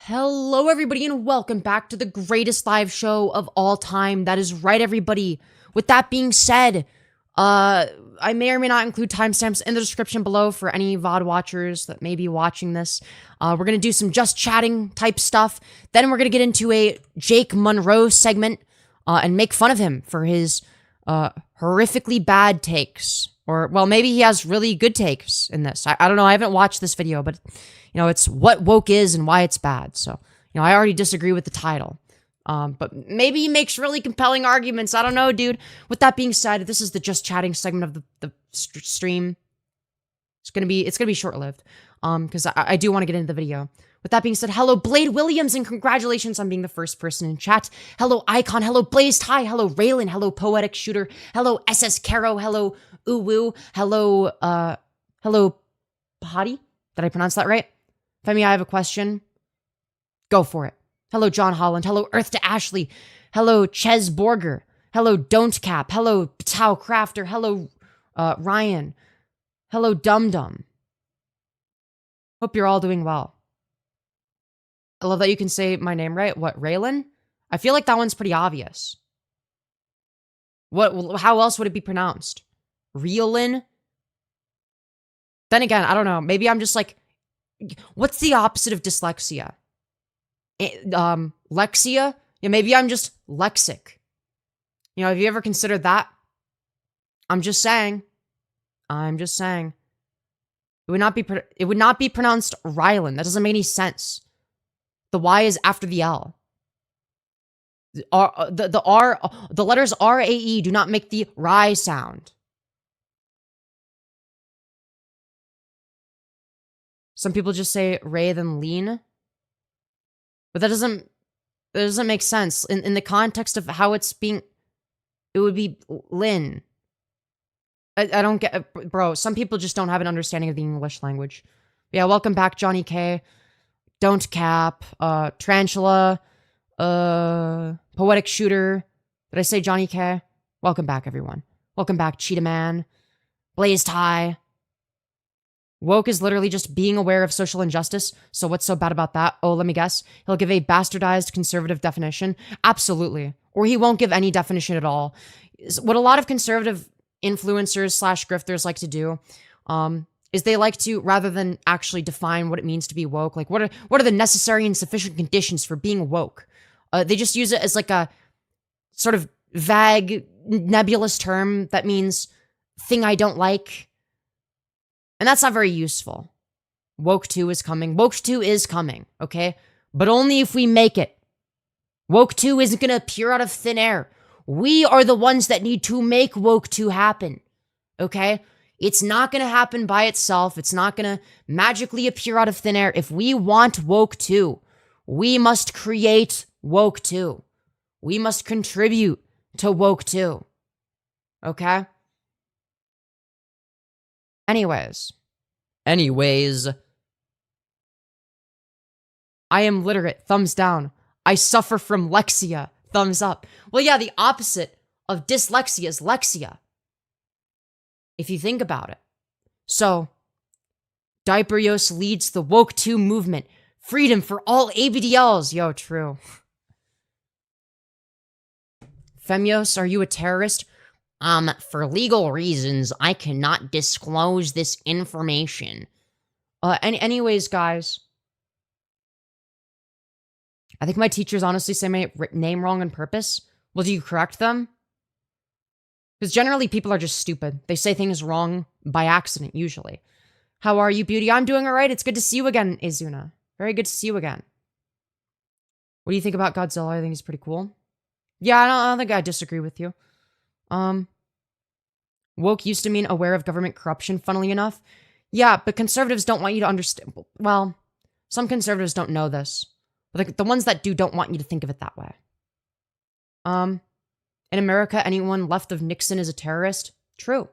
Hello, everybody, and welcome back to the greatest live show of all time. That is right, everybody. With that being said, I may or may not include timestamps in the description below for any VOD watchers that may be watching this. We're gonna do some just chatting type stuff. Then we're gonna get into a Jake Munro segment and make fun of him for his horrifically bad takes. Or, well, maybe he has really good takes in this. I don't know. I haven't watched this video, but it's what woke is and why it's bad. So, I already disagree with the title. But maybe he makes really compelling arguments. I don't know, dude. With that being said, this is the just chatting segment of the stream. It's gonna be short-lived. Because I do want to get into the video. With that being said, hello, Blade Williams, and congratulations on being the first person in chat. Hello, Icon. Hello, Blazed High. Hello, Raylan. Hello, Poetic Shooter. Hello, SS Caro. Hello, Uwu. Hello, hello, Pahadi. Did I pronounce that right? Femi, I have a question. Go for it. Hello, John Holland. Hello, Earth to Ashley. Hello, Ches Borger. Hello, Don't Cap. Hello, Tao Crafter. Hello, Ryan. Hello, Dum Dum. Hope you're all doing well. I love that you can say my name right. What, Raylan? I feel like that one's pretty obvious. How else would it be pronounced? Reelin? Then again, I don't know. Maybe I'm just like, what's the opposite of dyslexia? Lexia? Yeah, maybe I'm just lexic. Have you ever considered that? I'm just saying. It would not be pronounced Rylan. That doesn't make any sense. The Y is after the L. The letters R-A-E do not make the Ry sound. Some people just say Ray then lean. But that doesn't make sense. In the context of how it's being, it would be Lin. I don't get, bro, some people just don't have an understanding of the English language. Yeah, welcome back, Johnny K. Don't Cap, Tarantula, Poetic Shooter. Did I say Johnny K? Welcome back, everyone. Welcome back, Cheetah Man. Blazed High. Woke is literally just being aware of social injustice, so what's so bad about that? Oh, let me guess. He'll give a bastardized conservative definition? Absolutely. Or he won't give any definition at all. What a lot of conservative influencers / grifters like to do, is they like to, rather than actually define what it means to be woke, like what are the necessary and sufficient conditions for being woke? They just use it as like a sort of vague, nebulous term that means thing I don't like. And that's not very useful. Woke 2 is coming. Woke 2 is coming, okay? But only if we make it. Woke 2 isn't gonna appear out of thin air. We are the ones that need to make Woke 2 happen, okay? It's not gonna happen by itself. It's not gonna magically appear out of thin air. If we want Woke 2, we must create Woke 2. We must contribute to Woke 2, okay? Anyways, I am literate, thumbs down. I suffer from lexia, thumbs up. Well, yeah, the opposite of dyslexia is lexia, if you think about it. So, Diaperios leads the Woke 2 movement. Freedom for all ABDLs. Yo, true. Femyoz, are you a terrorist? For legal reasons, I cannot disclose this information. Anyways, guys. I think my teachers honestly say my name wrong on purpose. Well, do you correct them? Because generally, people are just stupid. They say things wrong by accident, usually. How are you, beauty? I'm doing all right. It's good to see you again, Izuna. Very good to see you again. What do you think about Godzilla? I think he's pretty cool. Yeah, I don't think I disagree with you. Woke used to mean aware of government corruption, funnily enough. Yeah, but conservatives don't want you to understand. Well, some conservatives don't know this. But the ones that do don't want you to think of it that way. In America, anyone left of Nixon is a terrorist. True.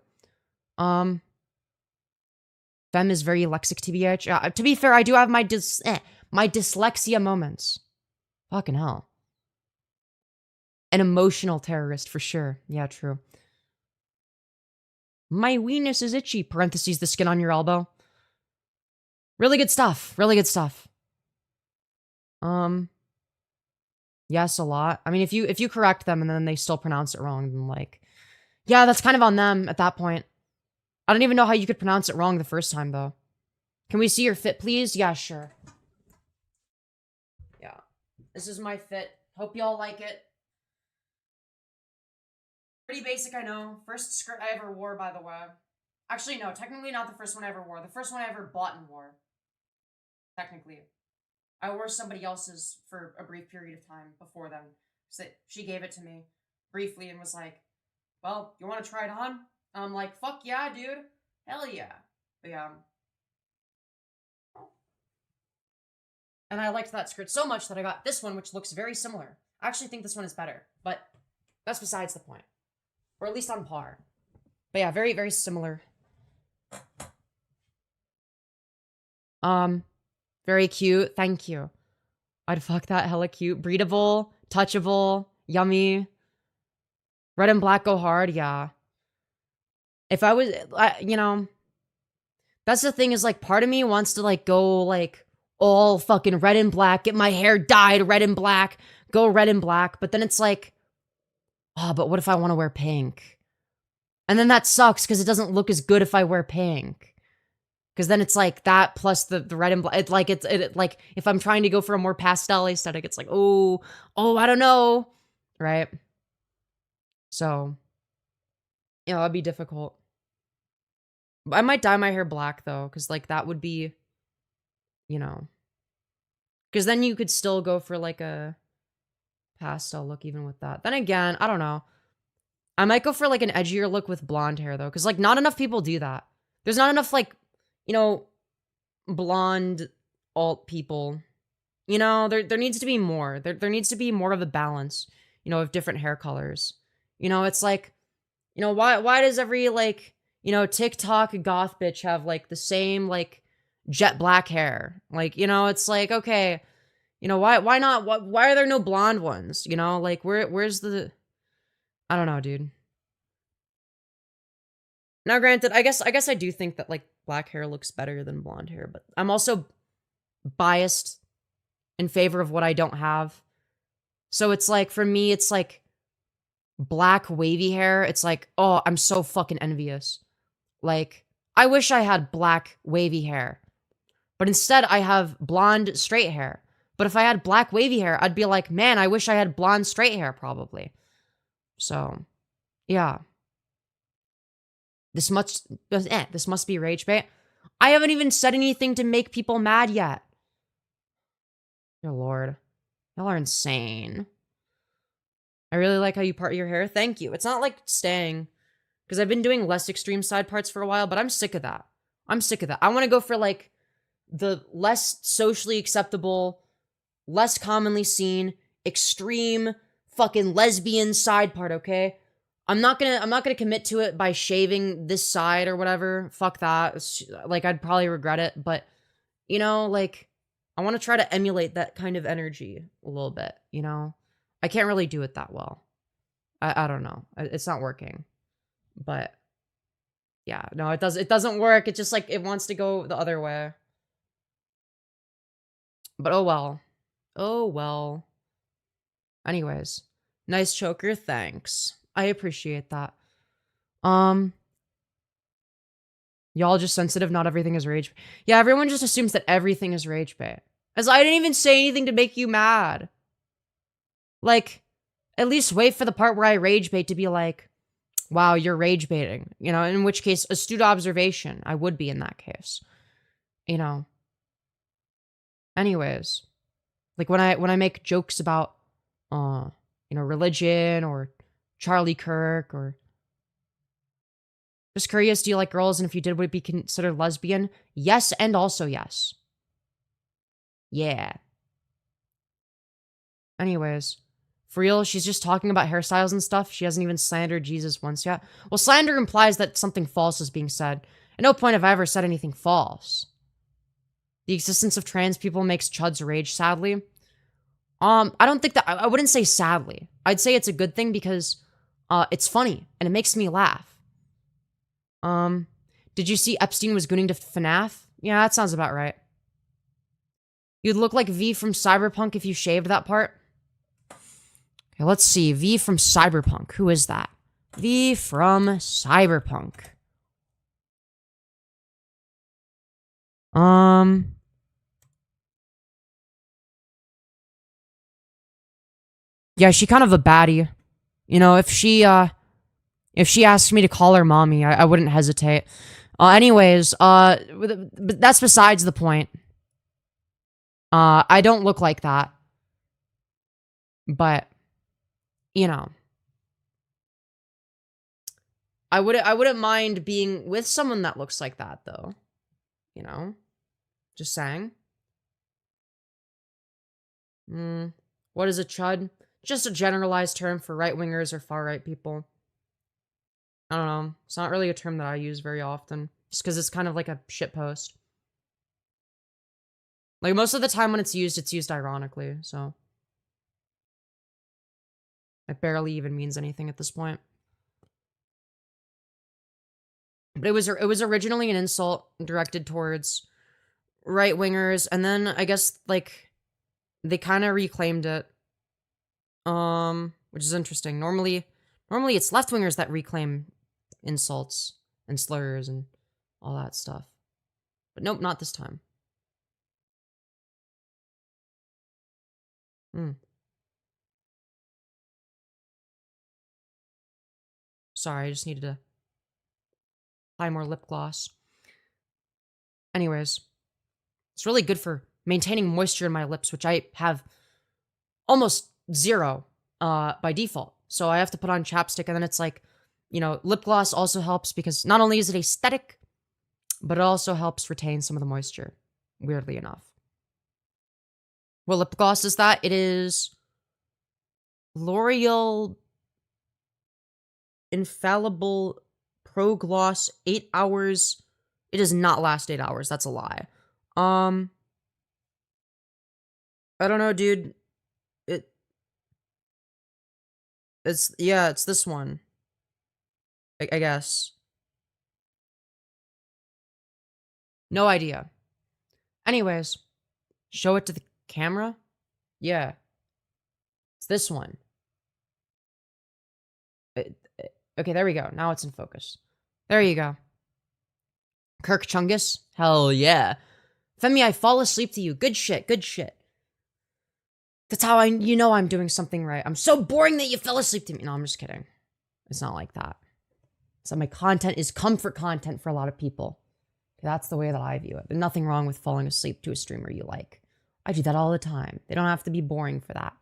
Fem is very lexic, TBH. To be fair, I do have my dyslexia moments. Fucking hell. An emotional terrorist, for sure. Yeah, true. My weenus is itchy, parentheses, the skin on your elbow. Really good stuff. Really good stuff. Um, yes, a lot. I mean, if you correct them and then they still pronounce it wrong, then like, yeah, that's kind of on them at that point. I don't even know how you could pronounce it wrong the first time though. Can we see your fit, please? Yeah, sure. Yeah. This is my fit. Hope y'all like it. Pretty basic, I know. First skirt I ever wore, by the way. Actually, no, technically not the first one I ever wore. The first one I ever bought and wore. Technically. I wore somebody else's for a brief period of time before then. So she gave it to me briefly and was like, well, you want to try it on? And I'm like, fuck yeah, dude. Hell yeah. But yeah. And I liked that skirt so much that I got this one, which looks very similar. I actually think this one is better, but that's besides the point. Or at least on par. But yeah, very, very similar. Very cute. Thank you. I'd fuck that. Hella cute. Breedable. Touchable. Yummy. Red and black go hard. Yeah. If I was, you know, that's the thing is like part of me wants to like go like all fucking red and black, get my hair dyed red and black, go red and black. But then it's like, oh, but what if I want to wear pink? And then that sucks because it doesn't look as good if I wear pink. Because then it's like that plus the red and black. It's like it like if I'm trying to go for a more pastel aesthetic, it's like oh I don't know, right? So you know that'd be difficult. I might dye my hair black though, because like that would be, you know, because then you could still go for like a pastel look even with that. Then again, I don't know. I might go for like an edgier look with blonde hair though, because like not enough people do that. There's not enough like, you know, blonde alt people. You know, there needs to be more. There needs to be more of a balance, you know, of different hair colors. You know, it's like, you know, why does every like, you know, TikTok goth bitch have like the same like jet black hair? Like, you know, it's like, okay, you know, why not? Why are there no blonde ones? You know, like where's the I don't know, dude. Now granted, I guess I do think that like black hair looks better than blonde hair, but I'm also biased in favor of what I don't have. So it's like for me it's like black wavy hair. It's like, "Oh, I'm so fucking envious." Like, I wish I had black wavy hair. But instead I have blonde straight hair. But if I had black wavy hair, I'd be like, "Man, I wish I had blonde straight hair probably." So, yeah. This must be rage bait. I haven't even said anything to make people mad yet. Dear Lord. Y'all are insane. I really like how you part your hair. Thank you. It's not like staying. Because I've been doing less extreme side parts for a while, but I'm sick of that. I'm sick of that. I want to go for like the less socially acceptable, less commonly seen, extreme fucking lesbian side part, okay? I'm not gonna commit to it by shaving this side or whatever. Fuck that. Like, I'd probably regret it, but, you know, like, I want to try to emulate that kind of energy a little bit, you know? I can't really do it that well. I don't know. It's not working. But, yeah, no, it doesn't work. It just, like, it wants to go the other way. But, oh well. Oh well. Anyways. Nice choker, thanks. I appreciate that. Y'all just sensitive, not everything is rage. Yeah, everyone just assumes that everything is rage bait. As I didn't even say anything to make you mad. Like, at least wait for the part where I rage bait to be like, wow, you're rage baiting. You know, in which case, astute observation. I would be in that case. You know. Anyways. Like when I make jokes about you know, religion or Charlie Kirk or just curious, do you like girls? And if you did, would it be considered lesbian? Yes, and also yes. Yeah. Anyways, for real, she's just talking about hairstyles and stuff. She hasn't even slandered Jesus once yet. Well, slander implies that something false is being said. At no point have I ever said anything false. The existence of trans people makes chuds rage, sadly. I don't think that, I wouldn't say sadly. I'd say it's a good thing because, it's funny and it makes me laugh. Did you see Epstein was gooning to FNAF? Yeah, that sounds about right. You'd look like V from Cyberpunk if you shaved that part. Okay, let's see. V from Cyberpunk. Who is that? V from Cyberpunk. Yeah, she kind of a baddie. You know, if she asked me to call her mommy, I wouldn't hesitate. Anyways, but that's besides the point. I don't look like that. But, you know. I wouldn't mind being with someone that looks like that, though. You know? Just saying. What is a chud? Just a generalized term for right-wingers or far-right people. I don't know. It's not really a term that I use very often. Just because it's kind of like a shitpost. Like, most of the time when it's used ironically, so. It barely even means anything at this point. But it was originally an insult directed towards right-wingers, and then I guess, like, they kind of reclaimed it. Which is interesting. Normally it's left-wingers that reclaim insults and slurs and all that stuff. But nope, not this time. Sorry, I just needed to apply more lip gloss. Anyways, it's really good for maintaining moisture in my lips, which I have almost zero by default. So I have to put on chapstick, and then it's like, you know, lip gloss also helps because not only is it aesthetic, but it also helps retain some of the moisture, weirdly enough. What lip gloss is that? It is L'Oreal Infallible Pro Gloss 8 hours. It does not last 8 hours. That's a lie. I don't know, dude. It's this one. I guess. No idea. Anyways, show it to the camera. Yeah. It's this one. Okay, there we go. Now it's in focus. There you go. Kirk Chungus? Hell yeah. Femi, I fall asleep to you. Good shit, good shit. That's how you know I'm doing something right. I'm so boring that you fell asleep to me. No, I'm just kidding. It's not like that. So my content is comfort content for a lot of people. That's the way that I view it. There's nothing wrong with falling asleep to a streamer you like. I do that all the time. They don't have to be boring for that.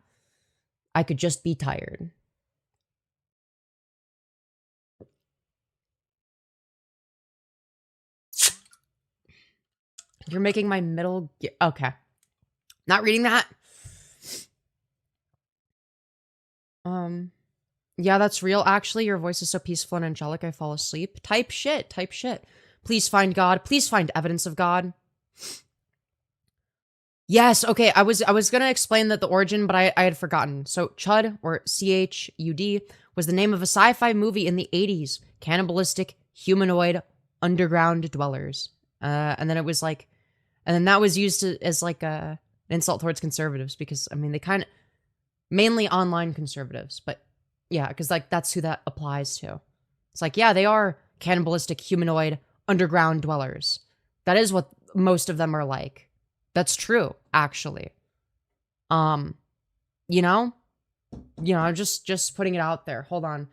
I could just be tired. You're making my middle... Okay. Not reading that. Yeah, that's real. Actually, your voice is so peaceful and angelic, I fall asleep. Type shit. Type shit. Please find God. Please find evidence of God. Yes, okay, I was gonna explain that the origin, but I had forgotten. So Chud, or CHUD, was the name of a sci-fi movie in the 80s. Cannibalistic, humanoid, underground dwellers. And then it was like... And then that was used as like an insult towards conservatives, because, I mean, they kind of... Mainly online conservatives, but yeah, because like that's who that applies to. It's like, yeah, they are cannibalistic, humanoid, underground dwellers. That is what most of them are like. That's true, actually. You know? I'm just putting it out there. Hold on.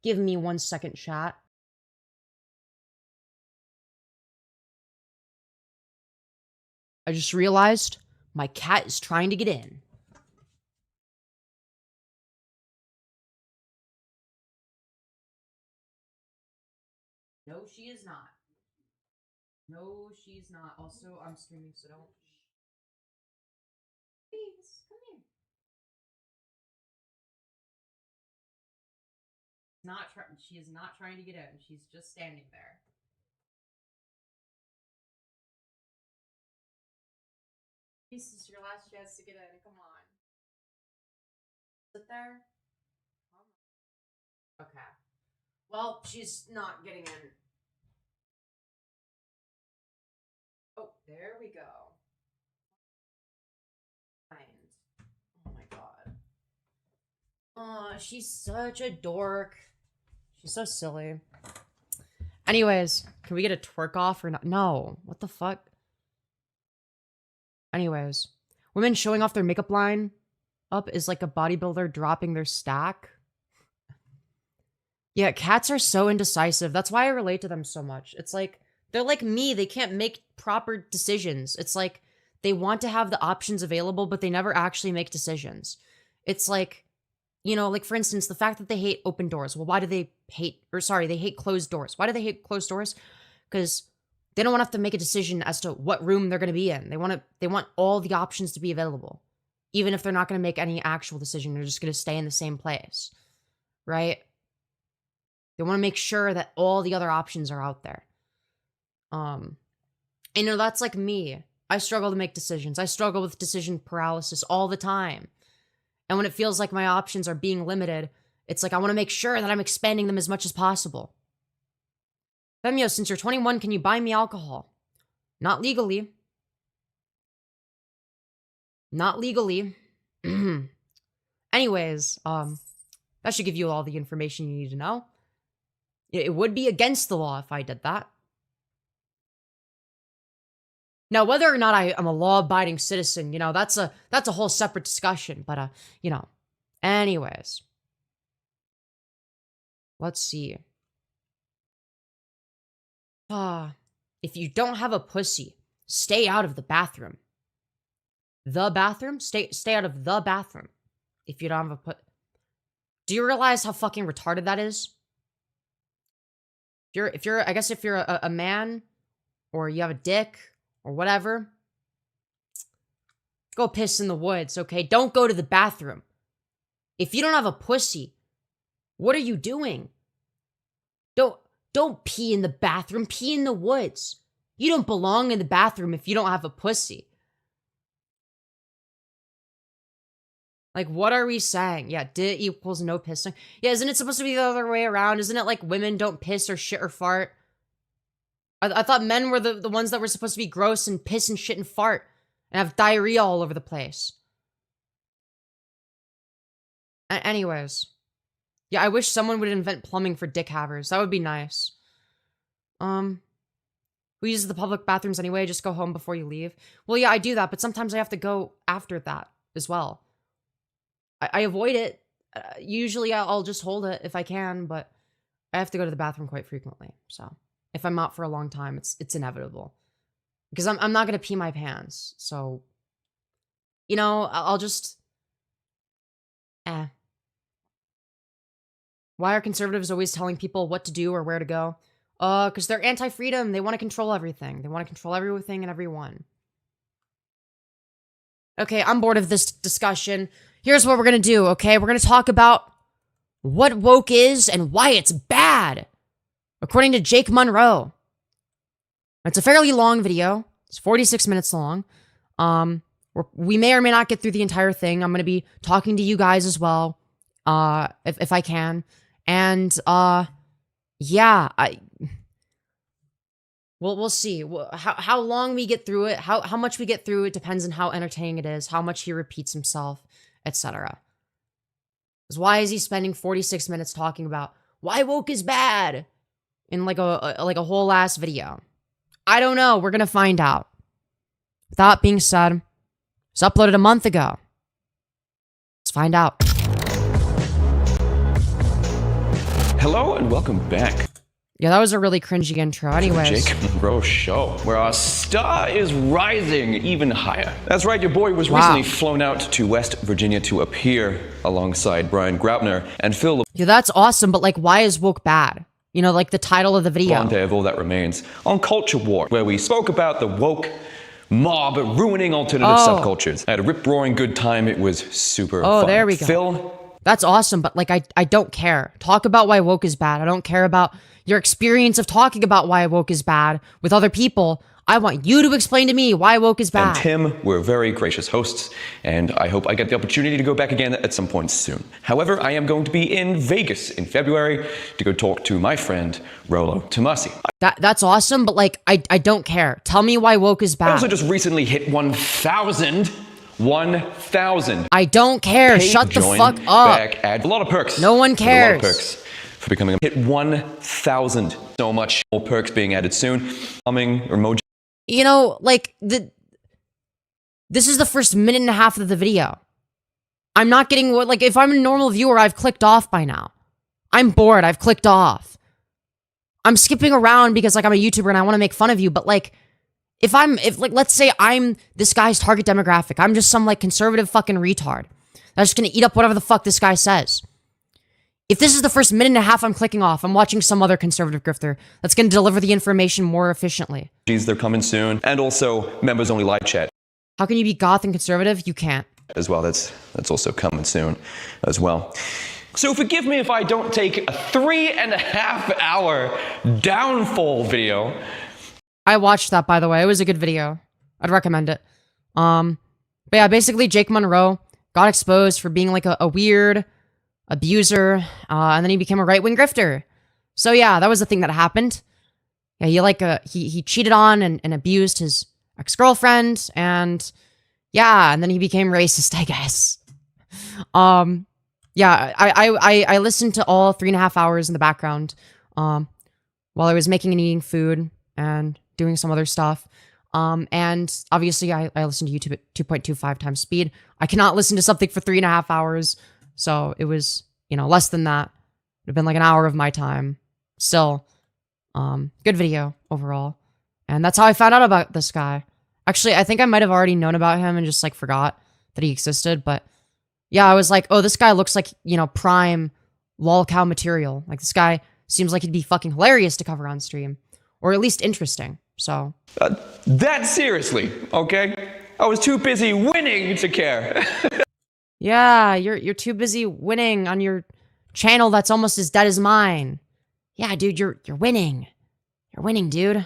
Give me 1 second, chat. I just realized my cat is trying to get in. No, she is not. No, she's not. Also, I'm streaming, so don't... Please, come here. She is not trying to get in. She's just standing there. This is your last chance to get in. Come on. Sit there. Okay. Well, she's not getting in. Oh, there we go. Oh, she's such a dork. She's so silly. Anyways, can we get a twerk off or not? No. What the fuck? Anyways, women showing off their makeup line up is like a bodybuilder dropping their stack. Yeah, cats are so indecisive. That's why I relate to them so much. It's like, they're like me. They can't make proper decisions. It's like, they want to have the options available, but they never actually make decisions. It's like, you know, like for instance, the fact that they hate open doors. Well, why do they hate, or sorry, they hate closed doors. Why do they hate closed doors? Because they don't want to have to make a decision as to what room they're going to be in. They want all the options to be available. Even if they're not going to make any actual decision, they're just going to stay in the same place. Right? They want to make sure that all the other options are out there. You know, that's like me. I struggle to make decisions. I struggle with decision paralysis all the time. And when it feels like my options are being limited, it's like I want to make sure that I'm expanding them as much as possible. Femyoz, since you're 21, can you buy me alcohol? Not legally. Not legally. Anyways, that should give you all the information you need to know. It would be against the law if I did that. Now, whether or not I'm a law-abiding citizen, you know, that's a whole separate discussion. But, you know, anyways. Let's see. If you don't have a pussy, stay out of the bathroom. The bathroom? Stay out of the bathroom. If you don't have a Do you realize how fucking retarded that is? If you're a man, or you have a dick, or whatever, go piss in the woods, okay? Don't go to the bathroom. If you don't have a pussy, what are you doing? Don't pee in the bathroom, pee in the woods. You don't belong in the bathroom if you don't have a pussy. Like, what are we saying? Yeah, D equals no pissing. Yeah, isn't it supposed to be the other way around? Isn't it like women don't piss or shit or fart? I thought men were the ones that were supposed to be gross and piss and shit and fart and have diarrhea all over the place. Anyways. Yeah, I wish someone would invent plumbing for dick havers. That would be nice. Who uses the public bathrooms anyway? Just go home before you leave. Well, yeah, I do that, but sometimes I have to go after that as well. I avoid it. Usually I'll just hold it if I can, but I have to go to the bathroom quite frequently. So if I'm out for a long time, it's inevitable. Because I'm not going to pee my pants. So, you know, I'll just... Why are conservatives always telling people what to do or where to go? Because they're anti-freedom. They want to control everything. They want to control everything and everyone. Okay, I'm bored of this discussion. Here's what we're going to do, okay? We're going to talk about what woke is and why it's bad, according to Jake Munro. It's a fairly long video. It's 46 minutes long. We may or may not get through the entire thing. I'm going to be talking to you guys as well, if I can. And, yeah, we'll see. How long we get through it, how much we get through it depends on how entertaining it is, how much he repeats himself, etc. Because why is he spending 46 minutes talking about why woke is bad in like a whole ass video? I don't know. We're gonna find out. With that being said, it was uploaded a month ago. Let's find out. Hello and welcome back. Yeah, that was a really cringy intro. Anyways. Jake Munro Show, where our star is rising even higher. That's right, your boy was recently flown out to West Virginia to appear alongside Brian Graupner and Phil. Yeah, that's awesome, but like, why is woke bad? You know, like the title of the video. Day of All That Remains on Culture War, where we spoke about the woke mob ruining alternative subcultures. I had a rip-roaring good time. It was super fun. There we go. Phil. That's awesome, but like, I don't care. Talk about why woke is bad. I don't care about your experience of talking about why woke is bad with other people. I want you to explain to me why woke is bad. And Tim were very gracious hosts, and I hope I get the opportunity to go back again at some point soon. However, I am going to be in Vegas in February to go talk to my friend, Rollo Tomasi. That's awesome, but like, I don't care. Tell me why woke is bad. I also just recently hit 1,000 1,000. I don't care. Shut the Join fuck up. Back at a lot of perks. No one A lot cares. of perks for becoming a hit 1,000. So much more perks being added soon. Coming emoji. You know, like this is the first minute and a half of the video. I'm not getting what, like, if I'm a normal viewer, I've clicked off by now. I'm bored. I've clicked off. I'm skipping around because, like, I'm a YouTuber and I want to make fun of you, but, like, if let's say I'm this guy's target demographic, I'm just some, like, conservative fucking retard that's just gonna eat up whatever the fuck this guy says. If this is the first minute and a half I'm clicking off, I'm watching some other conservative grifter that's gonna deliver the information more efficiently. They're coming soon. And also, members-only live chat. How can you be goth and conservative? You can't. As well, that's also coming soon as well. So forgive me if I don't take a 3.5 hour downfall video. I watched that, by the way. It was a good video. I'd recommend it. But yeah, basically Jake Munro got exposed for being like a weird abuser, and then he became a right-wing grifter. So yeah, that was the thing that happened. Yeah, he cheated on and abused his ex-girlfriend, and yeah, and then he became racist, I guess. Yeah, I listened to all 3.5 hours in the background, while I was making and eating food and doing some other stuff. And obviously I listened to YouTube at 2.25 times speed. I cannot listen to something for 3.5 hours. So it was, you know, less than that. It would have been like an hour of my time. Still, good video overall. And that's how I found out about this guy. Actually, I think I might have already known about him and just like forgot that he existed. But yeah, I was like, oh, this guy looks like, you know, prime lol cow material. Like this guy seems like he'd be fucking hilarious to cover on stream, or at least interesting. So that seriously, okay? I was too busy winning to care. Yeah, you're too busy winning on your channel that's almost as dead as mine. Yeah, dude, you're winning. You're winning, dude.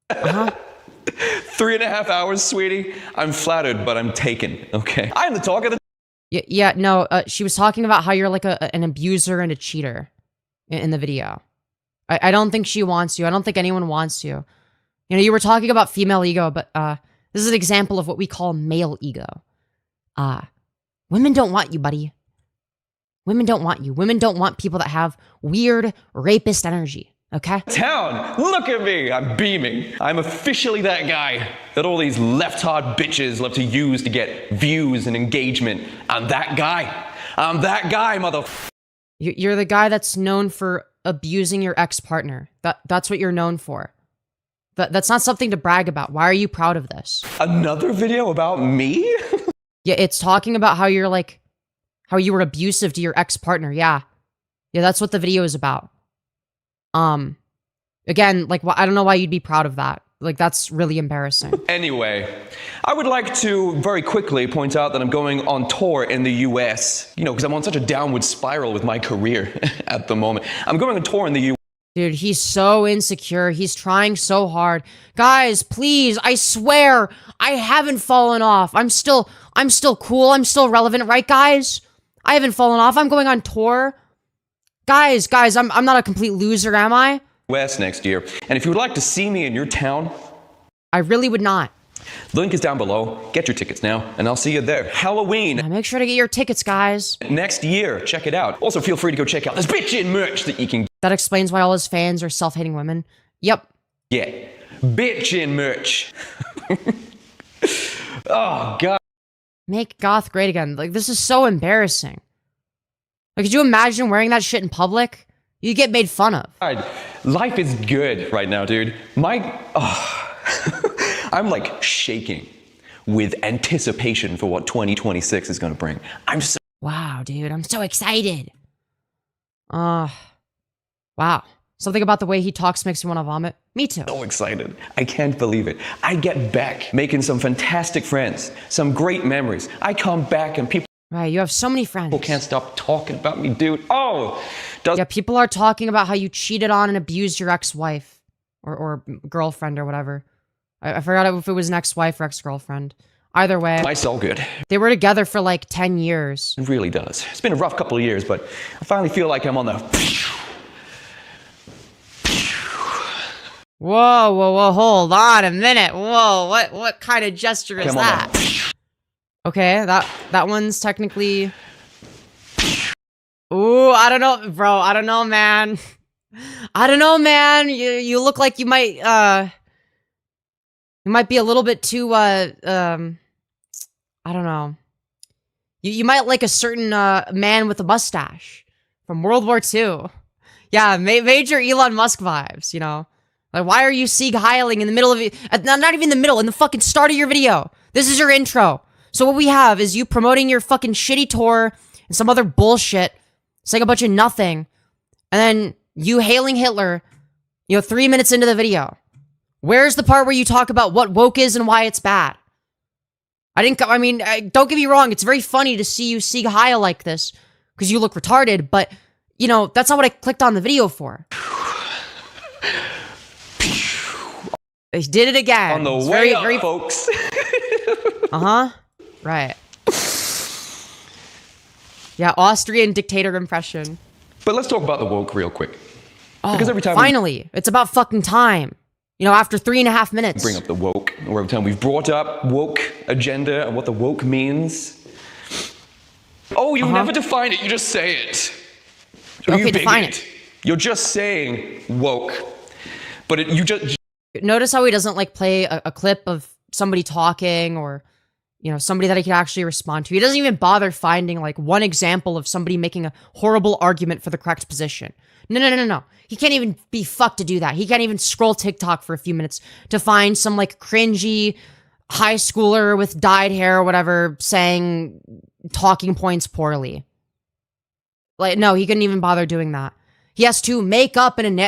3.5 hours, sweetie. I'm flattered, but I'm taken, okay? I'm the talk of the... Yeah, no, she was talking about how you're like an abuser and a cheater in the video. I don't think she wants you. I don't think anyone wants you. You know, you were talking about female ego, but this is an example of what we call male ego. Women don't want you, buddy. Women don't want you. Women don't want people that have weird rapist energy, okay? Town, look at me. I'm beaming. I'm officially that guy that all these left-hard bitches love to use to get views and engagement. I'm that guy. I'm that guy, mother... You're the guy that's known for abusing your ex-partner. That's what you're known for. That's not something to brag about. Why are you proud of this? Another video about me? Yeah, it's talking about how you're like, how you were abusive to your ex-partner. Yeah, that's what the video is about. Again, like, I don't know why you'd be proud of that. Like, that's really embarrassing. Anyway, I would like to very quickly point out that I'm going on tour in the US. You know, because I'm on such a downward spiral with my career at the moment. I'm going on tour in the US. Dude, he's so insecure. He's trying so hard. Guys, please, I swear, I haven't fallen off. I'm still cool. I'm still relevant, right, guys? I haven't fallen off. I'm going on tour. Guys, I'm not a complete loser, am I? US next year. And if you would like to see me in your town, I really would not. the link is down below. Get your tickets now, and I'll see you there. Halloween Now make sure to get your tickets, guys. next year. Check it out. Also, feel free to go check out this bitchin' merch that you can That explains why all his fans are self-hating women. Yep. get. Bitchin' merch. Oh, God. Make goth great again. Like, this is so embarrassing. Like, could you imagine wearing that shit in public? You'd get made fun of. Life is good right now, dude. I'm like shaking with anticipation for what 2026 is going to bring. I'm so Wow, dude, I'm so excited. Wow. Something about the way he talks makes me want to vomit. Me too. excited. I can't believe it. I get back making some fantastic friends, some great memories. I come back and people Right, you have so many friends. can't stop talking about me, dude. Oh, Yeah, people are talking about how you cheated on and abused your ex-wife. Or girlfriend or whatever. I forgot if it was an ex-wife or ex-girlfriend. Either way, life's all good. they were together for like 10 years. It really does. It's been a rough couple of years, but I finally feel like I'm on the... Whoa, hold on a minute. Whoa, what kind of gesture is I'm on that? Okay, that one's technically... Ooh, I don't know, bro. I don't know, man. I don't know, man. You look like you might be a little bit too I don't know. You might like a certain man with a mustache from World War II. Yeah, major Elon Musk vibes, you know. Like, why are you Sieg Heiling in the middle of it? Not even the middle, in the fucking start of your video. This is your intro. So what we have is you promoting your fucking shitty tour and some other bullshit, saying a bunch of nothing, and then you hailing Hitler, 3 minutes into the video. Where's the part where you talk about what woke is and why it's bad? Don't get me wrong, it's very funny to see you Sieg Heil like this, because you look retarded, but, that's not what I clicked on the video for. He did it again. On the way up, folks. Uh-huh. Right. Yeah, Austrian dictator impression. But let's talk about the woke real quick. Oh, because every time finally, it's about fucking time. After 3.5 minutes. Bring up the woke, or every time we've brought up woke agenda and what the woke means. Oh, you never define it, you just say it. Okay, define it. You're just saying woke. But you just... Notice how he doesn't like play a clip of somebody talking or, somebody that he could actually respond to. He doesn't even bother finding like one example of somebody making a horrible argument for the correct position. No. He can't even be fucked to do that. He can't even scroll TikTok for a few minutes to find some like cringy high schooler with dyed hair or whatever saying talking points poorly. Like, no, he couldn't even bother doing that. He has to make up an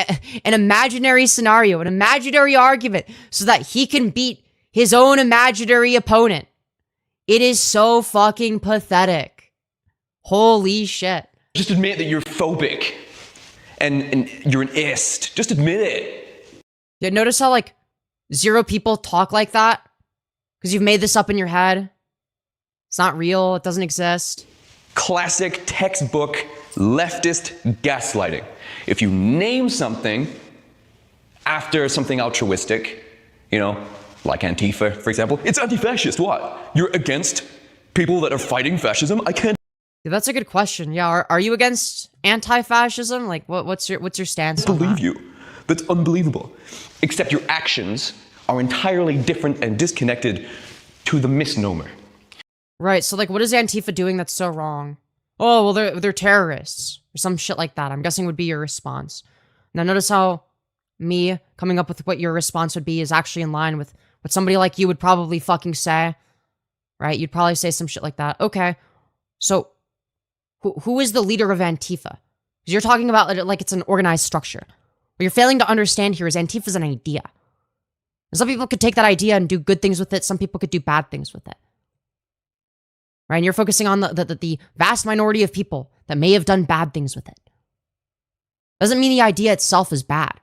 imaginary scenario, an imaginary argument, so that he can beat his own imaginary opponent. It is so fucking pathetic. Holy shit. Just admit that you're phobic. And you're an ist. Just admit it. Yeah, notice how, like, 0 people talk like that? Because you've made this up in your head. It's not real. It doesn't exist. Classic textbook leftist gaslighting. If you name something after something altruistic, like Antifa, for example, it's anti-fascist. What? You're against people that are fighting fascism? I can't. Yeah, that's a good question. Yeah, are you against anti-fascism? Like, what's your stance on that? Believe you. That's unbelievable. Except your actions are entirely different and disconnected to the misnomer. Right. So, like, what is Antifa doing that's so wrong? Oh, well, they're terrorists or some shit like that. I'm guessing would be your response. Now, notice how me coming up with what your response would be is actually in line with what somebody like you would probably fucking say. Right? You'd probably say some shit like that. Okay. So, who is the leader of Antifa? Because you're talking about it like it's an organized structure. What you're failing to understand here is Antifa is an idea. And some people could take that idea and do good things with it. Some people could do bad things with it. Right? And you're focusing on the vast minority of people that may have done bad things with it. Doesn't mean the idea itself is bad.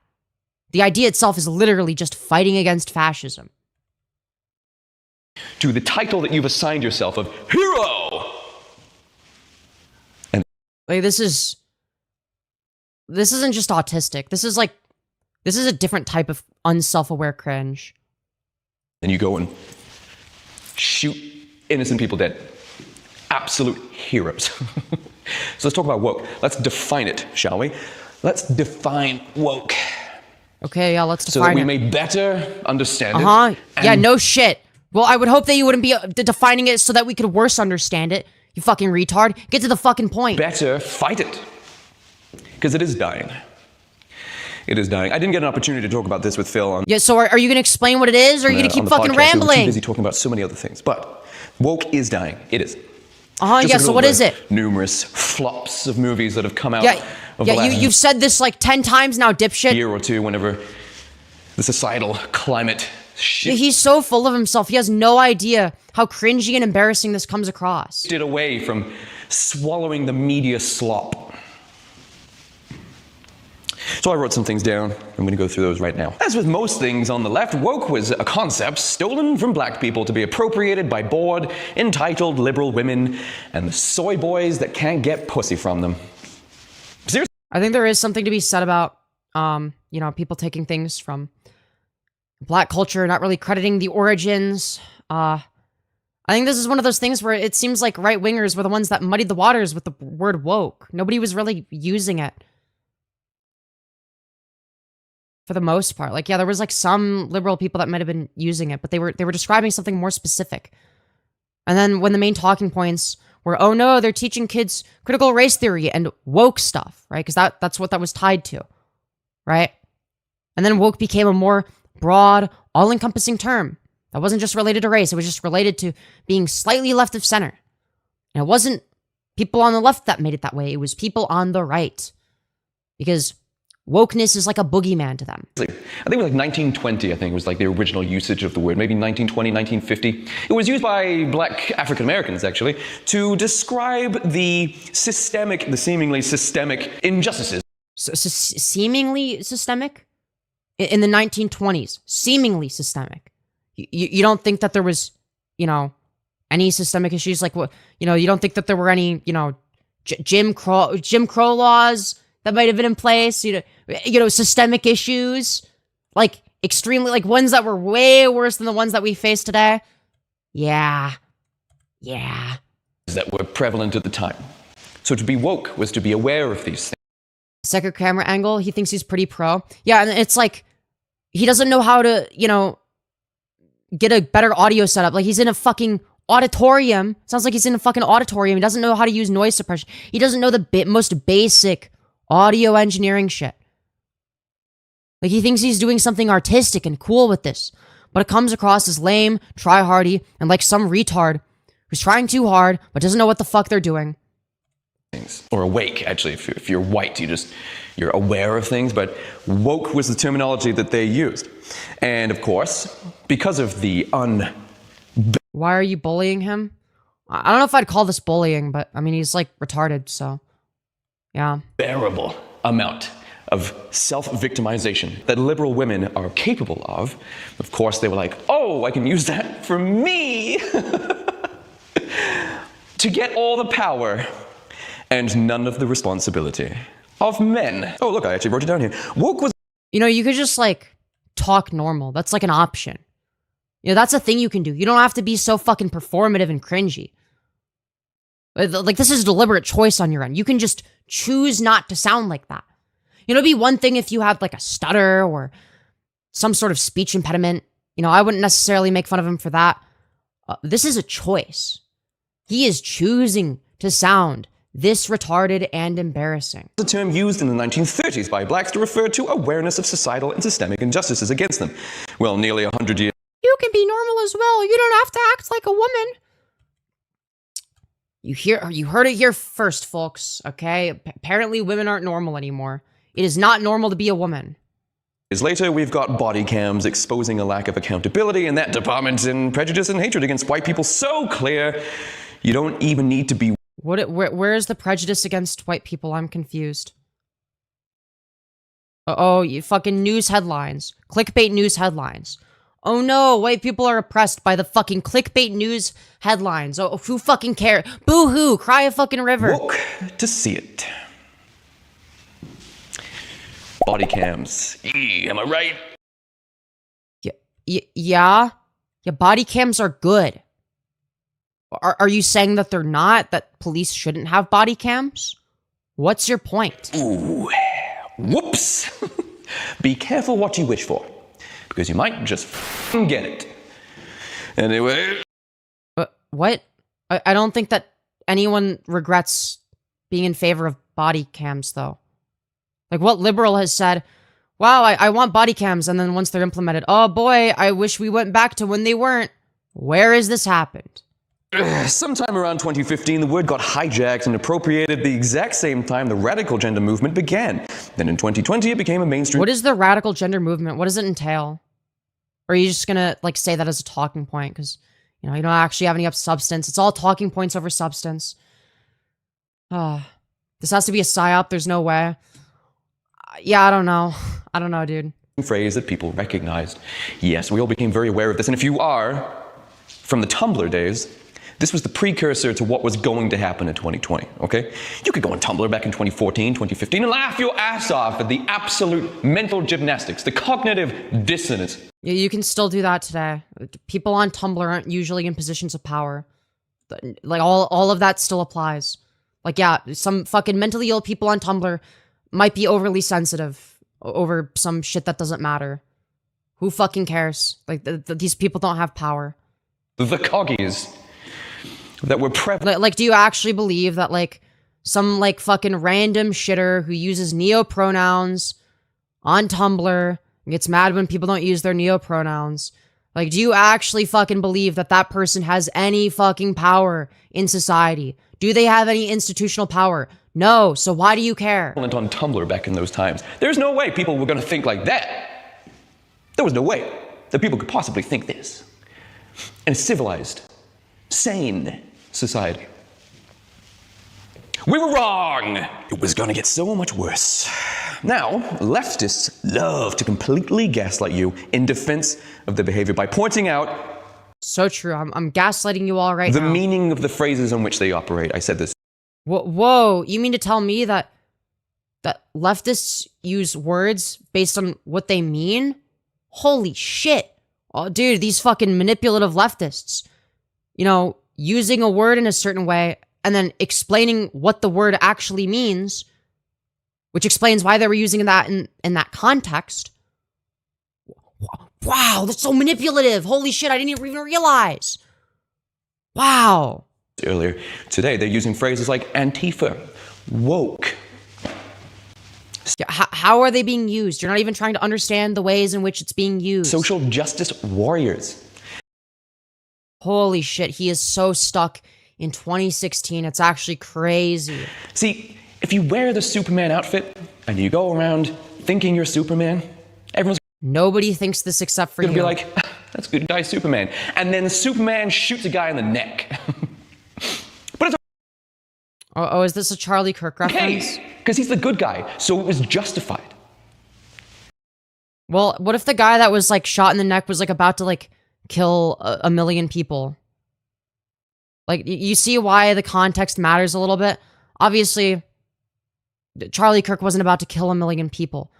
The idea itself is literally just fighting against fascism. To the title that you've assigned yourself of hero! And like, this isn't just autistic. This is a different type of unself-aware cringe. And you go and shoot innocent people dead. Absolute heroes. So let's talk about woke. Let's define it, shall we? Let's define woke. Okay, yeah, let's define it. So that we may better understand it. Uh-huh. Yeah, no shit. Well, I would hope that you wouldn't be defining it so that we could worse understand it. You fucking retard. Get to the fucking point. Better fight it. Because it is dying. It is dying. I didn't get an opportunity to talk about this with Phil on... Yeah, so are you going to explain what it is, or are you going to keep fucking rambling? We're too busy talking about so many other things. But woke is dying. It is. Uh-huh, yeah, so what is it? Numerous flops of movies that have come out. You've said this like 10 times now, dipshit. Year or two, whenever the societal climate shifted He's so full of himself. He has no idea how cringy and embarrassing this comes across. away from swallowing the media slop. So I wrote some things down. I'm going to go through those right now. As with most things on the left, woke was a concept stolen from black people to be appropriated by bored, entitled liberal women and the soy boys that can't get pussy from them. Seriously? I think there is something to be said about, people taking things from black culture, not really crediting the origins. I I think this is one of those things where it seems like right-wingers were the ones that muddied the waters with the word woke. Nobody was really using it. For the most part. Like, yeah, there was like some liberal people that might have been using it, but they were describing something more specific. And then when the main talking points were, oh no, they're teaching kids critical race theory and woke stuff, right? Because that's what that was tied to, right? And then woke became a more broad, all-encompassing term that wasn't just related to race. It was just related to being slightly left of center. And it wasn't people on the left that made it that way. It was people on the right. Because wokeness is like a boogeyman to them. I think it was like 1920, I think was like the original usage of the word. Maybe 1920, 1950. It was used by black African Americans, actually, to describe the seemingly systemic injustices. So seemingly systemic? In the 1920s, seemingly systemic. You don't think that there was, any systemic issues? Like, what, you don't think that there were any, Jim Crow laws that might have been in place, systemic issues, like extremely, like ones that were way worse than the ones that we face today. Yeah. That were prevalent at the time. So to be woke was to be aware of these things. Second camera angle, he thinks he's pretty pro. Yeah, and it's like, he doesn't know how to, get a better audio setup. Like, he's in a fucking auditorium. Sounds like he's in a fucking auditorium. He doesn't know how to use noise suppression. He doesn't know the most basic audio engineering shit. Like, he thinks he's doing something artistic and cool with this, but it comes across as lame, try-hardy, and like some retard who's trying too hard but doesn't know what the fuck they're doing. Or awake, actually. If you're white, you're aware of things, but woke was the terminology that they used. And of course, because of the Why are you bullying him? I don't know if I'd call this bullying, but I mean, he's like retarded, so yeah. Unbearable amount of self-victimization that liberal women are capable of course, they were like, oh, I can use that for me to get all the power and none of the responsibility of men. Oh, look, I actually wrote it down here. Woke was... you could just, like, talk normal. That's, like, an option. That's a thing you can do. You don't have to be so fucking performative and cringy. Like, this is a deliberate choice on your end. You can just choose not to sound like that. It'd be one thing if you had, like, a stutter or some sort of speech impediment. I wouldn't necessarily make fun of him for that. This is a choice. He is choosing to sound this retarded and embarrassing. The term used in the 1930s by blacks to refer to awareness of societal and systemic injustices against them. Well, nearly 100 years. You can be normal as well. You don't have to act like a woman. You heard it here first, folks, okay? Apparently women aren't normal anymore. It is not normal to be a woman. Years later, we've got body cams exposing a lack of accountability in that department, and prejudice and hatred against white people so clear, you don't even need to be... Where is the prejudice against white people? I'm confused. Oh, you fucking news headlines. Clickbait news headlines. Oh no, white people are oppressed by the fucking clickbait news headlines. Oh, who fucking cares? Boo-hoo, cry a fucking river. Woke to see it. Body cams. Am I right? Yeah, body cams are good. Are you saying that they're not? That police shouldn't have body cams? What's your point? Ooh, whoops. Be careful what you wish for, because you might just get it. Anyway. What? I don't think that anyone regrets being in favor of body cams, though. Like, what liberal has said, wow, I want body cams, and then once they're implemented, oh boy, I wish we went back to when they weren't. Where has this happened? Sometime around 2015, the word got hijacked and appropriated the exact same time the radical gender movement began. Then in 2020, it became a mainstream... What is the radical gender movement? What does it entail? Or are you just gonna, like, say that as a talking point? Because, you don't actually have any substance. It's all talking points over substance. This has to be a psyop. There's no way. Yeah, I don't know. I don't know, dude. Phrase that people recognized. Yes, we all became very aware of this. And if you are from the Tumblr days, This was the precursor to what was going to happen in 2020, okay? You could go on Tumblr back in 2014, 2015 and laugh your ass off at the absolute mental gymnastics, the cognitive dissonance. Yeah, you can still do that today. People on Tumblr aren't usually in positions of power. Like, all of that still applies. Like, yeah, some fucking mentally ill people on Tumblr might be overly sensitive over some shit that doesn't matter. Who fucking cares? Like, these people don't have power. The coggies that were prevalent. Like, do you actually believe that, like, some, like, fucking random shitter who uses neo-pronouns on Tumblr gets mad when people don't use their neo-pronouns? Like, do you actually fucking believe that that person has any fucking power in society? Do they have any institutional power? No, so why do you care? On Tumblr back in those times. There's no way people were gonna think like that. There was no way that people could possibly think this. In a civilized, sane society. We were wrong! It was gonna get so much worse. Now, leftists love to completely gaslight you in defense of their behavior by pointing out so true. I'm gaslighting you all right now. the meaning of the phrases in which they operate. I said this. Whoa, you mean to tell me that leftists use words based on what they mean? Holy shit. Oh, dude, these fucking manipulative leftists. You know, using a word in a certain way and then explaining what the word actually means, which explains why they were using that in that context. Wow, that's so manipulative. Holy shit, I didn't even realize. Wow. Earlier today, they're using phrases like Antifa, woke. How are they being used? You're not even trying to understand the ways in which it's being used. Social justice warriors. Holy shit, he is so stuck in 2016. It's actually crazy. See, if you wear the Superman outfit and you go around thinking you're Superman, everyone's Nobody thinks this except for you. gonna be like, that's good guy Superman. And then Superman shoots a guy in the neck. But it's Oh, is this a Charlie Kirk reference? okay, because he's the good guy, so it was justified. Well, what if the guy that was like shot in the neck was like about to like kill a million people? Like, you see why the context matters a little bit? Obviously, Charlie Kirk wasn't about to kill a million people.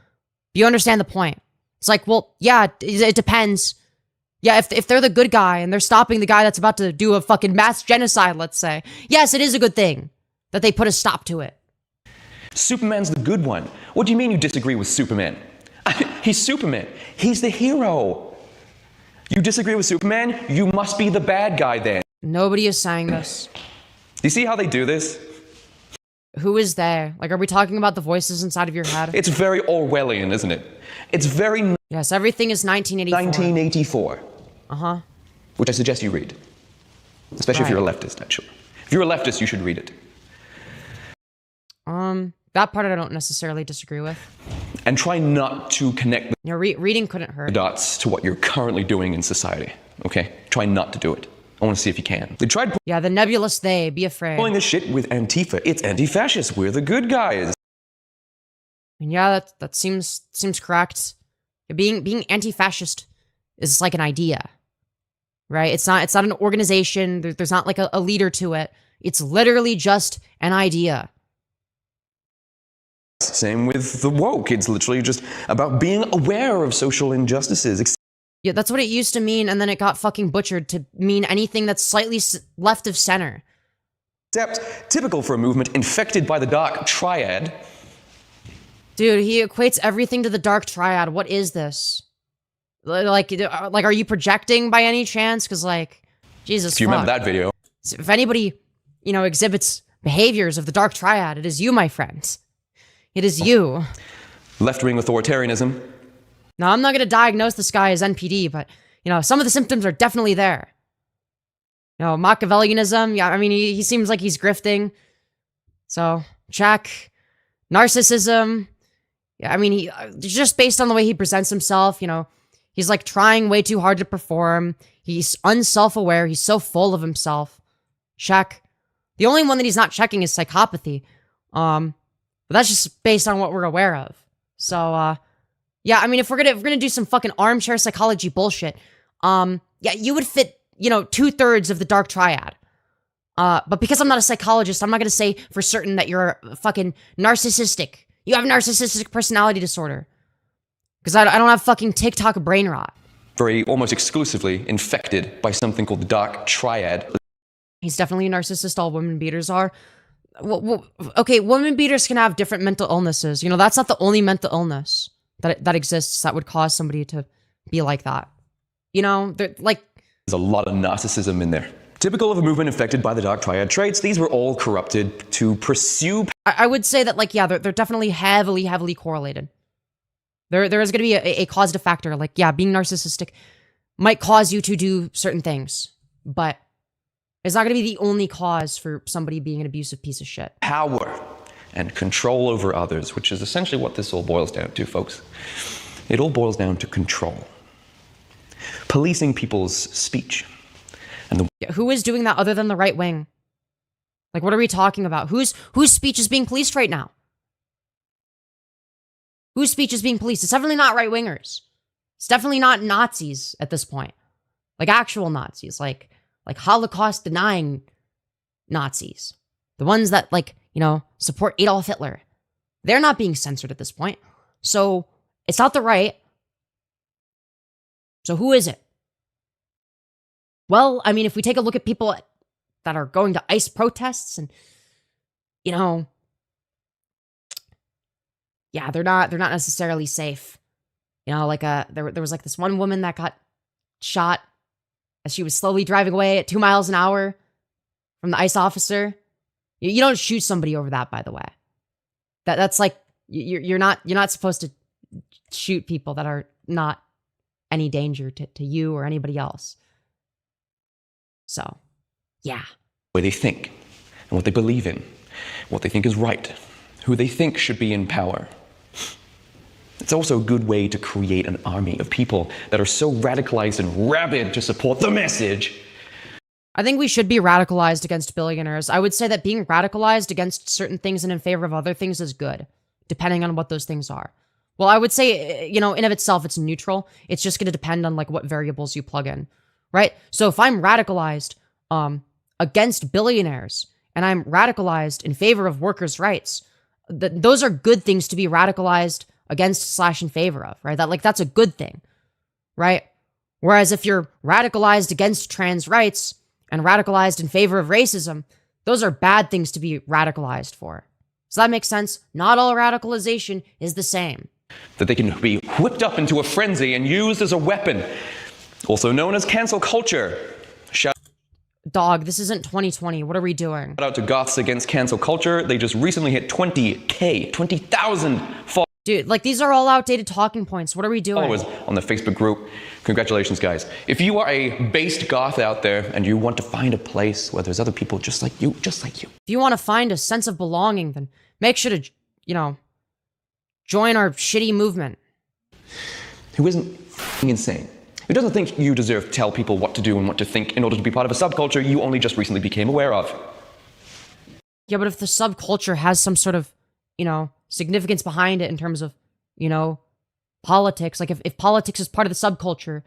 You understand the point. It's like, well, yeah, it depends. Yeah, if they're the good guy and they're stopping the guy that's about to do a fucking mass genocide, let's say, yes, it is a good thing that they put a stop to it. Superman's the good one. What do you mean you disagree with Superman? He's Superman. He's the hero. You disagree with Superman? You must be the bad guy then. Nobody is saying this. Do you see how they do this? Who is they? Like, are we talking about the voices inside of your head? It's very Orwellian, isn't it? It's very Yes, everything is 1984. 1984. Uh-huh. Which I suggest you read. Especially if you're a leftist, actually. If you're a leftist, you should read it. That part I don't necessarily disagree with. And try not to connect the You know, reading couldn't hurt. dots to what you're currently doing in society, okay? Try not to do it. I want to see if you can. They tried Yeah, the nebulous they, be afraid. pulling this shit with Antifa. It's anti-fascist. We're the good guys. And yeah, that seems correct. Being anti-fascist is like an idea, right? It's not an organization. There's not like a leader to it. It's literally just an idea. Same with the woke. It's literally just about being aware of social injustices. Yeah, that's what it used to mean, and then it got fucking butchered to mean anything that's slightly left of center. Except typical for a movement infected by the dark triad. Dude, he equates everything to the dark triad. What is this? Like, are you projecting by any chance? Because, like, Jesus, If you remember that video. If anybody, you know, exhibits behaviors of the dark triad, it is you, my friend. It is you. Left-wing authoritarianism. Now, I'm not going to diagnose this guy as NPD, but, you know, some of the symptoms are definitely there. You know, Machiavellianism, yeah, I mean, he seems like he's grifting. So, check. Narcissism. Yeah, I mean, just based on the way he presents himself, you know, he's like trying way too hard to perform. He's unself-aware. He's so full of himself. Check. The only one that he's not checking is psychopathy. But that's just based on what we're aware of. So, yeah, I mean, if we're gonna do some fucking armchair psychology bullshit, yeah, you would fit, you know, 2/3 of the dark triad. But because I'm not a psychologist, I'm not gonna say for certain that you're fucking narcissistic. You have narcissistic personality disorder. Because I don't have fucking TikTok brain rot. Very almost exclusively infected by something called the dark triad. He's definitely a narcissist, all women beaters are. Well, okay, women beaters can have different mental illnesses. You know, that's not the only mental illness that exists that would cause somebody to be like that. You know, like... There's a lot of narcissism in there. Typical of a movement infected by the dark triad traits, these were all corrupted to pursue... I would say that, like, yeah, they're definitely heavily correlated. There is going to be a causative factor. Like, yeah, being narcissistic might cause you to do certain things, but it's not going to be the only cause for somebody being an abusive piece of shit. Power and control over others, which is essentially what this all boils down to, folks. It all boils down to control. Policing people's speech. And who is doing that other than the right wing? Like, what are we talking about? Whose speech is being policed right now? Whose speech is being policed? It's definitely not right-wingers. It's definitely not Nazis at this point. Like actual Nazis, like Holocaust-denying Nazis. The ones that, like, you know, support Adolf Hitler. They're not being censored at this point. So, it's not the right. So who is it? Well, I mean, if we take a look at people that are going to ICE protests and, you know... Yeah, they're not necessarily safe. You know, like there was like this one woman that got shot as she was slowly driving away at 2 miles an hour from the ICE officer. You don't shoot somebody over that, by the way. That's like you're not supposed to shoot people that are not any danger to you or anybody else. So, yeah. The way they think and what they believe in, what they think is right, who they think should be in power. It's also a good way to create an army of people that are so radicalized and rabid to support the message. I think we should be radicalized against billionaires. I would say that being radicalized against certain things and in favor of other things is good, depending on what those things are. Well, I would say, you know, in of itself, it's neutral. It's just going to depend on, like, what variables you plug in, right? So if I'm radicalized against billionaires and I'm radicalized in favor of workers' rights, those are good things to be radicalized against / in favor of, right? That's a good thing, right? Whereas if you're radicalized against trans rights and radicalized in favor of racism, those are bad things to be radicalized for. Does that make sense? Not all radicalization is the same. That they can be whipped up into a frenzy and used as a weapon, also known as cancel culture. Dog, this isn't 2020. What are we doing? Shout out to Goths Against Cancel Culture. They just recently hit 20,000 followers. Dude, like, these are all outdated talking points. What are we doing? Followers on the Facebook group. Congratulations, guys. If you are a based goth out there and you want to find a place where there's other people just like you. If you want to find a sense of belonging, then make sure to, you know, join our shitty movement. Who isn't insane. Who doesn't think you deserve to tell people what to do and what to think in order to be part of a subculture you only just recently became aware of. Yeah, but if the subculture has some sort of, you know, significance behind it in terms of, you know, politics, like if politics is part of the subculture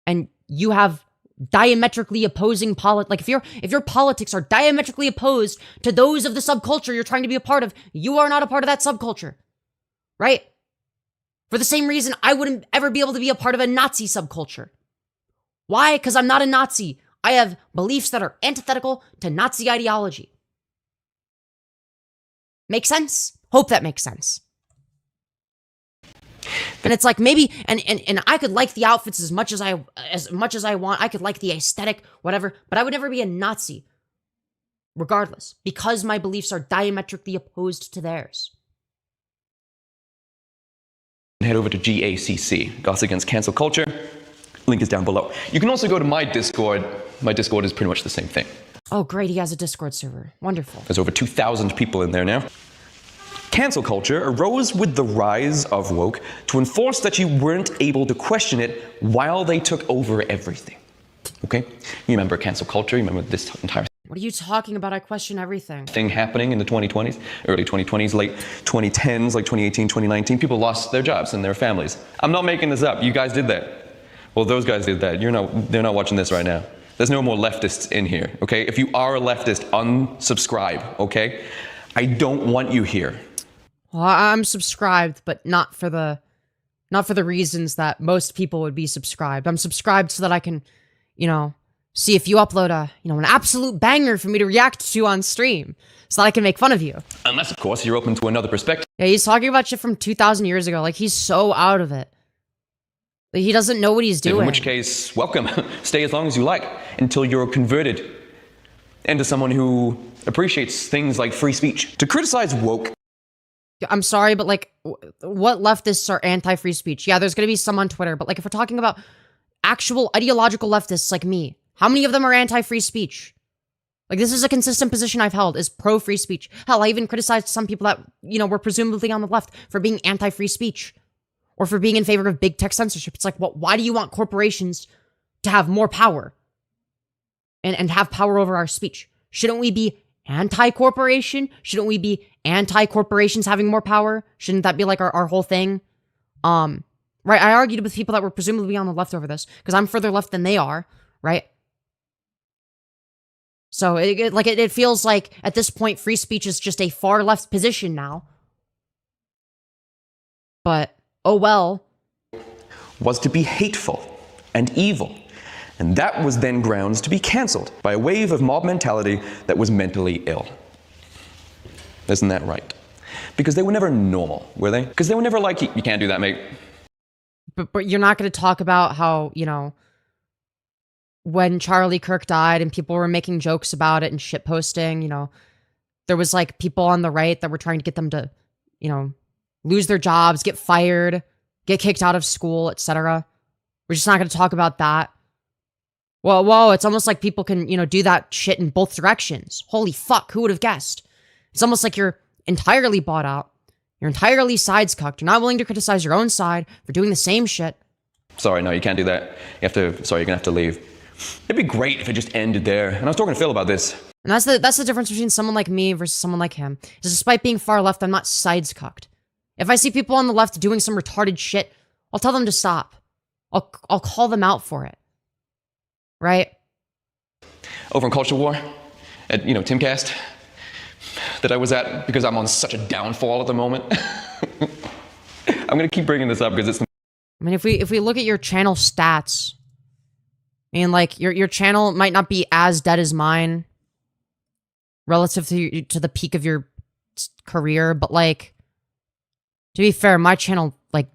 and you have diametrically opposing like if your politics are diametrically opposed to those of the subculture you're trying to be a part of, you are not a part of that subculture, right? For the same reason I wouldn't ever be able to be a part of a Nazi subculture. Why? Because I'm not a Nazi. I have beliefs that are antithetical to Nazi ideology. Make sense? Hope that makes sense. And it's like maybe, and I could like the outfits as much as I want. I could like the aesthetic, whatever, but I would never be a Nazi, regardless, because my beliefs are diametrically opposed to theirs. Head over to GACC, Goths Against Cancel Culture. Link is down below. You can also go to my Discord. My Discord is pretty much the same thing. Oh, great. He has a Discord server. Wonderful. There's over 2,000 people in there now. Cancel culture arose with the rise of woke to enforce that you weren't able to question it while they took over everything. Okay? You remember cancel culture? You remember this entire What are you talking about? I question everything. Thing happening in the 2020s, early 2020s, late 2010s, like 2018, 2019. People lost their jobs and their families. I'm not making this up. You guys did that. Well, those guys did that. They're not watching this right now. There's no more leftists in here, okay? If you are a leftist, unsubscribe, okay? I don't want you here. Well, I'm subscribed, but not for the reasons that most people would be subscribed. I'm subscribed so that I can, you know, see if you upload an absolute banger for me to react to on stream, so that I can make fun of you. Unless, of course, you're open to another perspective. Yeah, he's talking about shit from 2,000 years ago. Like, he's so out of it. Like, he doesn't know what he's doing. In which case, welcome. Stay as long as you like, until you're converted into someone who appreciates things like free speech. To criticize woke... I'm sorry, but like, what leftists are anti-free speech? Yeah, there's gonna be some on Twitter, but like, if we're talking about actual ideological leftists like me, how many of them are anti-free speech? Like, this is a consistent position I've held, is pro-free speech. Hell, I even criticized some people that, you know, were presumably on the left for being anti-free speech, or for being in favor of big tech censorship. It's like, well, why do you want corporations to have more power and have power over our speech? Shouldn't we be anti-corporation? Shouldn't we be anti-corporations having more power? Shouldn't that be like our whole thing? Right, I argued with people that were presumably on the left over this, because I'm further left than they are, right? So it feels like at this point free speech is just a far left position now. But oh well. Was to be hateful and evil. And that was then grounds to be cancelled by a wave of mob mentality that was mentally ill. Isn't that right? Because they were never normal, were they? Because they were never like, you can't do that, mate. But you're not going to talk about how, you know, when Charlie Kirk died and people were making jokes about it and shitposting, you know, there was like people on the right that were trying to get them to, you know, lose their jobs, get fired, get kicked out of school, etc. We're just not going to talk about that. Well, whoa, it's almost like people can, you know, do that shit in both directions. Holy fuck, who would have guessed? It's almost like you're entirely bought out. You're entirely sides cucked. You're not willing to criticize your own side for doing the same shit. Sorry, no, you can't do that. Sorry, you're gonna have to leave. It'd be great if it just ended there. And I was talking to Phil about this. And that's the difference between someone like me versus someone like him. Is despite being far left, I'm not sides cucked. If I see people on the left doing some retarded shit, I'll tell them to stop. I'll call them out for it. Right? Over in Culture War, at, you know, Timcast, that I was at because I'm on such a downfall at the moment. I'm gonna keep bringing this up because it's... I mean, if we look at your channel stats, I mean, like, your channel might not be as dead as mine relative to the peak of your career, but like, to be fair, my channel like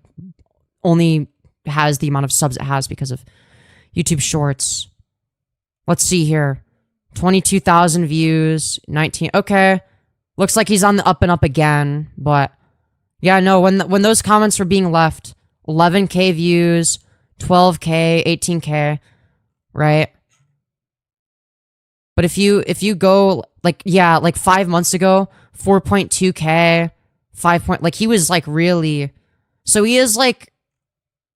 only has the amount of subs it has because of YouTube Shorts. Let's see here. 22,000 views, 19. Okay. Looks like he's on the up and up again, but yeah, no, when those comments were being left, 11K views, 12K, 18K, right? But if you go like, yeah, like 5 months ago, 4.2K, 5 like he was like really, so he is like,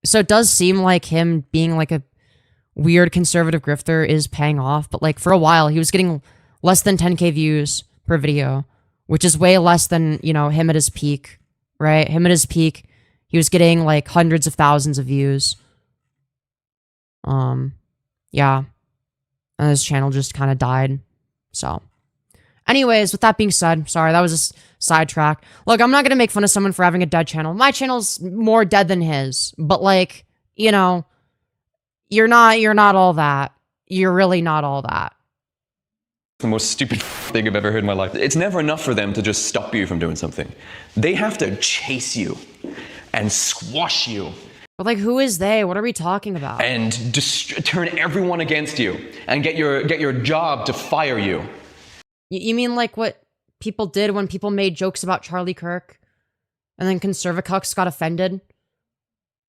so it does seem like him being like a weird conservative grifter is paying off, but like for a while he was getting less than 10K views per video, which is way less than, you know, him at his peak, right? Him at his peak, he was getting like hundreds of thousands of views. Yeah. And his channel just kind of died. So anyways, with that being said, sorry, that was a sidetrack. Look, I'm not gonna make fun of someone for having a dead channel. My channel's more dead than his, but like, you know, you're not all that. You're really not all that. The most stupid thing I've ever heard in my life. It's never enough for them to just stop you from doing something. They have to chase you and squash you. But like, who is they? What are we talking about? And turn everyone against you and get your job to fire you. You mean like what people did when people made jokes about Charlie Kirk and then conservacucks got offended?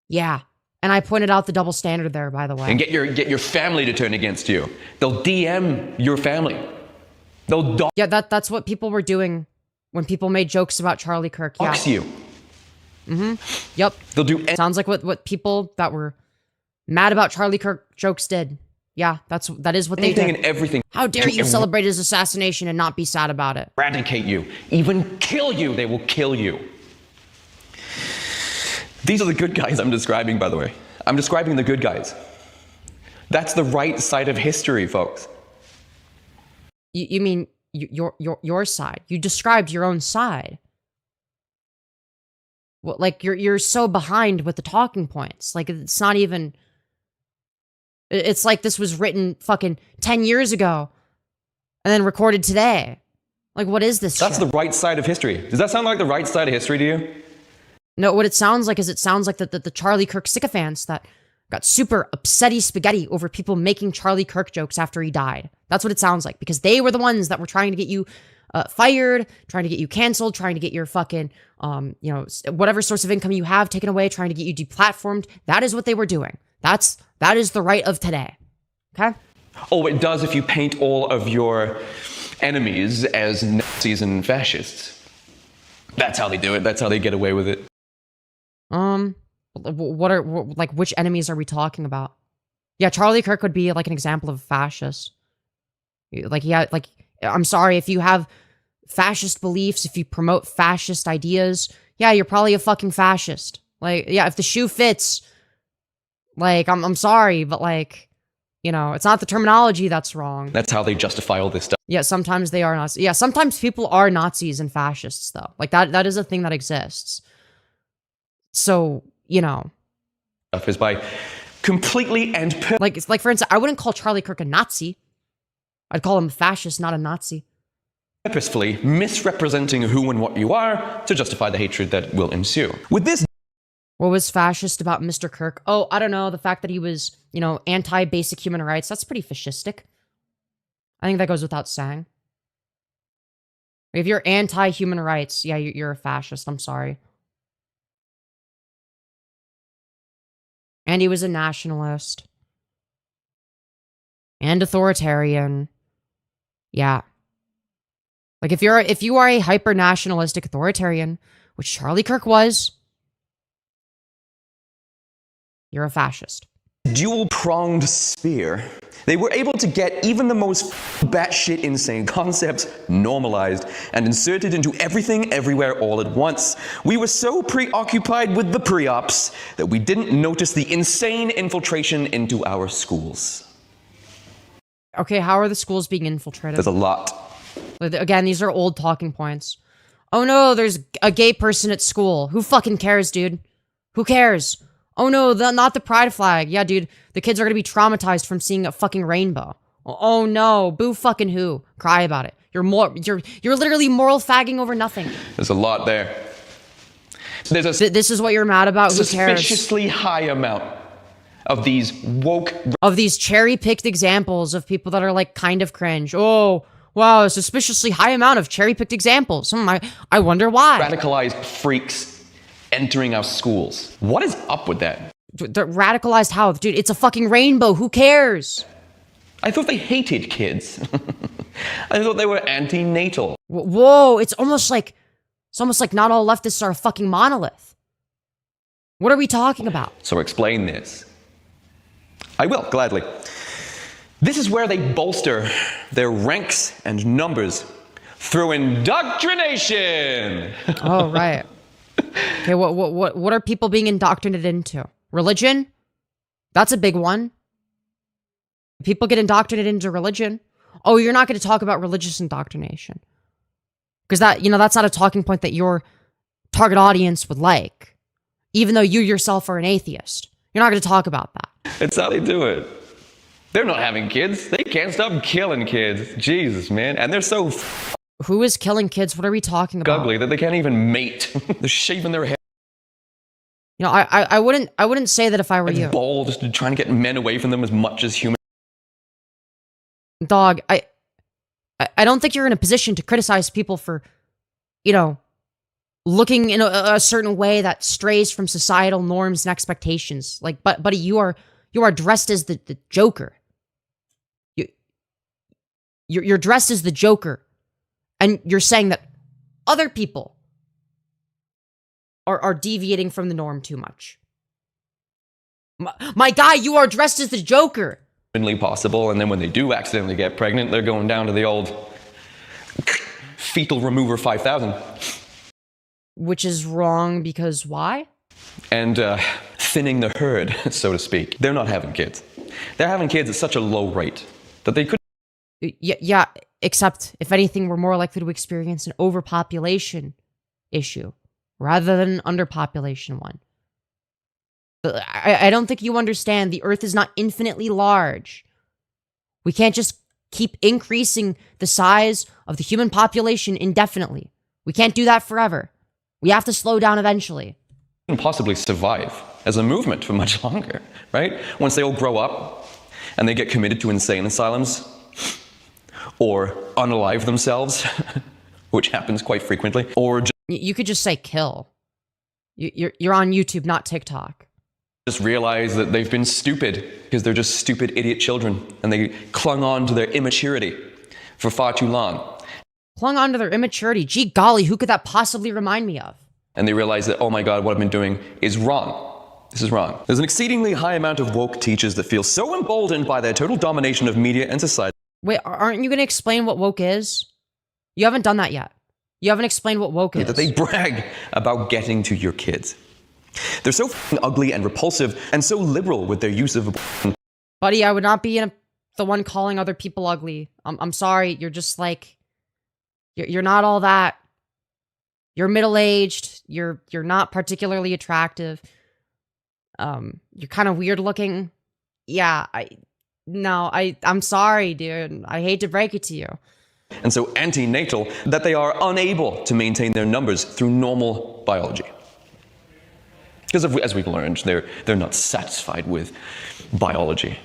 Yeah. And I pointed out the double standard there, by the way. And get your family to turn against you. They'll DM your family. They'll yeah, that's what people were doing when people made jokes about Charlie Kirk. Yeah. dox you. Mm-hmm. Yep. They'll do... Sounds like what people that were mad about Charlie Kirk jokes did. Yeah, that is what they did. Anything and everything. How dare you celebrate his assassination and not be sad about it? Eradicate you. Even kill you. They will kill you. These are the good guys I'm describing, by the way. I'm describing the good guys. That's the right side of history, folks. You mean your side? You described your own side. Well, like you're so behind with the talking points. Like it's not even. It's like this was written fucking 10 years ago, and then recorded today. Like what is this? That's shit? the right side of history. Does that sound like the right side of history to you? No, what it sounds like is the Charlie Kirk sycophants that got super upsetty spaghetti over people making Charlie Kirk jokes after he died. That's what it sounds like, because they were the ones that were trying to get you fired, trying to get you canceled, trying to get your fucking, whatever source of income you have taken away, trying to get you deplatformed. That is what they were doing. That is the right of today. Okay? Oh, it does if you paint all of your enemies as Nazis and fascists. That's how they do it. That's how they get away with it. Which enemies are we talking about? Yeah, Charlie Kirk would be like an example of a fascist. I'm sorry, if you have fascist beliefs, if you promote fascist ideas, yeah, you're probably a fucking fascist. Like, yeah, if the shoe fits, like, I'm sorry, but like, it's not the terminology that's wrong. That's how they justify all this stuff. Yeah, sometimes they are Nazis. Yeah, sometimes people are Nazis and fascists, though. Like, that is a thing that exists. So, Stuff is by completely and like for instance, I wouldn't call Charlie Kirk a Nazi. I'd call him a fascist, not a Nazi. purposefully misrepresenting who and what you are to justify the hatred that will ensue. With this, what was fascist about Mr. Kirk? Oh, I don't know. The fact that he was, anti-basic human rights, that's pretty fascistic. I think that goes without saying. If you're anti-human rights, yeah, you're a fascist. I'm sorry. And he was a nationalist. And authoritarian. Yeah. Like if you are a hyper-nationalistic authoritarian, which Charlie Kirk was, you're a fascist. dual-pronged spear, they were able to get even the most batshit insane concepts normalized and inserted into everything everywhere all at once. We were so preoccupied with the pre-ops that we didn't notice the insane infiltration into our schools. Okay, how are the schools being infiltrated? There's a lot. Again, these are old talking points. Oh no, there's a gay person at school. Who fucking cares, dude? Who cares? Oh no, not the pride flag. Yeah, dude, the kids are gonna be traumatized from seeing a fucking rainbow. Oh no, boo fucking who? Cry about it. You're literally moral fagging over nothing. There's a lot there. There's a This is what you're mad about? Who cares? suspiciously high amount of these woke... Of these cherry-picked examples of people that are like kind of cringe. Oh, wow, a suspiciously high amount of cherry-picked examples. I wonder why. radicalized freaks entering our schools. What is up with that? They're radicalized how? Dude, it's a fucking rainbow. Who cares? I thought they hated kids. I thought they were anti-natal. Whoa, it's almost like not all leftists are a fucking monolith. What are we talking about? So explain this. I will, gladly. This is where they bolster their ranks and numbers through indoctrination. Oh, right. Okay, what are people being indoctrinated into? Religion? That's a big one. People get indoctrinated into religion. Oh, you're not going to talk about religious indoctrination. Because that's not a talking point that your target audience would like. Even though you yourself are an atheist. You're not going to talk about that. It's how they do it. They're not having kids. They can't stop killing kids. Jesus, man. And they're so Who is killing kids? What are we talking about? ugly that they can't even mate. They're shaving their hair. I wouldn't say that if I were you. Bald, just trying to get men away from them as much as human. Dog, I don't think you're in a position to criticize people for, looking in a certain way that strays from societal norms and expectations. Like, buddy, you are dressed as the Joker. You're dressed as the Joker, and you're saying that other people are deviating from the norm too much. My guy, you are dressed as the Joker. Possible, and then when they do accidentally get pregnant, they're going down to the old fetal remover 5000. Which is wrong because why? And thinning the herd, so to speak. They're not having kids. They're having kids at such a low rate that they could. Yeah, except if anything, we're more likely to experience an overpopulation issue rather than an underpopulation one. I don't think you understand. The Earth is not infinitely large. We can't just keep increasing the size of the human population indefinitely. We can't do that forever. We have to slow down eventually. Possibly survive as a movement for much longer, right? Once they all grow up and they get committed to insane asylums or unalive themselves, which happens quite frequently, or you could just say kill. You're on YouTube, not TikTok. Just realize that they've been stupid because they're just stupid idiot children and they clung on to their immaturity for far too long. Clung on to their immaturity? Gee golly, who could that possibly remind me of? And they realize that, oh my God, what I've been doing is wrong. This is wrong. There's an exceedingly high amount of woke teachers that feel so emboldened by their total domination of media and society. Wait, aren't you going to explain what woke is? You haven't done that yet. You haven't explained what woke is. That they brag about getting to your kids. They're so ugly and repulsive and so liberal with their use of abortion. Buddy, I would not be the one calling other people ugly. I'm sorry. You're just like, you're not all that. You're middle-aged. You're not particularly attractive. You're kind of weird looking. Yeah, I'm sorry, dude. I hate to break it to you. And so antenatal that they are unable to maintain their numbers through normal biology. Because as we've learned, they're not satisfied with biology,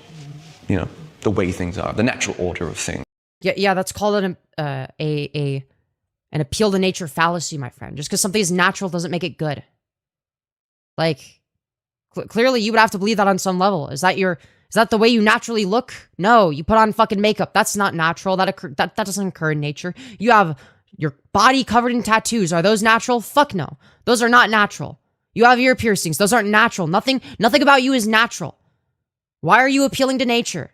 you know, the way things are, the natural order of things. Yeah, that's called an appeal to nature fallacy, my friend. Just because something is natural doesn't make it good. Like, clearly you would have to believe that on some level. Is that the way you naturally look? No, you put on fucking makeup. That's not natural. That doesn't occur in nature. You have your body covered in tattoos. Are those natural? Fuck no. Those are not natural. You have ear piercings. Those aren't natural. Nothing about you is natural. Why are you appealing to nature?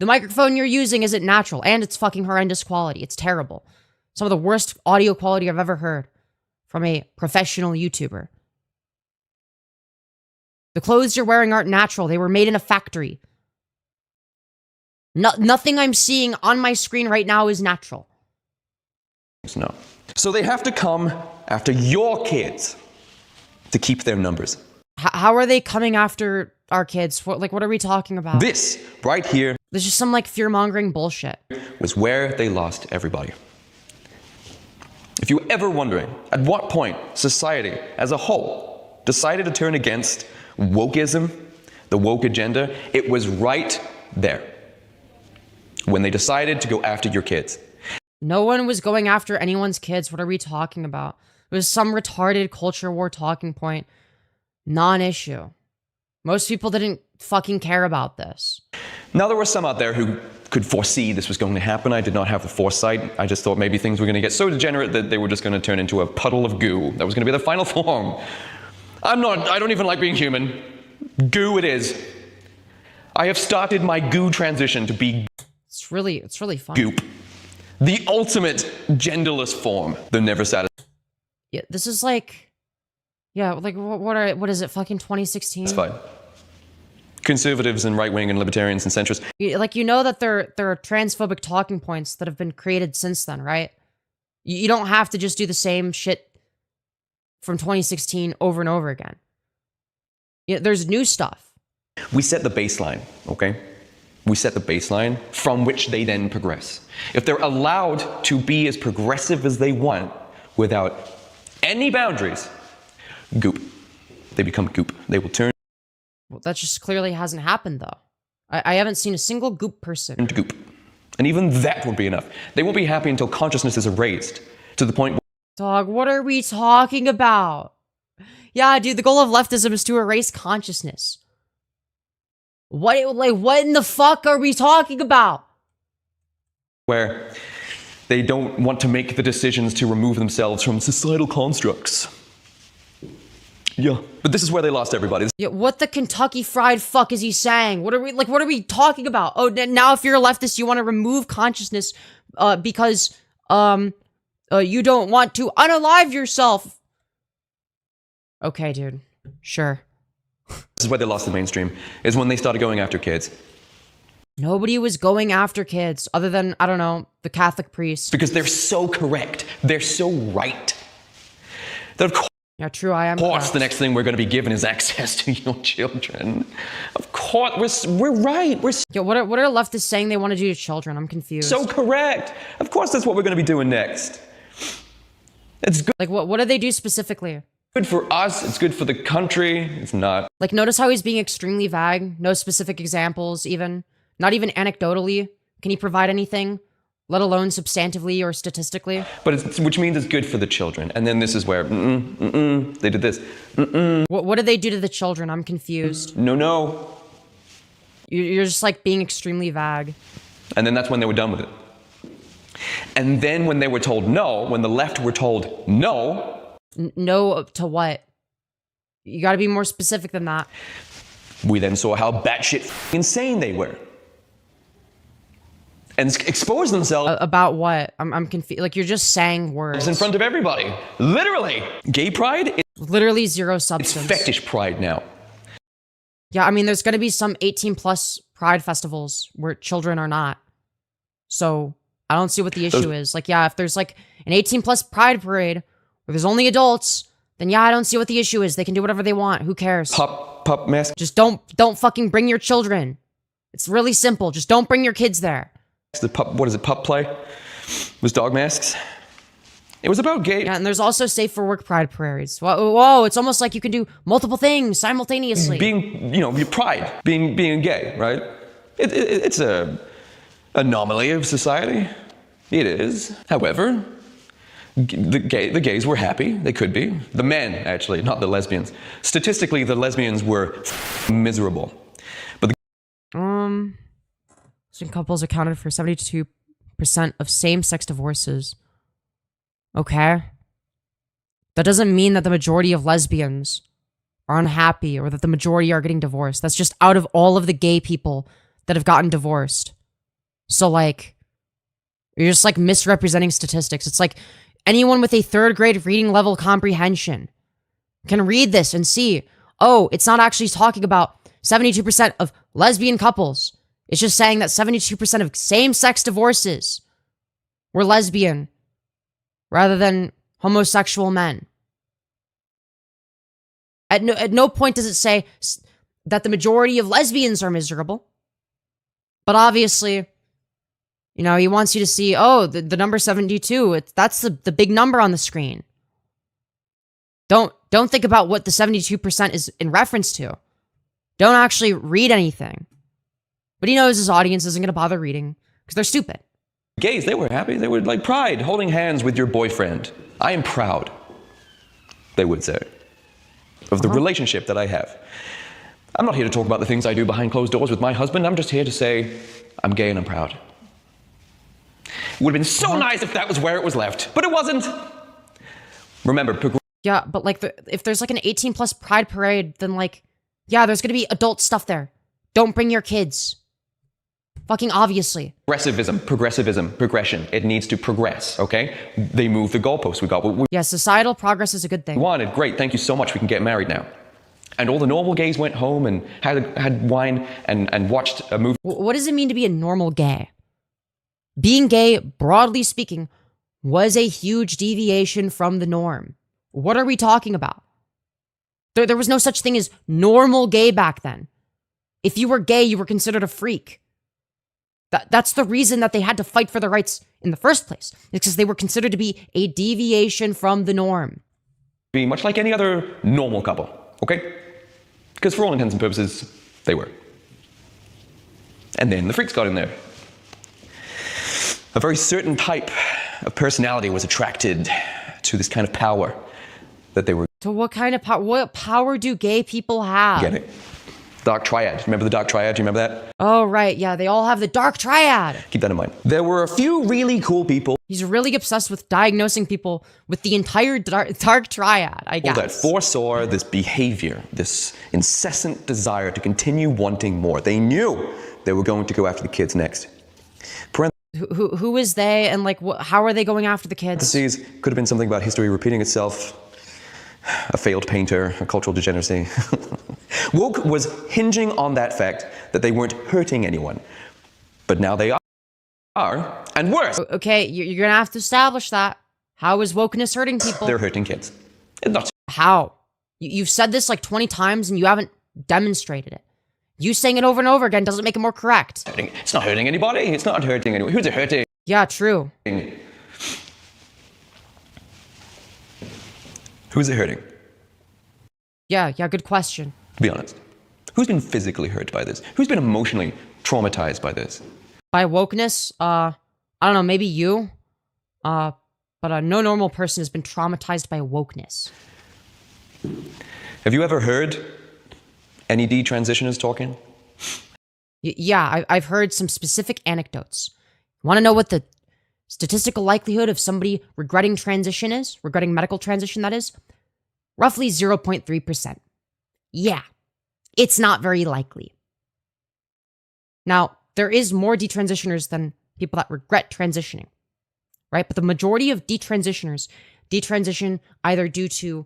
The microphone you're using isn't natural, and it's fucking horrendous quality. It's terrible. Some of the worst audio quality I've ever heard from a professional YouTuber. The clothes you're wearing aren't natural. They were made in a factory. Nothing I'm seeing on my screen right now is natural. No. So they have to come after your kids to keep their numbers. How are they coming after our kids? What are we talking about? This, right here, there's just some, like, fear-mongering bullshit. Was where they lost everybody. If you were ever wondering at what point society as a whole decided to turn against wokeism, the woke agenda, it was right there. When they decided to go after your kids. No one was going after anyone's kids. What are we talking about? It was some retarded culture war talking point. Non-issue. Most people didn't fucking care about this. Now, there were some out there who could foresee this was going to happen. I did not have the foresight. I just thought maybe things were going to get so degenerate that they were just going to turn into a puddle of goo. That was going to be the final form. I don't even like being human. Goo it is. I have started my goo transition to be It's really fun. goop. The ultimate genderless form. They're never satisfied. Yeah, this is like, yeah, like what is it? Fucking 2016. It's fine. Conservatives and right-wing and libertarians and centrists. Like, you know that there are transphobic talking points that have been created since then, right? You don't have to just do the same shit from 2016 over and over again. Yeah, there's new stuff. We set the baseline, okay? We set the baseline from which they then progress. If they're allowed to be as progressive as they want without any boundaries, goop. They become goop. They will turn. Well, that just clearly hasn't happened, though. I haven't seen a single goop person. Into goop. And even that won't be enough. They won't be happy until consciousness is erased to the point where. Dog, what are we talking about? Yeah, dude, the goal of leftism is to erase consciousness. What in the fuck are we talking about? Where they don't want to make the decisions to remove themselves from societal constructs. Yeah, but this is where they lost everybody. Yeah, what the Kentucky Fried fuck is he saying? What are we talking about? Oh, now if you're a leftist, you want to remove consciousness because you don't want to unalive yourself. Okay, dude. Sure. This is where they lost the mainstream, is when they started going after kids. Nobody was going after kids other than, I don't know, the Catholic priests. Because they're so correct. They're so right. That of Yeah, true, I am course correct. the next thing we're going to be given is access to your children. Of course, we're right. We're Yo, what are leftists saying they want to do to children? I'm confused. so correct. Of course that's what we're going to be doing next. It's good. Like, what do they do specifically? Good for us. It's good for the country. It's not. Like, notice how he's being extremely vague. No specific examples, even. Not even anecdotally. Can he provide anything? Let alone substantively or statistically? But which means it's good for the children. And then this is where, they did this. What did they do to the children? I'm confused. No. You're just, like, being extremely vague. And then that's when they were done with it. And then when they were told no, when the left were told no. No to what? You gotta be more specific than that. We then saw how batshit insane they were. And expose themselves About what? I'm confused. Like, you're just saying words. in front of everybody. Literally. Gay pride, Literally zero it's substance. fetish pride now. Yeah, I mean, there's gonna be some 18 plus pride festivals where children are not. So, I don't see what the issue is. Like, yeah, if there's like an 18 plus pride parade where there's only adults, then yeah, I don't see what the issue is. They can do whatever they want. Who cares? Pup mask. Just don't fucking bring your children. It's really simple. Just don't bring your kids there. The pup, what is it, pup play? Was dog masks. It was about gay. Yeah, and there's also safe for work pride parades. Whoa, it's almost like you can do multiple things simultaneously. Being, your pride, being gay, right? It's a anomaly of society. It is. However, the gays were happy. They could be. The men, actually, not the lesbians. Statistically, the lesbians were miserable. But Lesbian couples accounted for 72% of same-sex divorces. Okay. That doesn't mean that the majority of lesbians are unhappy or that the majority are getting divorced. That's just out of all of the gay people that have gotten divorced. So, like, you're just, like, misrepresenting statistics. It's like anyone with a third grade reading level comprehension can read this and see, oh, it's not actually talking about 72% of lesbian couples. It's just saying that 72% of same-sex divorces were lesbian rather than homosexual men. At no point does it say that the majority of lesbians are miserable. But obviously, he wants you to see, oh, the number 72, that's the big number on the screen. Don't think about what the 72% is in reference to. Don't actually read anything. But he knows his audience isn't going to bother reading because they're stupid. gays, they were happy. They were like pride, holding hands with your boyfriend. I am proud, they would say, of the relationship that I have. I'm not here to talk about the things I do behind closed doors with my husband. I'm just here to say I'm gay and I'm proud. It would have been so nice if that was where it was left, but it wasn't. Remember, yeah, but like if there's like an 18 plus pride parade, then like, yeah, there's gonna be adult stuff there. Don't bring your kids. Fucking obviously. Progressivism, progression. It needs to progress, okay? They move the goalposts. We got what we yeah, societal progress is a good thing. wanted. Great, thank you so much. We can get married now. And all the normal gays went home and had wine and watched a movie. What does it mean to be a normal gay? Being gay, broadly speaking, was a huge deviation from the norm. What are we talking about? There was no such thing as normal gay back then. If you were gay, you were considered a freak. That's the reason that they had to fight for their rights in the first place. It's because they were considered to be a deviation from the norm. Be much like any other normal couple, okay? Because for all intents and purposes, they were. And then the freaks got in there. A very certain type of personality was attracted to this kind of power that they were So what kind of power? What power do gay people have? getting. Dark Triad. Remember the Dark Triad? Do you remember that? Oh, right. Yeah, they all have the dark triad. Keep that in mind. There were a few really cool people He's really obsessed with diagnosing people with the entire dark triad, I guess. that foresaw this behavior, this incessant desire to continue wanting more. They knew they were going to go after the kids next. Who is they, and like how are they going after the kids? Parentheses, could have been something about history repeating itself, a failed painter, a cultural degeneracy. Woke was hinging on that fact that they weren't hurting anyone. But now they are, and worse. Okay, you're gonna have to establish that. How is wokeness hurting people? They're hurting kids. Not How? You've said this like 20 times and you haven't demonstrated it. You saying it over and over again doesn't make it more correct. It's not hurting anybody. It's not hurting anyone. Who's it hurting? Yeah, true. Who's it hurting? Yeah, good question. Be honest. Who's been physically hurt by this? Who's been emotionally traumatized by this? By wokeness, I don't know, maybe you? But no normal person has been traumatized by wokeness. Have you ever heard any detransitioners talking? Yeah, I've heard some specific anecdotes. Want to know what the statistical likelihood of somebody regretting transition is? Regretting medical transition, that is? Roughly 0.3%. Yeah, it's not very likely. Now, there is more detransitioners than people that regret transitioning, right? But the majority of detransitioners detransition either due to,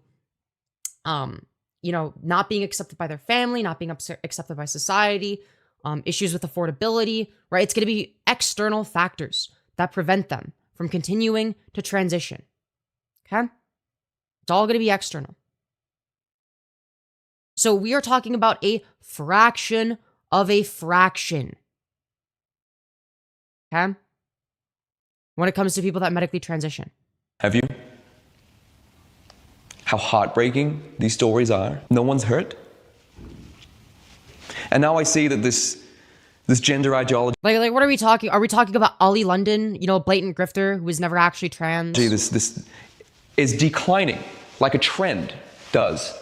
not being accepted by their family, not being accepted by society, issues with affordability, right? It's going to be external factors that prevent them from continuing to transition, okay? It's all going to be external. So we are talking about a fraction of a fraction, okay? When it comes to people that medically transition. Have you? How heartbreaking these stories are. No one's hurt. And now I see that this gender ideology, Like, what are we talking? Are we talking about Ollie London, a blatant grifter who was never actually trans? this is declining like a trend does.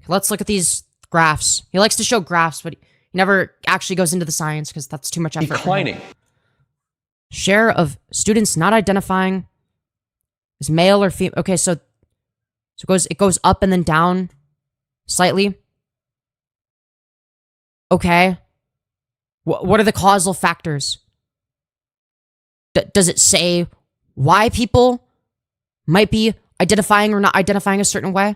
Let's look at these graphs. He likes to show graphs, but he never actually goes into the science because that's too much effort. Declining. Share of students not identifying as male or female. Okay, so it goes up and then down slightly. Okay. What are the causal factors? Does it say why people might be identifying or not identifying a certain way?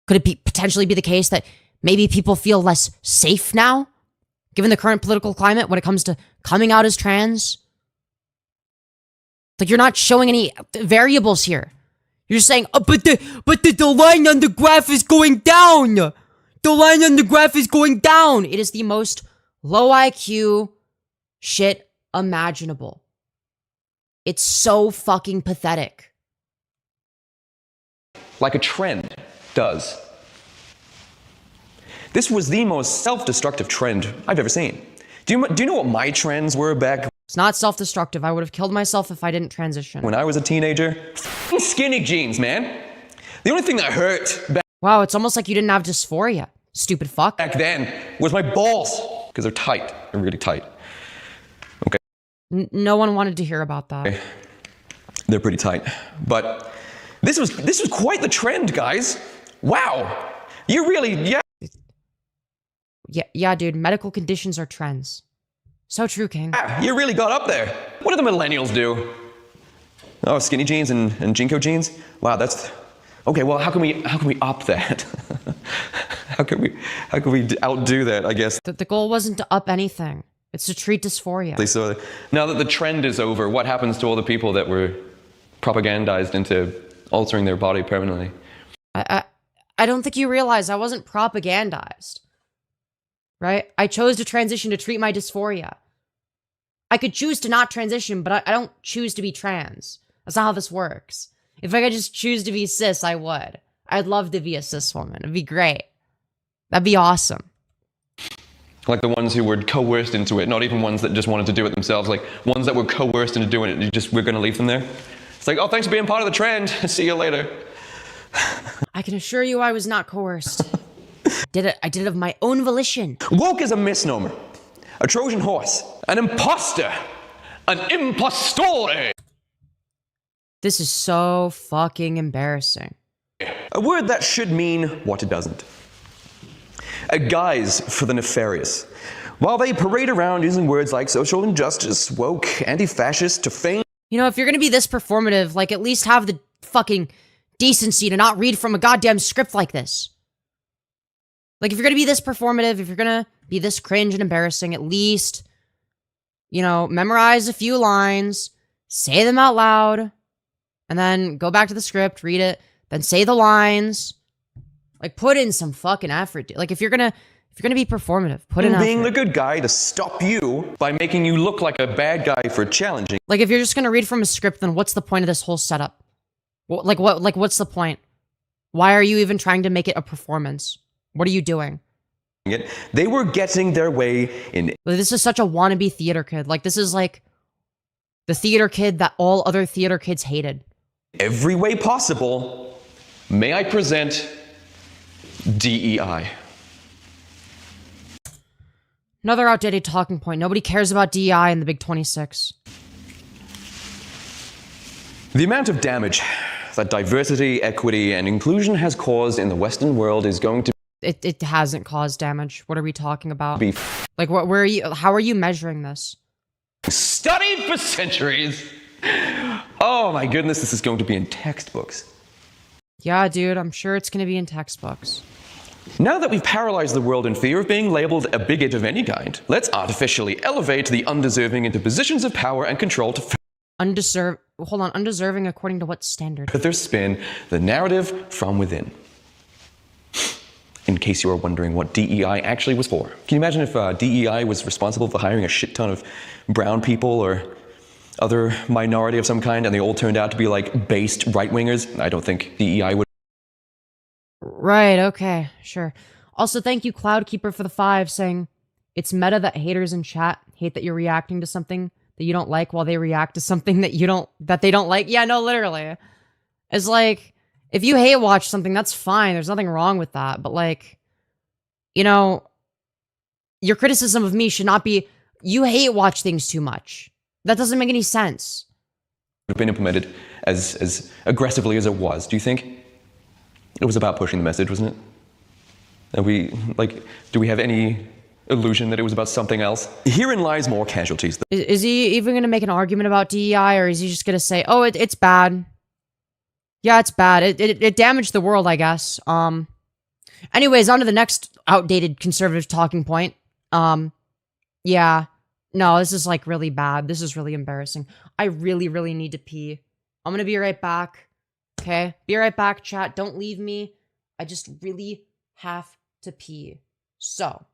Could it potentially be the case that maybe people feel less safe now, given the current political climate when it comes to coming out as trans? Like, you're not showing any variables here. You're just saying, but the line on the graph is going down. The line on the graph is going down. It is the most low IQ shit imaginable. It's so fucking pathetic. Like a trend does. This was the most self-destructive trend I've ever seen. Do you know what my trends were back It's not self-destructive. I would have killed myself if I didn't transition. when I was a teenager? Skinny jeans, man. The only thing that hurt Wow, it's almost like you didn't have dysphoria. Stupid fuck. back then was my balls, because they're tight. They're really tight. Okay, No one wanted to hear about that. they're pretty tight. But this was quite the trend, guys. Wow. You really, Yeah, dude, medical conditions are trends. So true, King. you really got up there. What do the millennials do? Oh, skinny jeans and Jinko jeans? Wow, that's okay. Well, how can we up that? how can we outdo that? I guess. The goal wasn't to up anything. It's to treat dysphoria. So now that the trend is over, what happens to all the people that were propagandized into altering their body permanently? I don't think you realize I wasn't propagandized. Right? I chose to transition to treat my dysphoria. I could choose to not transition, but I don't choose to be trans. That's not how this works. If I could just choose to be cis, I would. I'd love to be a cis woman. It'd be great. That'd be awesome. Like the ones who were coerced into it, not even ones that just wanted to do it themselves, like ones that were coerced into doing it, we're gonna leave them there. It's like, oh, thanks for being part of the trend. See you later. I can assure you I was not coerced. I did it of my own volition. Woke is a misnomer, a Trojan horse, an imposter, an impostore. This is so fucking embarrassing. A word that should mean what it doesn't. A guise for the nefarious. While they parade around using words like social injustice, woke, anti-fascist to feign. If you're gonna be this performative, like, at least have the fucking decency to not read from a goddamn script like this. Like, if you're gonna be this performative, if you're gonna be this cringe and embarrassing, at least, you know, memorize a few lines, say them out loud, and then go back to the script, read it, then say the lines. Like, put in some fucking effort. Like, if you're gonna be performative, put in effort. Being the good guy to stop you by making you look like a bad guy for challenging. Like, if you're just gonna read from a script, then what's the point of this whole setup? What's the point? Why are you even trying to make it a performance? What are you doing? They were getting their way in. This is such a wannabe theater kid. Like, this is like the theater kid that all other theater kids hated. Every way possible. May I present DEI? Another outdated talking point. Nobody cares about DEI in the Big 26. The amount of damage that diversity, equity, and inclusion has caused in the Western world is going to It hasn't caused damage. What are we talking about? be Like, where are you? How are you measuring this? studied for centuries. Oh my goodness, this is going to be in textbooks. Yeah, dude, I'm sure it's gonna be in textbooks. Now that we've paralyzed the world in fear of being labeled a bigot of any kind, let's artificially elevate the undeserving into positions of power and control to undeserving according to what standard? further spin the narrative from within. In case you are wondering what DEI actually was for. Can you imagine if DEI was responsible for hiring a shit ton of brown people or other minority of some kind and they all turned out to be like based right-wingers? I don't think DEI would. Right, okay, sure. Also, thank you, Cloudkeeper, for the 5, saying, it's meta that haters in chat hate that you're reacting to something that you don't like while they react to something that they don't like. Yeah, no, literally. It's like, if you hate watch something, that's fine. There's nothing wrong with that. But like, you know, your criticism of me should not be, you hate watch things too much. That doesn't make any sense. Have been implemented as aggressively as it was. Do you think it was about pushing the message, wasn't it? Do we have any illusion that it was about something else? Herein lies more casualties. Is he even going to make an argument about DEI, or is he just going to say, oh, it's bad? Yeah, it's bad. It damaged the world, I guess. Anyways, on to the next outdated conservative talking point. Yeah. No, this is like really bad. This is really embarrassing. I really, really need to pee. I'm gonna be right back. Okay? Be right back, chat. Don't leave me. I just really have to pee. So,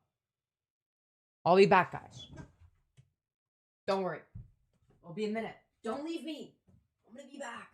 I'll be back, guys. Don't worry. I'll be a minute. Don't leave me. I'm gonna be back.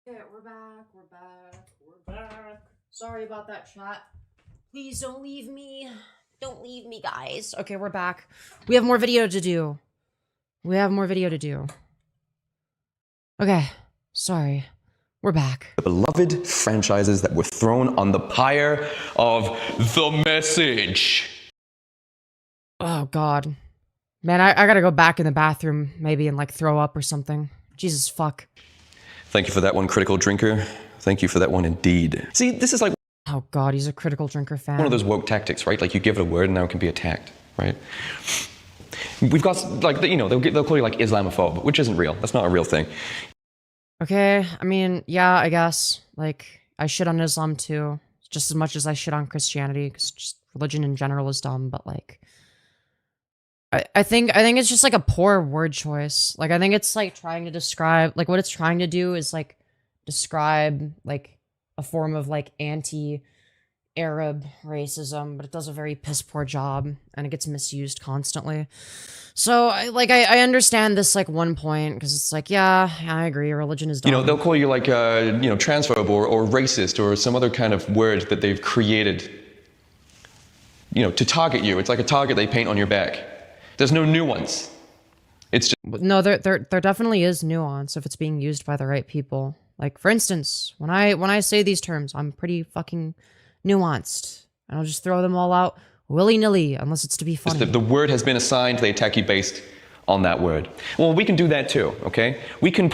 Okay, we're back. Sorry about that, chat. Please don't leave me. Don't leave me, guys. Okay, we're back. We have more video to do. Okay, sorry. We're back. The beloved franchises that were thrown on the pyre of the message. Oh, God. Man, I gotta go back in the bathroom, maybe, and, like, throw up or something. Jesus, fuck. Thank you for that one, critical drinker. Thank you for that one indeed. See, this is like Oh, God, he's a critical drinker fan. one of those woke tactics, right? Like you give it a word and now it can be attacked, right? We've got, like, you know, they'll call you like Islamophobe, which isn't real. That's not a real thing. Okay, I mean, yeah, I guess. Like, I shit on Islam too, just as much as I shit on Christianity, because just religion in general is dumb, but like, I think it's just like a poor word choice. Like, I think it's like trying to describe, like, what it's trying to do is like describe like a form of like anti-Arab racism, but it does a very piss poor job and it gets misused constantly. So I understand this like one point because it's like, yeah, I agree, religion is dumb. You know, they'll call you like, transphobe or racist or some other kind of word that they've created, you know, to target you. It's like a target they paint on your back. There's no nuance. It's just No, there definitely is nuance if it's being used by the right people. Like, for instance, when I say these terms, I'm pretty fucking nuanced. And I'll just throw them all out willy-nilly, unless it's to be funny. the word has been assigned, they attack you based on that word. Well, we can do that too, okay? We can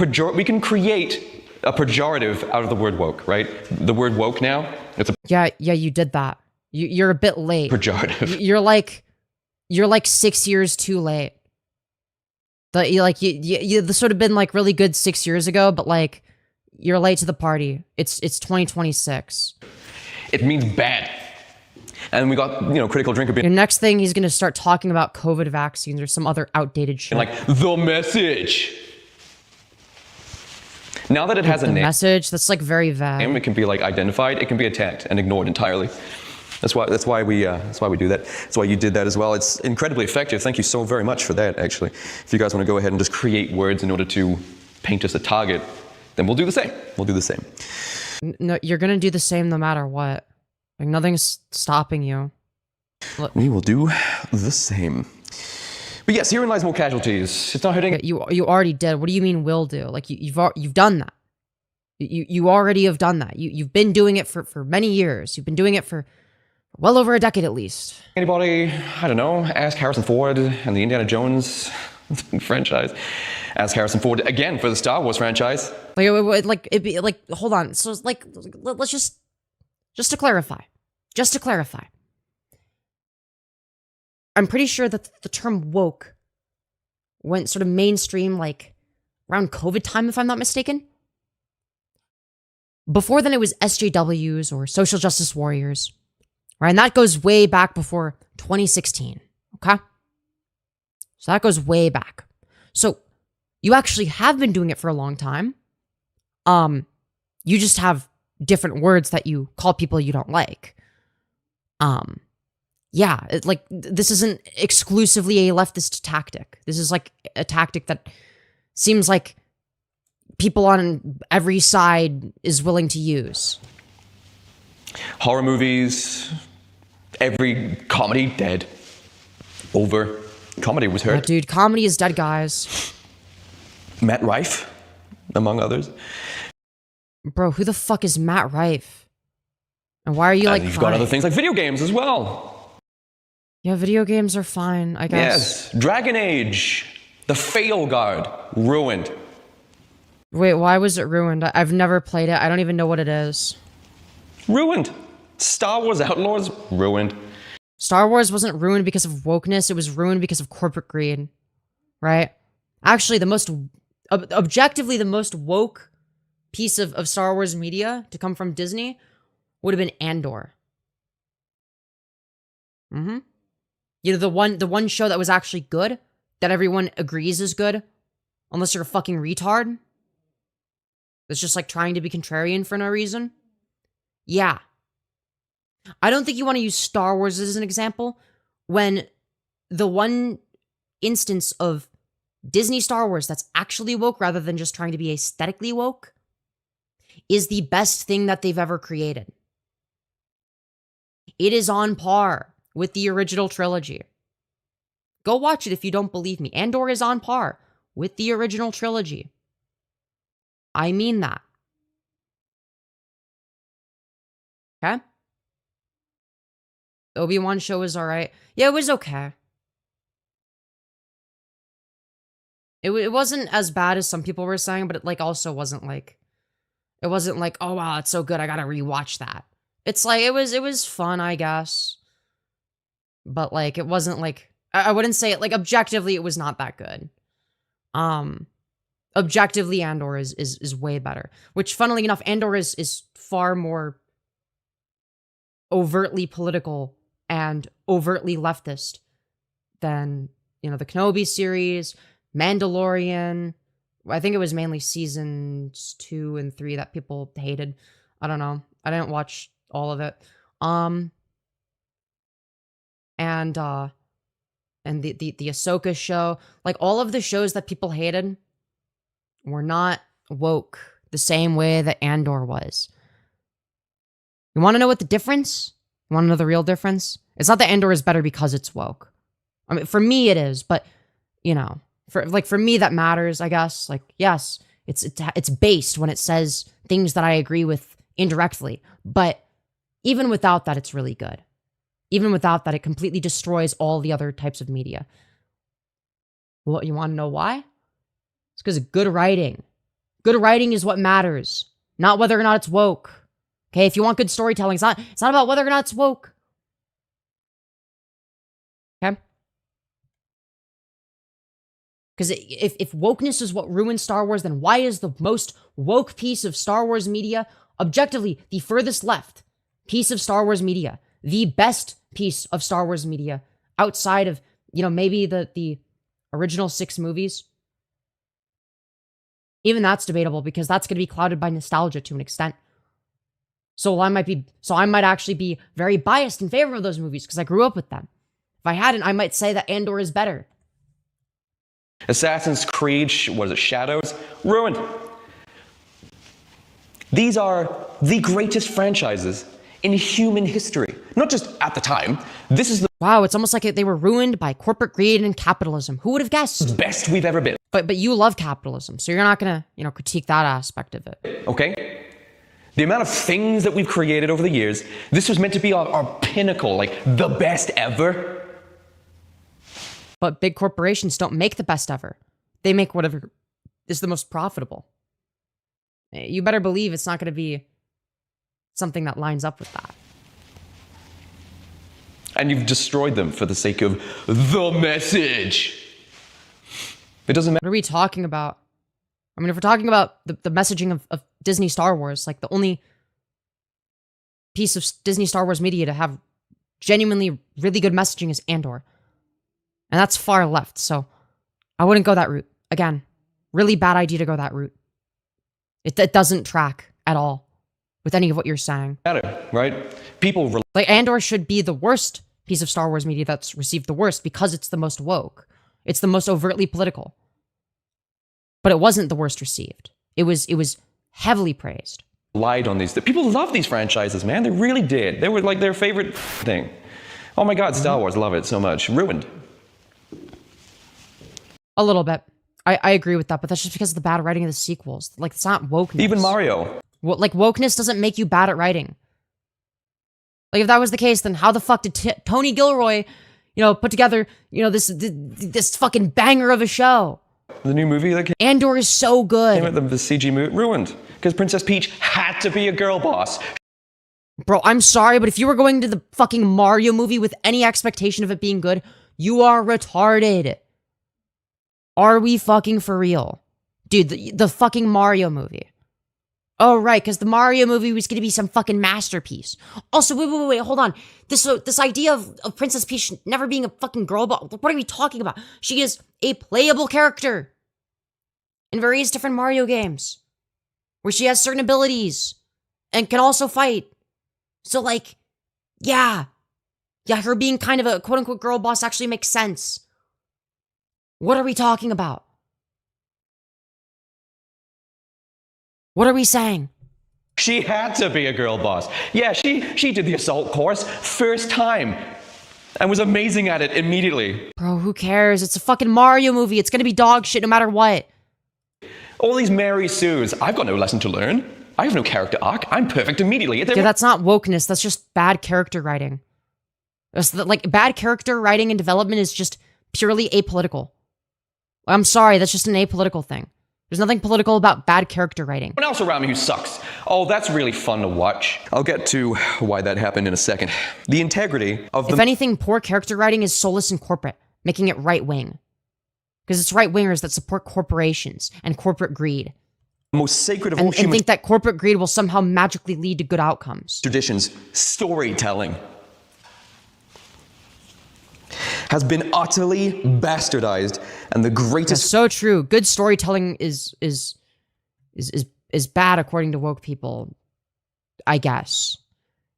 create a pejorative out of the word woke, right? The word woke now, it's a Yeah, you did that. You're a bit late. pejorative. You're like 6 years too late. This would have been like really good 6 years ago, but like you're late to the party. It's 2026. It means bad. And we got, you know, critical drinker being Your next thing, he's gonna start talking about COVID vaccines or some other outdated shit. like the message. Now that it has a The name, message, that's like very vague. it can be like identified, it can be attacked and ignored entirely. That's why we do that. That's why you did that as well. It's incredibly effective. Thank you so very much for that, actually. If you guys want to go ahead and just create words in order to paint us a target, then we'll do the same. We'll do the same. No, you're gonna do the same no matter what. Like, nothing's stopping you. We will do the same. But yes, herein lies more casualties. It's not hurting. You already did. What do you mean will do? Like, you've done that. You already have done that. You've been doing it for many years. You've been doing it for well over a decade at least. Anybody, I don't know, ask Harrison Ford and the Indiana Jones franchise. Ask Harrison Ford again for the Star Wars franchise. It'd be like, hold on. So like, let's just to clarify. I'm pretty sure that the term woke went sort of mainstream like around COVID time, if I'm not mistaken. Before then, it was SJWs or social justice warriors, right? And that goes way back before 2016, okay? So that goes way back. So you actually have been doing it for a long time. You just have different words that you call people you don't like. Yeah, this isn't exclusively a leftist tactic. This is like a tactic that seems like people on every side is willing to use. Horror movies, every comedy dead. Over. Comedy was Oh, hurt. dude, comedy is dead, guys. Matt Rife, among others. Bro, who the fuck is Matt Rife? And why are you like And you've crying? got other things like video games as well. Yeah, video games are fine, I guess. Yes, Dragon Age, the Fail Guard, ruined. Wait, why was it ruined? I've never played it. I don't even know what it is. Ruined. Star Wars Outlaws, ruined. Star Wars wasn't ruined because of wokeness. It was ruined because of corporate greed, right? Actually, objectively, the most woke piece of Star Wars media to come from Disney would have been Andor. Mm-hmm. You know, the one show that was actually good, that everyone agrees is good, unless you're a fucking retard. That's just like trying to be contrarian for no reason. Yeah. I don't think you want to use Star Wars as an example when the one instance of Disney Star Wars that's actually woke rather than just trying to be aesthetically woke is the best thing that they've ever created. It is on par with the original trilogy. Go watch it if you don't believe me. Andor is on par with the original trilogy. I mean that. Okay? The Obi-Wan show was alright. Yeah, it was okay. It wasn't as bad as some people were saying, but it like also wasn't like, it wasn't like, oh wow, it's so good, I gotta rewatch that. It's like, it was fun, I guess. But like, it wasn't like, I wouldn't say it, like objectively, it was not that good. Objectively, Andor is way better. Which, funnily enough, Andor is far more overtly political and overtly leftist than, you know, the Kenobi series, Mandalorian. I think it was mainly seasons 2 and 3 that people hated. I don't know. I didn't watch all of it. And the Ahsoka show, like all of the shows that people hated were not woke the same way that Andor was. You want to know what the difference? You want to know the real difference? It's not that Andor is better because it's woke. I mean, for me it is, but you know, for me that matters, I guess. Like, yes, it's based when it says things that I agree with indirectly, but even without that, it's really good. Even without that, it completely destroys all the other types of media. Well, you want to know why? It's because of good writing. Good writing is what matters, not whether or not it's woke. Okay, if you want good storytelling, it's not about whether or not it's woke. Okay? Because if wokeness is what ruined Star Wars, then why is the most woke piece of Star Wars media, objectively the furthest left piece of Star Wars media, the best piece of Star Wars media outside of, you know, maybe the original 6 movies? Even that's debatable because that's going to be clouded by nostalgia to an extent. So I might actually be very biased in favor of those movies because I grew up with them. If I hadn't, I might say that Andor is better. Assassin's Creed, was it Shadows? Ruined. These are the greatest franchises in human history. Not just at the time. This is the Wow, it's almost like they were ruined by corporate greed and capitalism. Who would have guessed? best we've ever been. But you love capitalism, so you're not gonna, you know, critique that aspect of it. Okay? The amount of things that we've created over the years, this was meant to be our pinnacle, like the best ever. But big corporations don't make the best ever. They make whatever is the most profitable. You better believe it's not going to be something that lines up with that. And you've destroyed them for the sake of the message. It doesn't matter. What are we talking about? I mean, if we're talking about the messaging of Disney Star Wars, like the only piece of Disney Star Wars media to have genuinely really good messaging is Andor. And that's far left, so I wouldn't go that route. Again, really bad idea to go that route. It doesn't track at all with any of what you're saying. Right? People like Andor should be the worst piece of Star Wars media that's received the worst because it's the most woke. It's the most overtly political. But it wasn't the worst received. It was heavily praised. Lied on these. People love these franchises, man. They really did. They were like their favorite thing. Oh my God, Star Wars, love it so much. Ruined. A little bit. I agree with that, but that's just because of the bad writing of the sequels. Like, it's not wokeness. Even Mario. Like, wokeness doesn't make you bad at writing. Like, if that was the case, then how the fuck did Tony Gilroy, you know, put together, you know, this fucking banger of a show? The new movie that Andor is so good. came out, the CG movie, ruined. Because Princess Peach had to be a girl boss. Bro, I'm sorry, but if you were going to the fucking Mario movie with any expectation of it being good, you are retarded. Are we fucking for real? Dude, the fucking Mario movie. Oh, right, because the Mario movie was going to be some fucking masterpiece. Also, wait, hold on. This idea of Princess Peach never being a fucking girl, but what are we talking about? She is a playable character in various different Mario games where she has certain abilities and can also fight. So, like, yeah, her being kind of a quote-unquote girl boss actually makes sense. What are we talking about? What are we saying? She had to be a girl boss. Yeah, she did the assault course first time and was amazing at it immediately. Bro, who cares? It's a fucking Mario movie. It's gonna be dog shit no matter what. All these Mary Sues. I've got no lesson to learn. I have no character arc. I'm perfect immediately. Yeah, that's not wokeness. That's just bad character writing. Like, bad character writing and development is just purely apolitical. I'm sorry, that's just an apolitical thing. There's nothing political about bad character writing. Someone else around me who sucks. Oh, that's really fun to watch. I'll get to why that happened in a second. The integrity of the... If anything, poor character writing is soulless and corporate, making it right-wing. Because it's right-wingers that support corporations and corporate greed. Most sacred of all And human think that corporate greed will somehow magically lead to good outcomes. traditions, storytelling, has been utterly bastardized, and the That's greatest so true. Good storytelling is bad according to woke people, I guess.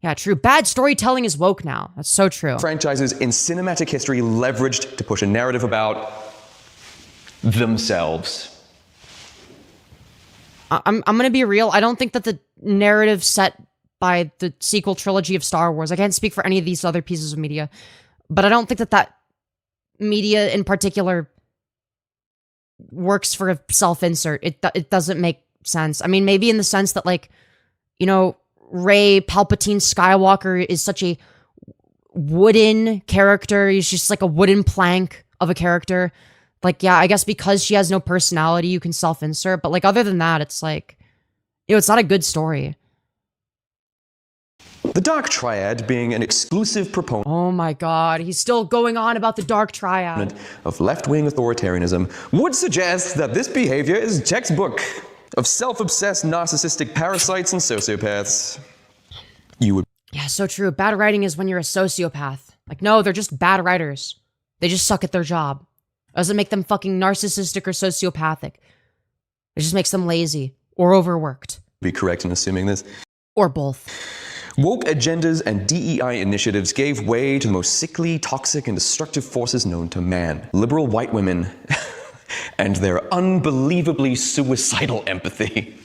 Yeah, true. Bad storytelling is woke now. That's so true. franchises in cinematic history leveraged to push a narrative about themselves. I'm gonna be real. I don't think that the narrative set by the sequel trilogy of Star Wars, I can't speak for any of these other pieces of media, but I don't think that media in particular works for a self-insert. It doesn't make sense. I mean, maybe in the sense that, like, you know, Rey Palpatine Skywalker is such a wooden character. He's just like a wooden plank of a character. Like, yeah, I guess because she has no personality, you can self-insert. But, like, other than that, it's like, you know, it's not a good story. The Dark Triad being an exclusive proponent Oh my god, he's still going on about the Dark Triad. of left-wing authoritarianism would suggest that this behavior is textbook of self-obsessed narcissistic parasites and sociopaths. You would Yeah, so true. Bad writing is when you're a sociopath. Like, no, they're just bad writers. They just suck at their job. It doesn't make them fucking narcissistic or sociopathic. It just makes them lazy or overworked. be correct in assuming this. Or both. Woke agendas and DEI initiatives gave way to the most sickly, toxic, and destructive forces known to man. Liberal white women and their unbelievably suicidal empathy.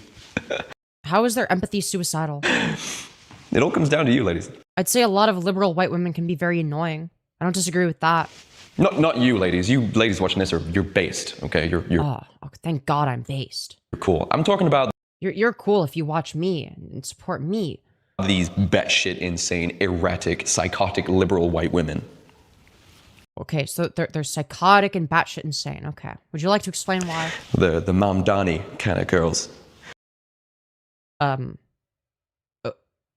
How is their empathy suicidal? It all comes down to you, ladies. I'd say a lot of liberal white women can be very annoying. I don't disagree with that. Not you, ladies. You ladies watching this you're based, okay? You're Oh, thank God I'm based. cool. I'm talking about You're cool if you watch me and support me. these batshit insane, erratic, psychotic liberal white women. Okay, so they're psychotic and batshit insane. Okay. Would you like to explain why? The Mamdani kind of girls.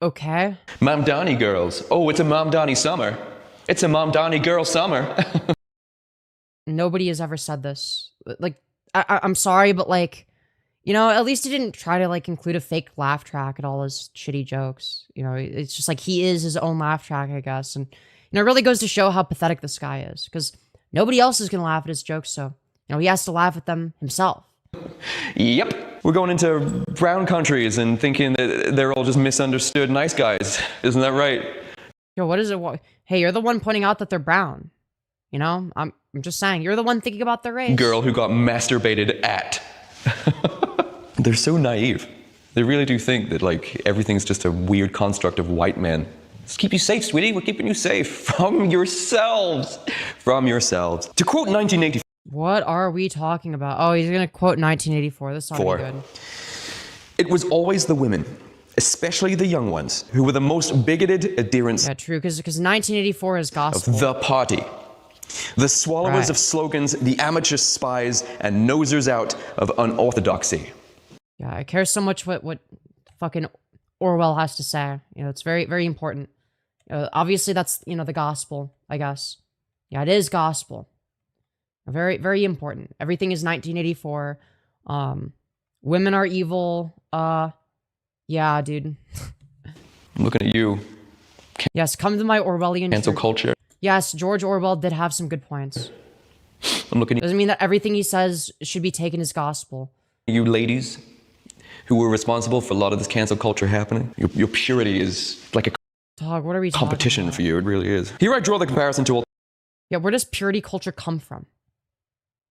Okay. Mamdani girls. Oh, it's a Mamdani summer. It's a Mamdani girl summer. Nobody has ever said this. Like, I'm sorry, but, like, you know, at least he didn't try to, like, include a fake laugh track at all his shitty jokes. You know, it's just like he is his own laugh track, I guess. And, you know, it really goes to show how pathetic this guy is. Because nobody else is going to laugh at his jokes, so, you know, he has to laugh at them himself. Yep. We're going into brown countries and thinking that they're all just misunderstood nice guys. Isn't that right? Yo, what is it? Hey, you're the one pointing out that they're brown. You know, I'm just saying, you're the one thinking about their race. Girl who got masturbated at. They're so naive. They really do think that, like, everything's just a weird construct of white men. Just keep you safe, sweetie. We're keeping you safe from yourselves. From yourselves. To quote 1984. What are we talking about? Oh, he's gonna quote 1984. This ought to be good. It was always the women, especially the young ones, who were the most bigoted adherents Yeah, true, because 1984 is gospel. of the party. The swallowers Right. of slogans, the amateur spies, and nosers out of unorthodoxy. Yeah, I care so much what fucking Orwell has to say. You know, it's very, very important. Obviously, that's, you know, the gospel, I guess. Yeah, it is gospel. Very, very important. Everything is 1984. Women are evil. Yeah, dude. I'm looking at you. Yes, come to my Orwellian Cancel church. culture. Yes, George Orwell did have some good points. I'm looking at Doesn't mean that everything he says should be taken as gospel. you ladies who were responsible for a lot of this cancel culture happening. Your purity is like a Dog, what are we talking competition about? for you. It really is. Here I draw the comparison to all Yeah, where does purity culture come from?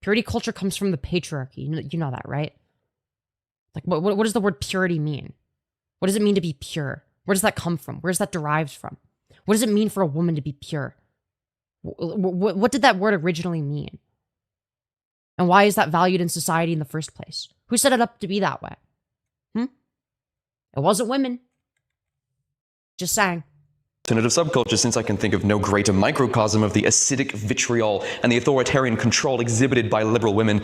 Purity culture comes from the patriarchy. You know that, right? Like, what does the word purity mean? What does it mean to be pure? Where does that come from? Where does that derived from? What does it mean for a woman to be pure? What did that word originally mean? And why is that valued in society in the first place? Who set it up to be that way? It wasn't women. Just saying. Alternative subculture, since I can think of no greater microcosm of the acidic vitriol and the authoritarian control exhibited by liberal women.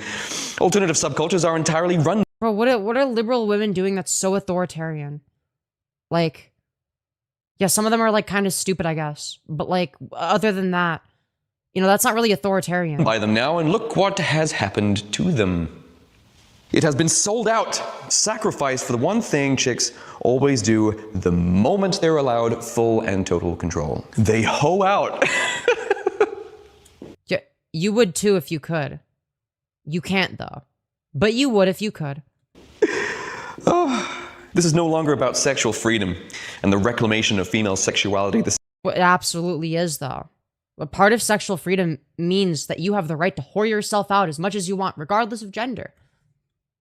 Alternative subcultures are entirely run. Bro, what are liberal women doing that's so authoritarian? Like, yeah, some of them are like kind of stupid, I guess. But like, other than that, you know, that's not really authoritarian. By them now, and look what has happened to them. It has been sold out, sacrificed for the one thing chicks always do the moment they're allowed full and total control. They hoe out. Yeah, you would too if you could. You can't though. But you would if you could. Oh, this is no longer about sexual freedom and the reclamation of female sexuality. Well, it absolutely is though. A part of sexual freedom means that you have the right to whore yourself out as much as you want, regardless of gender.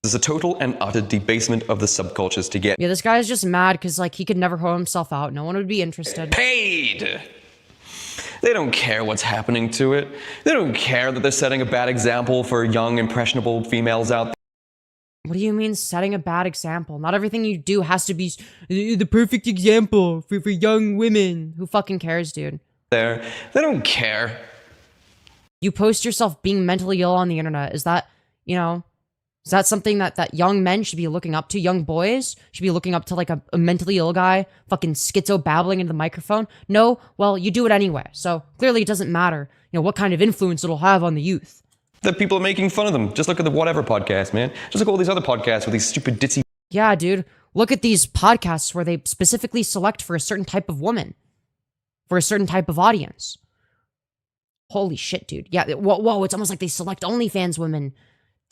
There's a total and utter debasement of the subcultures to get. Yeah, this guy is just mad because, like, he could never hoe himself out. No one would be interested. Paid! They don't care what's happening to it. They don't care that they're setting a bad example for young, impressionable females out there. What do you mean setting a bad example? Not everything you do has to be the perfect example for young women. Who fucking cares, dude? They don't care. You post yourself being mentally ill on the internet. Is that, you know... Is that something that young men should be looking up to? Young boys should be looking up to like a mentally ill guy fucking schizo babbling into the microphone? No? Well, you do it anyway. So clearly it doesn't matter, you know, what kind of influence it'll have on the youth. That people are making fun of them. Just look at the Whatever podcast, man. Just look at all these other podcasts with these stupid ditzy... Yeah, dude. Look at these podcasts where they specifically select for a certain type of woman. For a certain type of audience. Holy shit, dude. Yeah, whoa, it's almost like they select OnlyFans women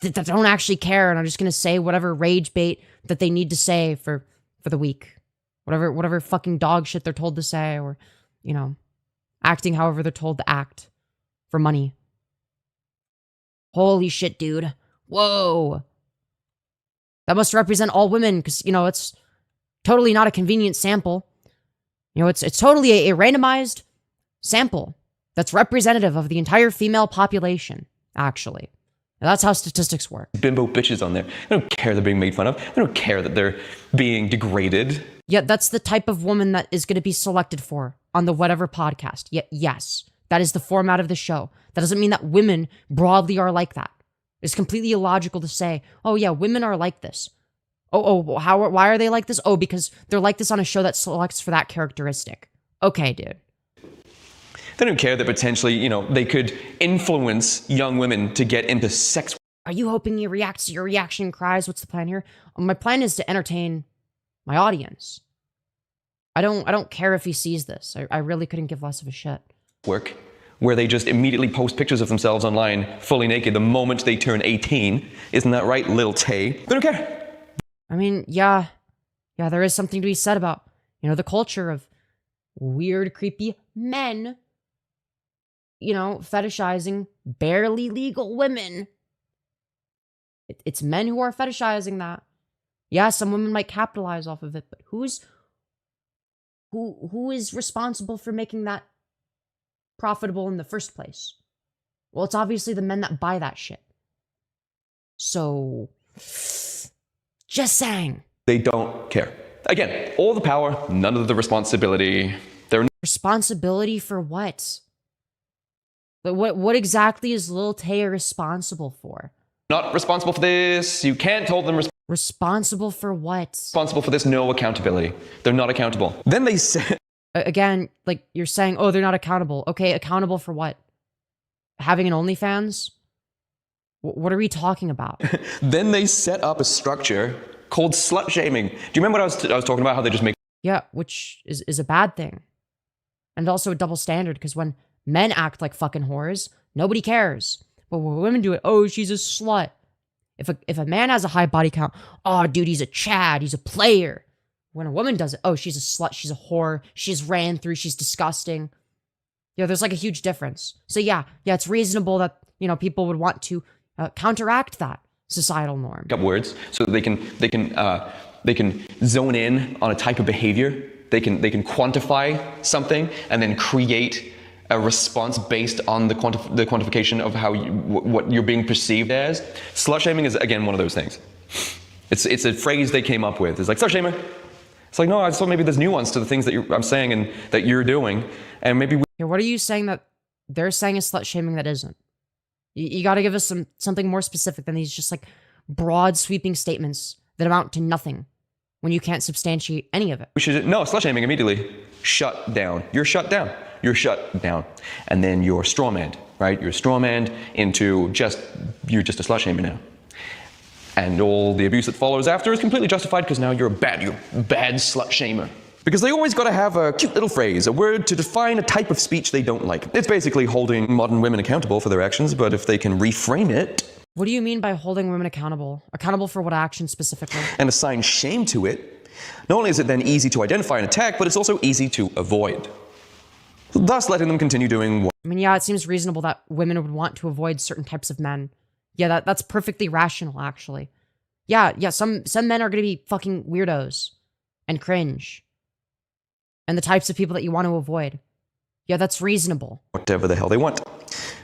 that don't actually care and are just gonna say whatever rage bait that they need to say for the week. Whatever fucking dog shit they're told to say, or, you know, acting however they're told to act for money. Holy shit, dude. Whoa. That must represent all women, because, you know, it's totally not a convenient sample. You know, it's totally a randomized sample that's representative of the entire female population, actually. That's how statistics work. Bimbo bitches on there. They don't care they're being made fun of. They don't care that they're being degraded. Yeah, that's the type of woman that is going to be selected for on the Whatever podcast. Yes, that is the format of the show. That doesn't mean that women broadly are like that. It's completely illogical to say, oh yeah, women are like this. Why are they like this? Oh, because they're like this on a show that selects for that characteristic. Okay, dude. They don't care that potentially, you know, they could influence young women to get into sex. Are you hoping he reacts to your reaction cries? What's the plan here? My plan is to entertain my audience. I don't care if he sees this. I really couldn't give less of a shit. Work, where they just immediately post pictures of themselves online, fully naked, the moment they turn 18. Isn't that right, little Tay? They don't care. I mean, yeah, there is something to be said about, you know, the culture of weird, creepy men, you know, fetishizing barely legal women. It's men who are fetishizing that. Yeah, some women might capitalize off of it, but who is responsible for making that profitable in the first place? Well, it's obviously the men that buy that shit. So, just saying. They don't care. Again, all the power, none of the responsibility. They're responsibility for what? But what exactly is Lil Tay responsible for? Not responsible for this. You can't hold them responsible for what? Responsible for this, no accountability. They're not accountable. Then they said... Again, like, you're saying, oh, they're not accountable. Okay, accountable for what? Having an OnlyFans? What are we talking about? Then they set up a structure called slut shaming. Do you remember what I was talking about? How they just make... Yeah, which is a bad thing. And also a double standard, because when men act like fucking whores, nobody cares. But when women do it, oh, she's a slut. If a man has a high body count, oh, dude, he's a Chad, he's a player. When a woman does it, oh, she's a slut, she's a whore, she's ran through, she's disgusting. Yeah, there's like a huge difference. So yeah, it's reasonable that, you know, people would want to counteract that societal norm. Up words so that they can zone in on a type of behavior. They can quantify something and then create a response based on the quantification of how what you're being perceived as. Slut shaming is, again, one of those things. It's a phrase they came up with. It's like, slut shamer. It's like, no, I thought maybe there's nuance to the things that I'm saying and that you're doing, and maybe Yeah, what are you saying that they're saying is slut shaming that isn't? You got to give us something more specific than these just like broad sweeping statements that amount to nothing when you can't substantiate any of it. we should, no, slut shaming immediately. Shut down. You're shut down. You're shut down. And then you're strawmanned, right? You're strawmanned into you're just a slut shamer now. And all the abuse that follows after is completely justified because now you're a bad slut shamer. Because they always got to have a cute little phrase, a word to define a type of speech they don't like. It's basically holding modern women accountable for their actions, but if they can reframe it... What do you mean by holding women accountable? Accountable for what action specifically? ...and assign shame to it, not only is it then easy to identify and attack, but it's also easy to avoid. Thus letting them continue doing what... I mean, yeah, it seems reasonable that women would want to avoid certain types of men. Yeah, that's perfectly rational, actually. Yeah, some men are gonna be fucking weirdos and cringe. And the types of people that you want to avoid. Yeah, that's reasonable. Whatever the hell they want.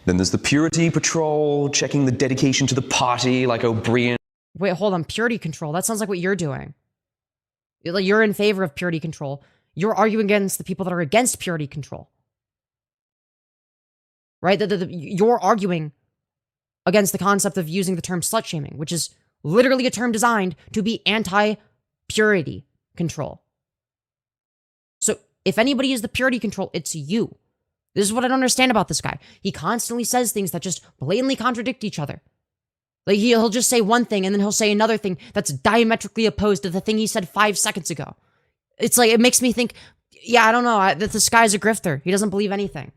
Then there's the purity patrol, checking the dedication to the party, like O'Brien. Wait, hold on. Purity control. That sounds like what you're doing. Like, you're in favor of purity control. You're arguing against the people that are against purity control. Right? You're arguing against the concept of using the term slut shaming, which is literally a term designed to be anti-purity control. So if anybody is the purity control, it's you. This is what I don't understand about this guy. He constantly says things that just blatantly contradict each other. Like he'll just say one thing and then he'll say another thing that's diametrically opposed to the thing he said 5 seconds ago. It's like, it makes me think, yeah, I don't know, that this guy's a grifter. He doesn't believe anything.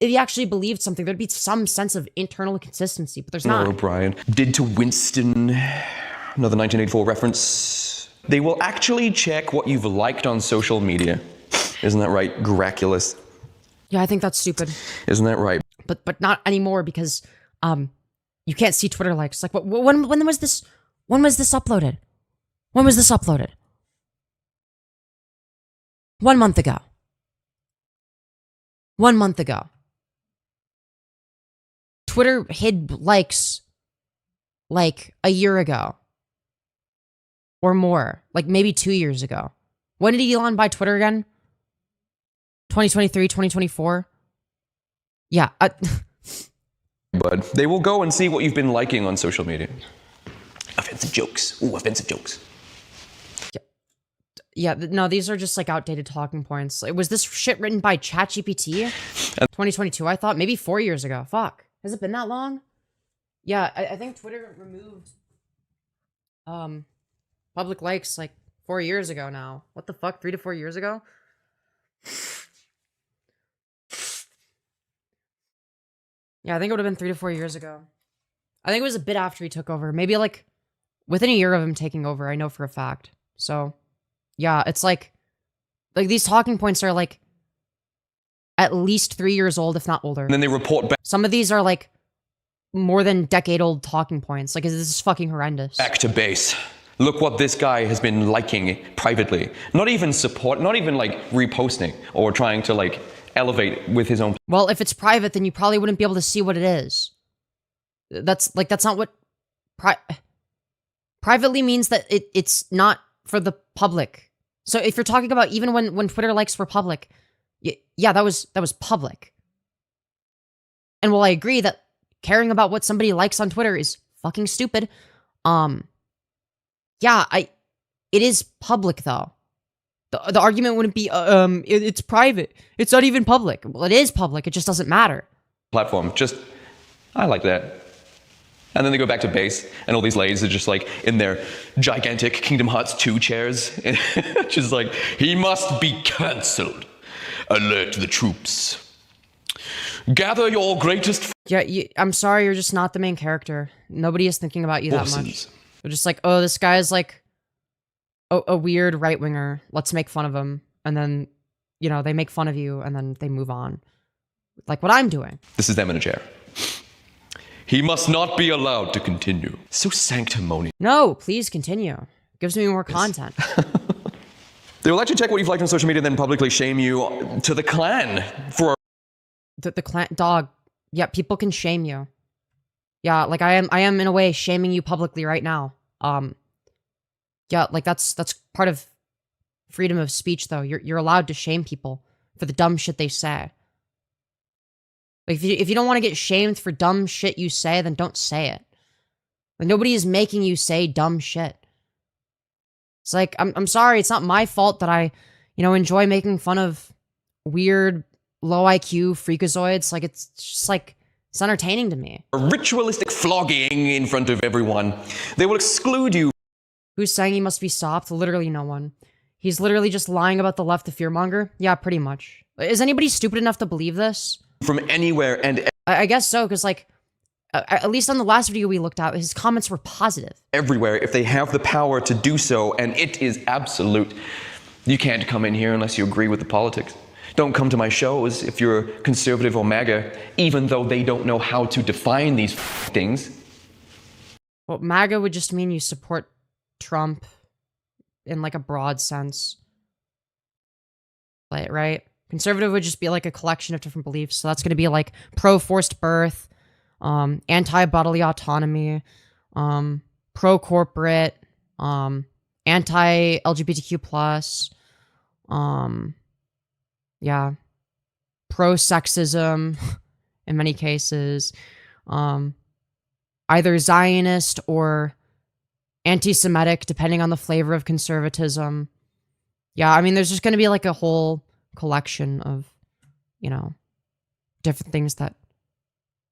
If he actually believed something, there'd be some sense of internal consistency, but there's not. O'Brien did to Winston, another 1984 reference. They will actually check what you've liked on social media. Isn't that right, Graculous? Yeah, I think that's stupid. Isn't that right? But not anymore because you can't see Twitter likes. Like when was this? When was this uploaded? When was this uploaded? 1 month ago. 1 month ago. Twitter hid likes like a year ago. Or more. Like maybe 2 years ago. When did Elon buy Twitter again? 2023, 2024? Yeah. But they will go and see what you've been liking on social media. Offensive jokes. Ooh, offensive jokes. Yeah, no, these are just like outdated talking points. Was this shit written by ChatGPT? 2022, I thought. Maybe 4 years ago. Fuck. Has it been that long? Yeah, I think Twitter removed public likes like 4 years ago now. What the fuck? 3 to 4 years ago? Yeah, I think it would have been 3 to 4 years ago. I think it was a bit after he took over. Maybe like within a year of him taking over, I know for a fact. So, yeah, it's like these talking points are like at least 3 years old, if not older. And then they report back. Some of these are like more than decade-old talking points. Like, this is fucking horrendous. Back to base. Look what this guy has been liking privately. Not even support, not even like reposting or trying to like elevate with his own. Well, if it's private, then you probably wouldn't be able to see what it is. That's not what privately means, that it's not for the public. So if you're talking about even when Twitter likes were public, yeah, that was public. And while I agree that caring about what somebody likes on Twitter is fucking stupid, yeah, it is public though. The argument wouldn't be it's private. It's not even public. Well, it is public. It just doesn't matter. Platform. Just, I like that. And then they go back to base, and all these ladies are just like in their gigantic Kingdom Hearts 2 chairs. Just like, he must be cancelled. Alert the troops. Gather your greatest. Yeah, I'm sorry, you're just not the main character. Nobody is thinking about you that much. They're just like, oh, this guy's like a weird right-winger. Let's make fun of him. And then, you know, they make fun of you, and then they move on. Like what I'm doing. This is them in a chair. He must not be allowed to continue. So sanctimonious. No, please continue. Gives me more content. They will actually check what you've liked on social media and then publicly shame you to the clan for the clan dog. Yeah, people can shame you. Yeah, like I am in a way shaming you publicly right now. Yeah, like that's part of freedom of speech though. You're allowed to shame people for the dumb shit they say. Like if you don't want to get shamed for dumb shit you say, then don't say it. Like nobody is making you say dumb shit. It's like I'm sorry, it's not my fault that I, enjoy making fun of weird low IQ freakazoids. Like it's just like it's entertaining to me. A ritualistic flogging in front of everyone. They will exclude you. Who's saying he must be stopped? Literally no one. He's literally just lying about the left, the fearmonger. Yeah, pretty much. Is anybody stupid enough to believe this? From anywhere and I guess so, because like, at least on the last video we looked at, his comments were positive. everywhere if they have the power to do so, and it is absolute. You can't come in here unless you agree with the politics. Don't come to my shows if you're conservative or MAGA, even though they don't know how to define these things. Well, MAGA would just mean you support Trump in like a broad sense. Like, right? Conservative would just be like a collection of different beliefs. So that's going to be like pro-forced birth, anti-bodily autonomy, pro-corporate, anti-LGBTQ+, yeah, pro-sexism in many cases, either Zionist or anti-Semitic, depending on the flavor of conservatism. Yeah, I mean, there's just going to be like a whole collection of, different things that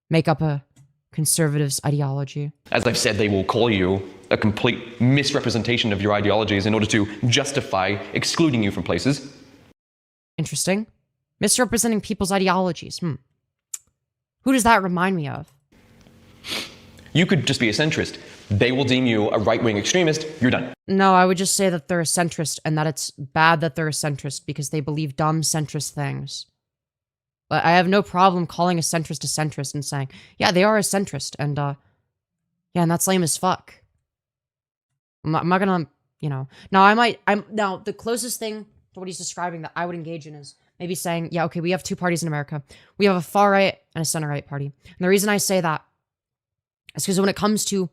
make up a conservative's ideology. As I've said, they will call you a complete misrepresentation of your ideologies in order to justify excluding you from places. Interesting. Misrepresenting people's ideologies. Who does that remind me of? You could just be a centrist. They will deem you a right-wing extremist. You're done. No, I would just say that they're a centrist and that it's bad that they're a centrist because they believe dumb centrist things. But I have no problem calling a centrist and saying, yeah, they are a centrist, and and that's lame as fuck. I'm not gonna, now the closest thing to what he's describing that I would engage in is maybe saying, yeah, okay, we have two parties in America. We have a far right and a center right party. And the reason I say that is because when it comes to,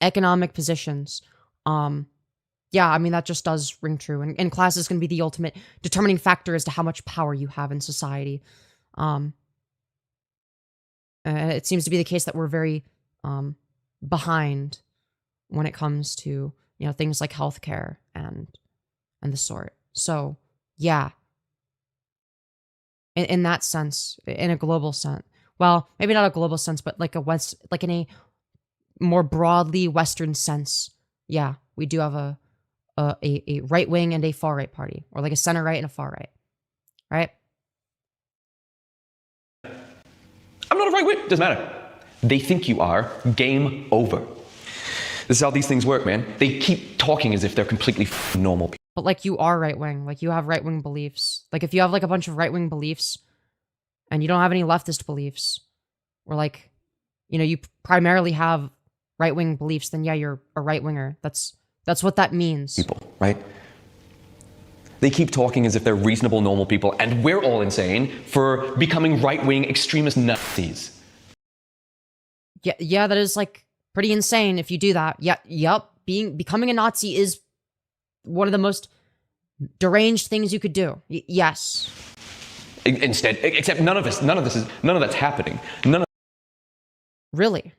economic positions, yeah, I mean, that just does ring true. And class is going to be the ultimate determining factor as to how much power you have in society. And it seems to be the case that we're very behind when it comes to, things like healthcare and the sort. So, yeah. In that sense, in a global sense. Well, maybe not a global sense, but like in a more broadly Western sense. Yeah, we do have a right wing and a far right party, or like a center right and a far right, right? I'm not a right wing. Doesn't matter. They think you are. Game over. This is how these things work, man. They keep talking as if they're completely normal people. But like you are right wing, like you have right wing beliefs. Like if you have like a bunch of right wing beliefs, and you don't have any leftist beliefs, or like, you primarily have right wing beliefs, then yeah, you're a right winger. That's what that means. People, right? They keep talking as if they're reasonable, normal people, and we're all insane for becoming right-wing extremist Nazis. Yeah, that is like pretty insane if you do that. Yeah, yep. Becoming a Nazi is one of the most deranged things you could do. Yes. Instead, except none of that's happening. Really?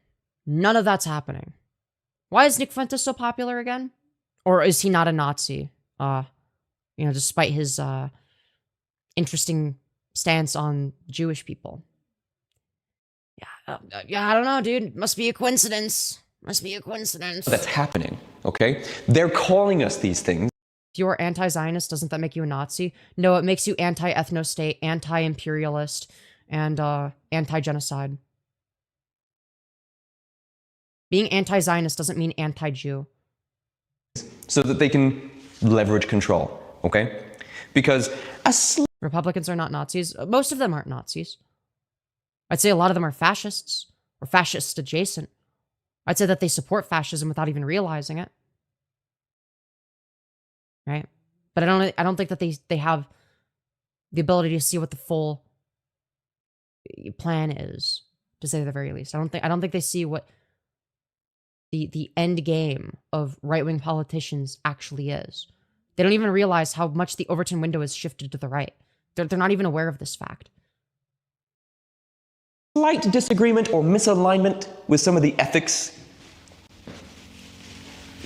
None of that's happening. Why is Nick Fuentes so popular again? Or is he not a Nazi? Despite his interesting stance on Jewish people. Yeah, I don't know, dude. Must be a coincidence. That's happening, okay? They're calling us these things. If you're anti-Zionist, doesn't that make you a Nazi? No, it makes you anti-ethno-state, anti-imperialist, and anti-genocide. Being anti-Zionist doesn't mean anti-Jew. So that they can leverage control, okay? Because Republicans are not Nazis. Most of them aren't Nazis. I'd say a lot of them are fascists, or fascist adjacent. I'd say that they support fascism without even realizing it. Right? But I don't think that they have the ability to see what the full plan is, to say the very least. I don't think they see what the end game of right-wing politicians actually is. They don't even realize how much the Overton window has shifted to the right. They're not even aware of this fact. Slight disagreement or misalignment with some of the ethics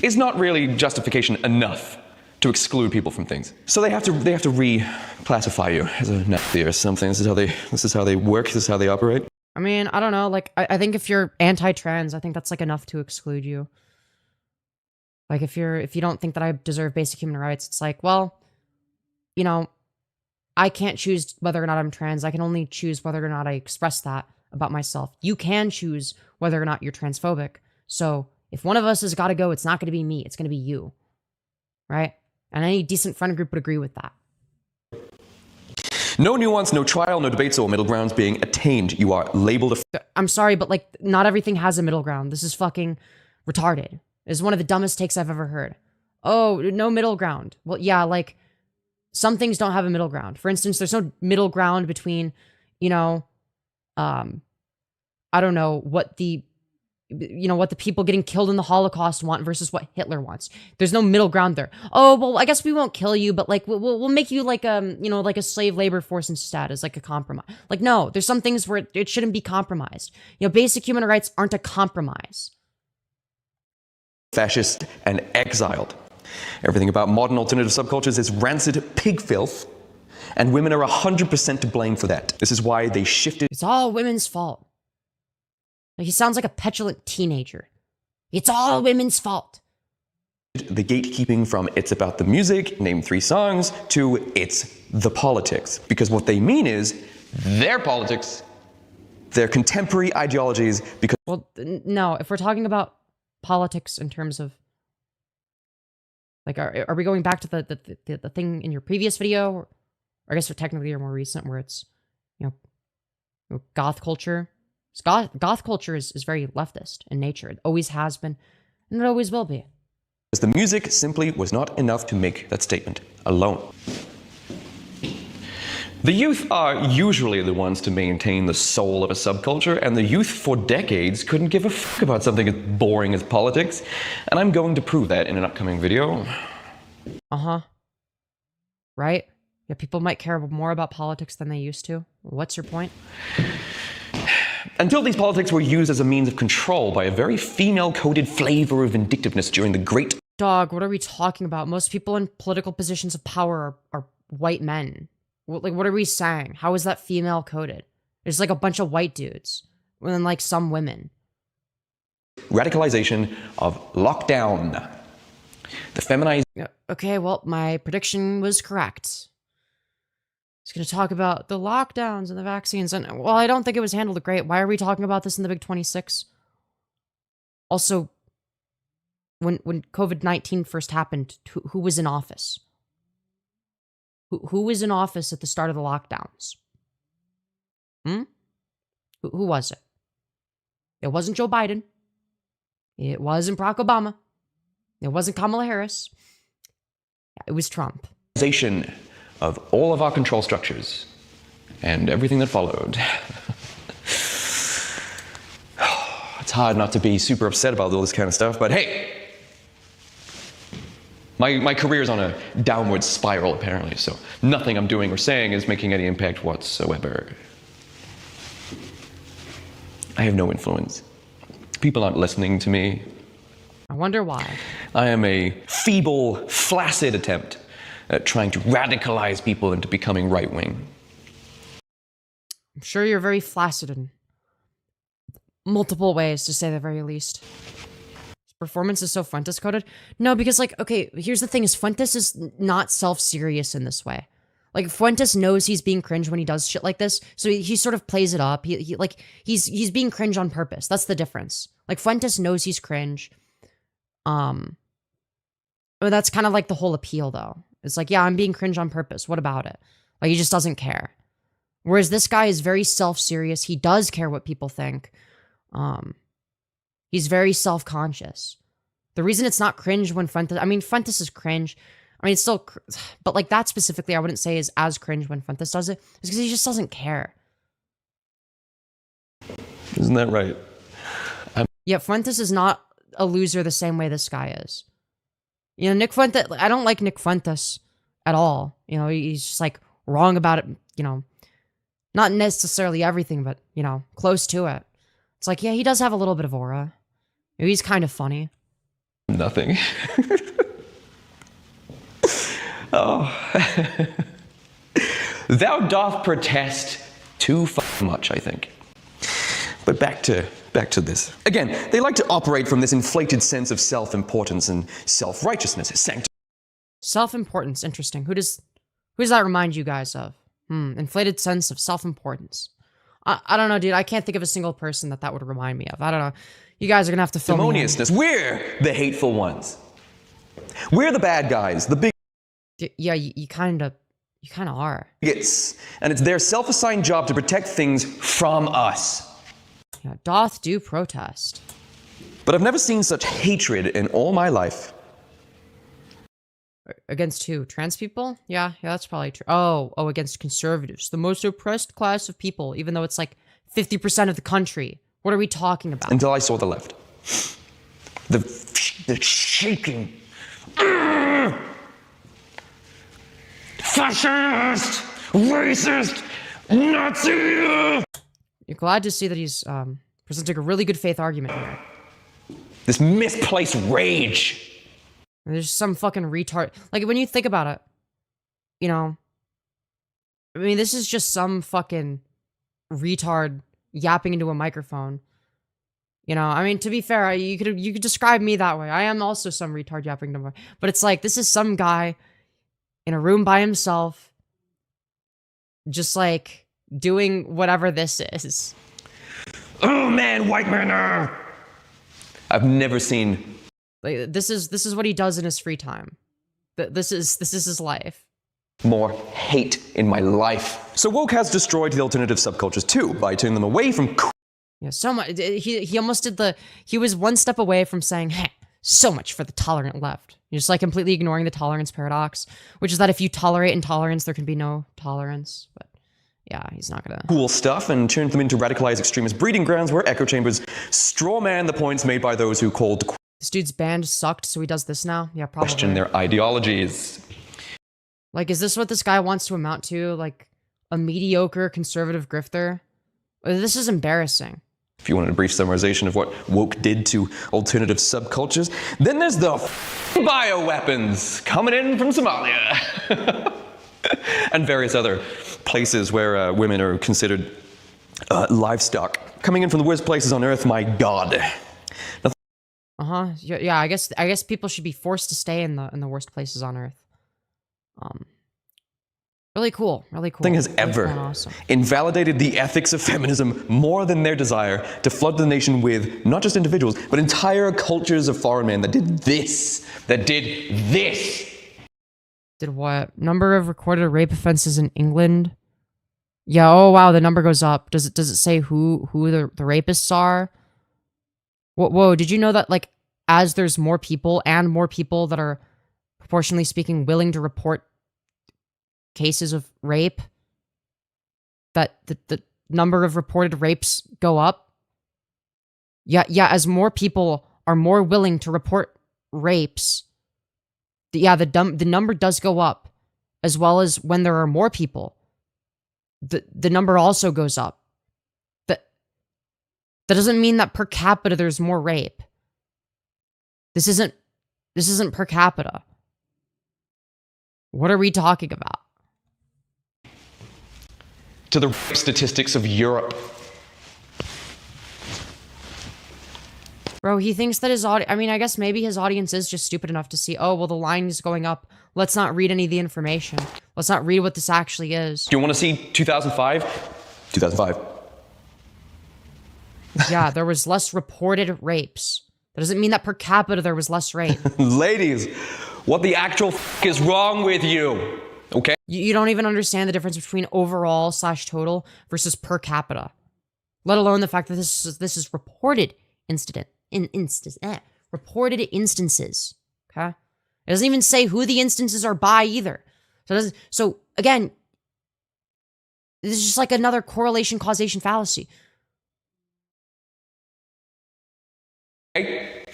is not really justification enough to exclude people from things. So they have to reclassify you as a Nazi or something. This is how they work. This is how they operate. I mean, I don't know. Like, I think if you're anti-trans, I think that's like enough to exclude you. Like, if you don't think that I deserve basic human rights, it's like, well, you know, I can't choose whether or not I'm trans. I can only choose whether or not I express that about myself. You can choose whether or not you're transphobic. So if one of us has got to go, it's not going to be me. It's going to be you. Right? And any decent friend group would agree with that. No nuance, no trial, no debates or middle grounds being attained. You are labeled a... I'm sorry, but like, not everything has a middle ground. This is fucking retarded. This is one of the dumbest takes I've ever heard. Oh, no middle ground. Well, yeah, like, some things don't have a middle ground. For instance, there's no middle ground between, you know, I don't know, what the people getting killed in the Holocaust want versus what Hitler wants. There's no middle ground there. Oh, well, I guess we won't kill you, but like, we'll make you like, you know, like a slave labor force instead as like a compromise. Like, no, there's some things where it shouldn't be compromised. You know, basic human rights aren't a compromise. Fascist and exiled. Everything about modern alternative subcultures is rancid pig filth, and women are 100% to blame for that. This is why they shifted... It's all women's fault. Like, he sounds like a petulant teenager. It's all women's fault. The gatekeeping from it's about the music, name 3 songs, to it's the politics. Because what they mean is their politics, their contemporary ideologies, because... Well, no, if we're talking about politics in terms of... Like, are we going back to the thing in your previous video? Or I guess technically you're more recent, where it's, you know, goth culture. Goth culture is very leftist in nature. It always has been, and it always will be. The music simply was not enough to make that statement alone. The youth are usually the ones to maintain the soul of a subculture, and the youth for decades couldn't give a fuck about something as boring as politics, and I'm going to prove that in an upcoming video. Uh-huh. Right? Yeah, people might care more about politics than they used to. What's your point? Until these politics were used as a means of control by a very female-coded flavor of vindictiveness during the Great... Dog, what are we talking about? Most people in political positions of power are white men. Like, what are we saying? How is that female-coded? There's like a bunch of white dudes, and then like some women. Radicalization of lockdown. The feminized... Okay, well, my prediction was correct. He's going to talk about the lockdowns and the vaccines, and, well, I don't think it was handled great. Why are we talking about this in the Big 26? Also, when COVID-19 first happened, who was in office? Who was in office at the start of the lockdowns? Who was it? It wasn't Joe Biden. It wasn't Barack Obama. It wasn't Kamala Harris. It was Trump. Of all of our control structures and everything that followed. It's hard not to be super upset about all this kind of stuff, but hey, my career's on a downward spiral apparently, so nothing I'm doing or saying is making any impact whatsoever. I have no influence. People aren't listening to me. I wonder why. I am a feeble, flaccid attempt at trying to radicalize people into becoming right-wing. I'm sure you're very flaccid in multiple ways, to say the very least. His performance is so Fuentes-coded. No, because, like, okay, here's the thing, is Fuentes is not self-serious in this way. Like, Fuentes knows he's being cringe when he does shit like this, so he sort of plays it up. He's being cringe on purpose. That's the difference. Like, Fuentes knows he's cringe. But that's kind of like the whole appeal, though. It's like, yeah, I'm being cringe on purpose. What about it? Like, he just doesn't care. Whereas this guy is very self-serious. He does care what people think. He's very self-conscious. The reason it's not cringe when Fuentes... I mean, Fuentes is cringe. I mean, it's still... But, like, that specifically, I wouldn't say is as cringe when Fuentes does it. It's because he just doesn't care. Isn't that right? Yeah, Fuentes is not a loser the same way this guy is. You know, Nick Fuentes, I don't like Nick Fuentes at all. You know, he's just like wrong about it, you know, not necessarily everything, but, you know, close to it. It's like, yeah, he does have a little bit of aura. He's kind of funny. Nothing. Oh. Thou doth protest too much, I think. But back to this. Again, they like to operate from this inflated sense of self-importance and self-righteousness. Self-importance, interesting. Who does that remind you guys of? Inflated sense of self-importance. I don't know, dude. I can't think of a single person that would remind me of. I don't know. You guys are gonna have to fill me in. Sanctimoniousness. We're the hateful ones. We're the bad guys. The big. Yeah, you kind of are. Yes, and it's their self-assigned job to protect things from us. Yeah, doth do protest. But I've never seen such hatred in all my life. Against who? Trans people? Yeah, that's probably true. Oh, against conservatives. The most oppressed class of people, even though it's like 50% of the country. What are we talking about? Until I saw the left. The shaking. Fascist! Racist! Nazi! You're glad to see that he's presenting a really good faith argument here. This misplaced rage. And there's some fucking retard. Like, when you think about it, you know, I mean, this is just some fucking retard yapping into a microphone. You know, I mean, to be fair, you could describe me that way. I am also some retard yapping into but it's like, this is some guy in a room by himself, just like doing whatever this is. Oh man, white man! I've never seen. Like, this is what he does in his free time. This is his life. More hate in my life. So woke has destroyed the alternative subcultures too by turning them away from. Yeah, so much. He almost did he was one step away from saying, hey, so much for the tolerant left. You're just like completely ignoring the tolerance paradox, which is that if you tolerate intolerance, there can be no tolerance. But yeah, he's not gonna. Cool stuff and turned them into radicalized extremist breeding grounds where echo chambers strawman the points made by those who called. This dude's band sucked, so he does this now? Yeah, probably. Question their ideologies. Like, is this what this guy wants to amount to? Like, a mediocre conservative grifter? This is embarrassing. If you wanted a brief summarization of what woke did to alternative subcultures, then there's the bioweapons coming in from Somalia. And various other places where women are considered livestock. Coming in from the worst places on earth, my god. Yeah, I guess people should be forced to stay in the worst places on earth. Really cool. Nothing has ever invalidated the ethics of feminism more than their desire to flood the nation with not just individuals, but entire cultures of foreign men that did this. Did what? Number of recorded rape offenses in England? Yeah, oh wow, the number goes up. Does it say who the rapists are? Whoa, did you know that, like, as there's more people that are proportionally speaking willing to report cases of rape, that the number of reported rapes go up? Yeah, as more people are more willing to report rapes, the number does go up, as well as when there are more people, the number also goes up. That doesn't mean that per capita there's more rape. This isn't per capita. What are we talking about? To the rape statistics of Europe. Bro, he thinks that his audience, I mean, I guess maybe his audience is just stupid enough to see, oh, well, the line is going up. Let's not read any of the information. Let's not read what this actually is. Do you want to see 2005? 2005. Yeah, there was less reported rapes. That doesn't mean that per capita there was less rape. Ladies, what the actual is wrong with you? Okay? You don't even understand the difference between overall / total versus per capita. Let alone the fact that this is reported reported instances. Okay? It doesn't even say who the instances are by either. So again, this is just like another correlation causation fallacy. Hey,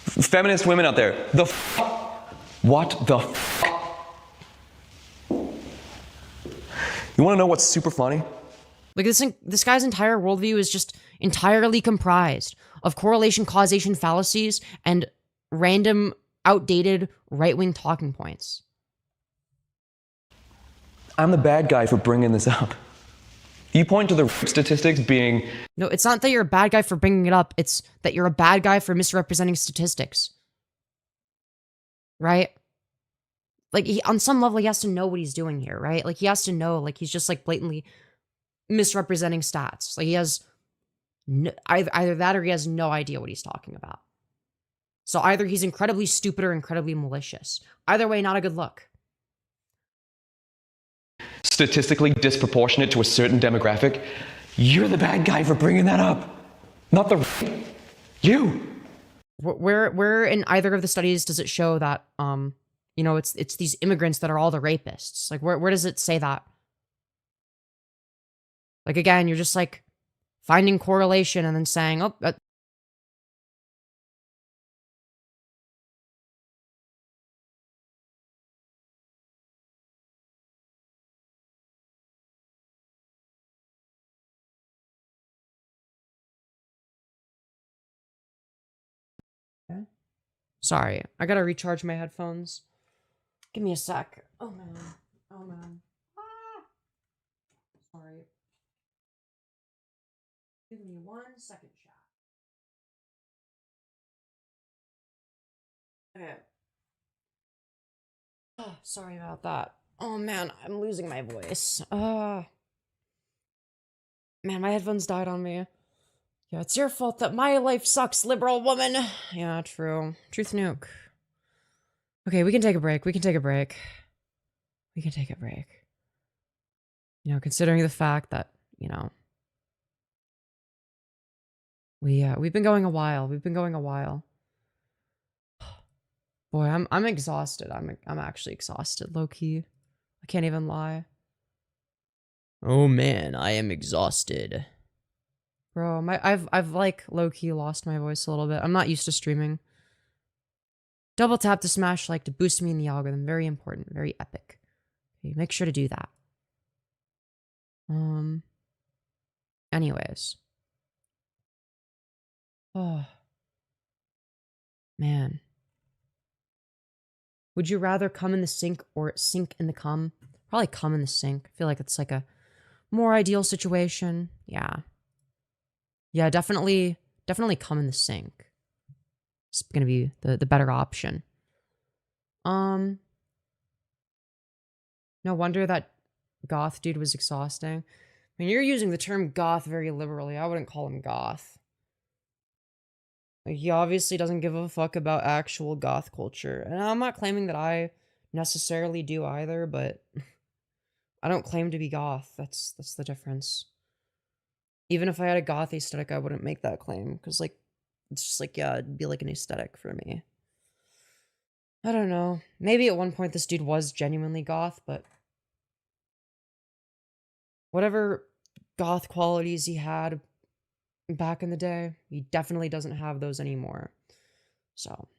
feminist women out there, what the You want to know what's super funny? Like this guy's entire worldview is just entirely comprised of correlation causation fallacies and random outdated right-wing talking points. I'm the bad guy for bringing this up. You point to the statistics being... No, it's not that you're a bad guy for bringing it up. It's that you're a bad guy for misrepresenting statistics. Right? Like, on some level, he has to know what he's doing here, right? Like, he has to know, like, he's just, like, blatantly misrepresenting stats. Like, he has... either that or he has no idea what he's talking about. So either he's incredibly stupid or incredibly malicious. Either way, not a good look. Statistically disproportionate to a certain demographic, you're the bad guy for bringing that up. Not the... You. Where in either of the studies does it show that, you know, it's these immigrants that are all the rapists? Like, where does it say that? Like, again, you're just, like, finding correlation and then saying, oh, sorry, I gotta recharge my headphones. Give me a sec. Oh, man. Oh, man. Ah! Sorry. Give me 1 second, chat. Okay. Oh, sorry about that. Oh, man, I'm losing my voice. Man, my headphones died on me. Yeah, it's your fault that my life sucks, liberal woman. Yeah, true. Truth nuke. Okay, we can take a break. We can take a break. We can take a break. You know, considering the fact that, you know, we've been going a while. We've been going a while. Boy, I'm exhausted. I'm actually exhausted, low key. I can't even lie. Oh man, I am exhausted. Bro, I've like low key lost my voice a little bit. I'm not used to streaming. Double tap to smash like to boost me in the algorithm. Very important, very epic. Okay, make sure to do that. Anyways. Oh. Man. Would you rather come in the sink or sink in the cum? Probably come in the sink. I feel like it's like a more ideal situation. Yeah. Yeah, definitely come in the sink. It's gonna be the better option. No wonder that goth dude was exhausting. I mean, you're using the term goth very liberally. I wouldn't call him goth. Like, he obviously doesn't give a fuck about actual goth culture. And I'm not claiming that I necessarily do either, but I don't claim to be goth. That's the difference. Even if I had a goth aesthetic, I wouldn't make that claim. Because, like, it's just like, yeah, it'd be like an aesthetic for me. I don't know. Maybe at one point this dude was genuinely goth, but whatever goth qualities he had back in the day, he definitely doesn't have those anymore. So,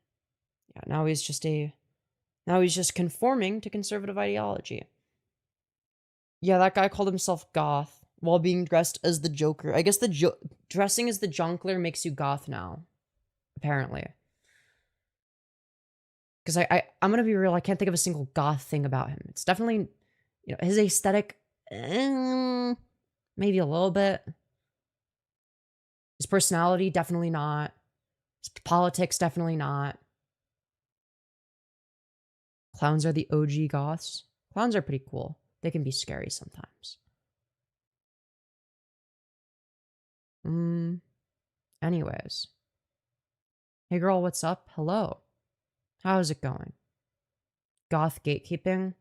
yeah, now he's just conforming to conservative ideology. Yeah, that guy called himself goth while being dressed as the Joker. I guess dressing as the Jonkler makes you goth now, apparently. Because I'm gonna be real, I can't think of a single goth thing about him. It's definitely, you know, his aesthetic, maybe a little bit. His personality, definitely not. His politics, definitely not. Clowns are the OG goths. Clowns are pretty cool. They can be scary sometimes. Anyways. Hey girl, what's up? Hello. How's it going? Goth gatekeeping?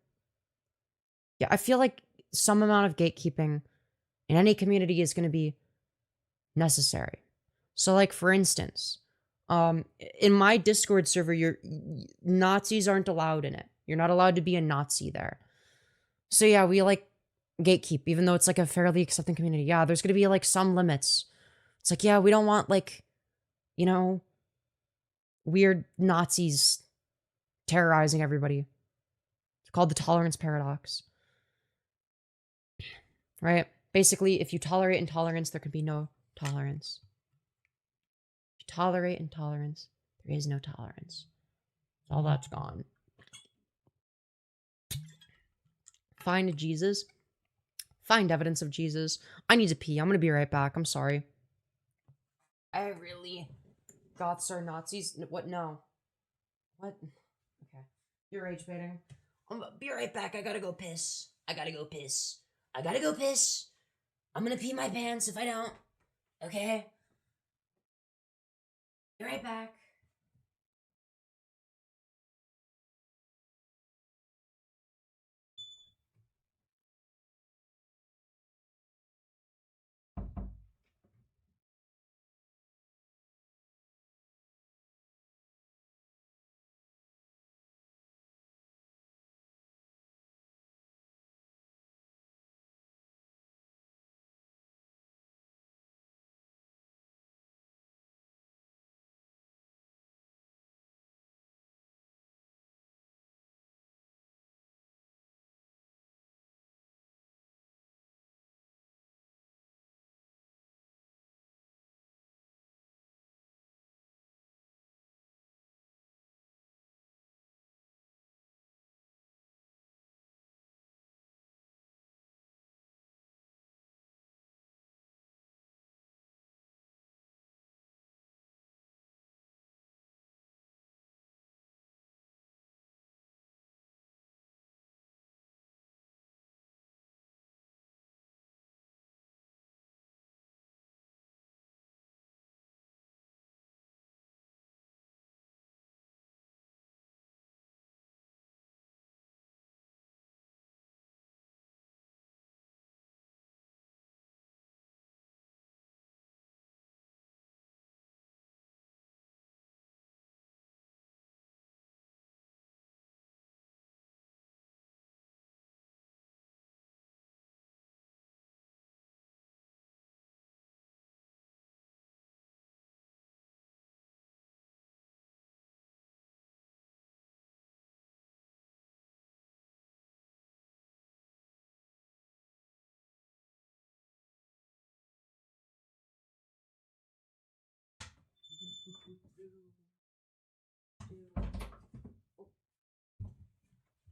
Yeah, I feel like some amount of gatekeeping in any community is going to be necessary. So, like, for instance, in my Discord server, Nazis aren't allowed in it. You're not allowed to be a Nazi there. So yeah, we like gatekeep, even though it's like a fairly accepting community. Yeah, there's gonna be like some limits. It's like, yeah, we don't want like you know, weird Nazis terrorizing everybody. It's called the tolerance paradox. Right? Basically, if you tolerate intolerance, there can be no tolerance. If you tolerate intolerance, there is no tolerance. All that's gone. Find Jesus. Find evidence of Jesus. I need to pee. I'm gonna be right back. I'm sorry. I really... Goths are Nazis? What? No. What? Okay. You're rage baiting. I'm gonna be right back. I gotta go piss. I gotta go piss. I gotta go piss. I'm gonna pee my pants if I don't. Okay? Be right back.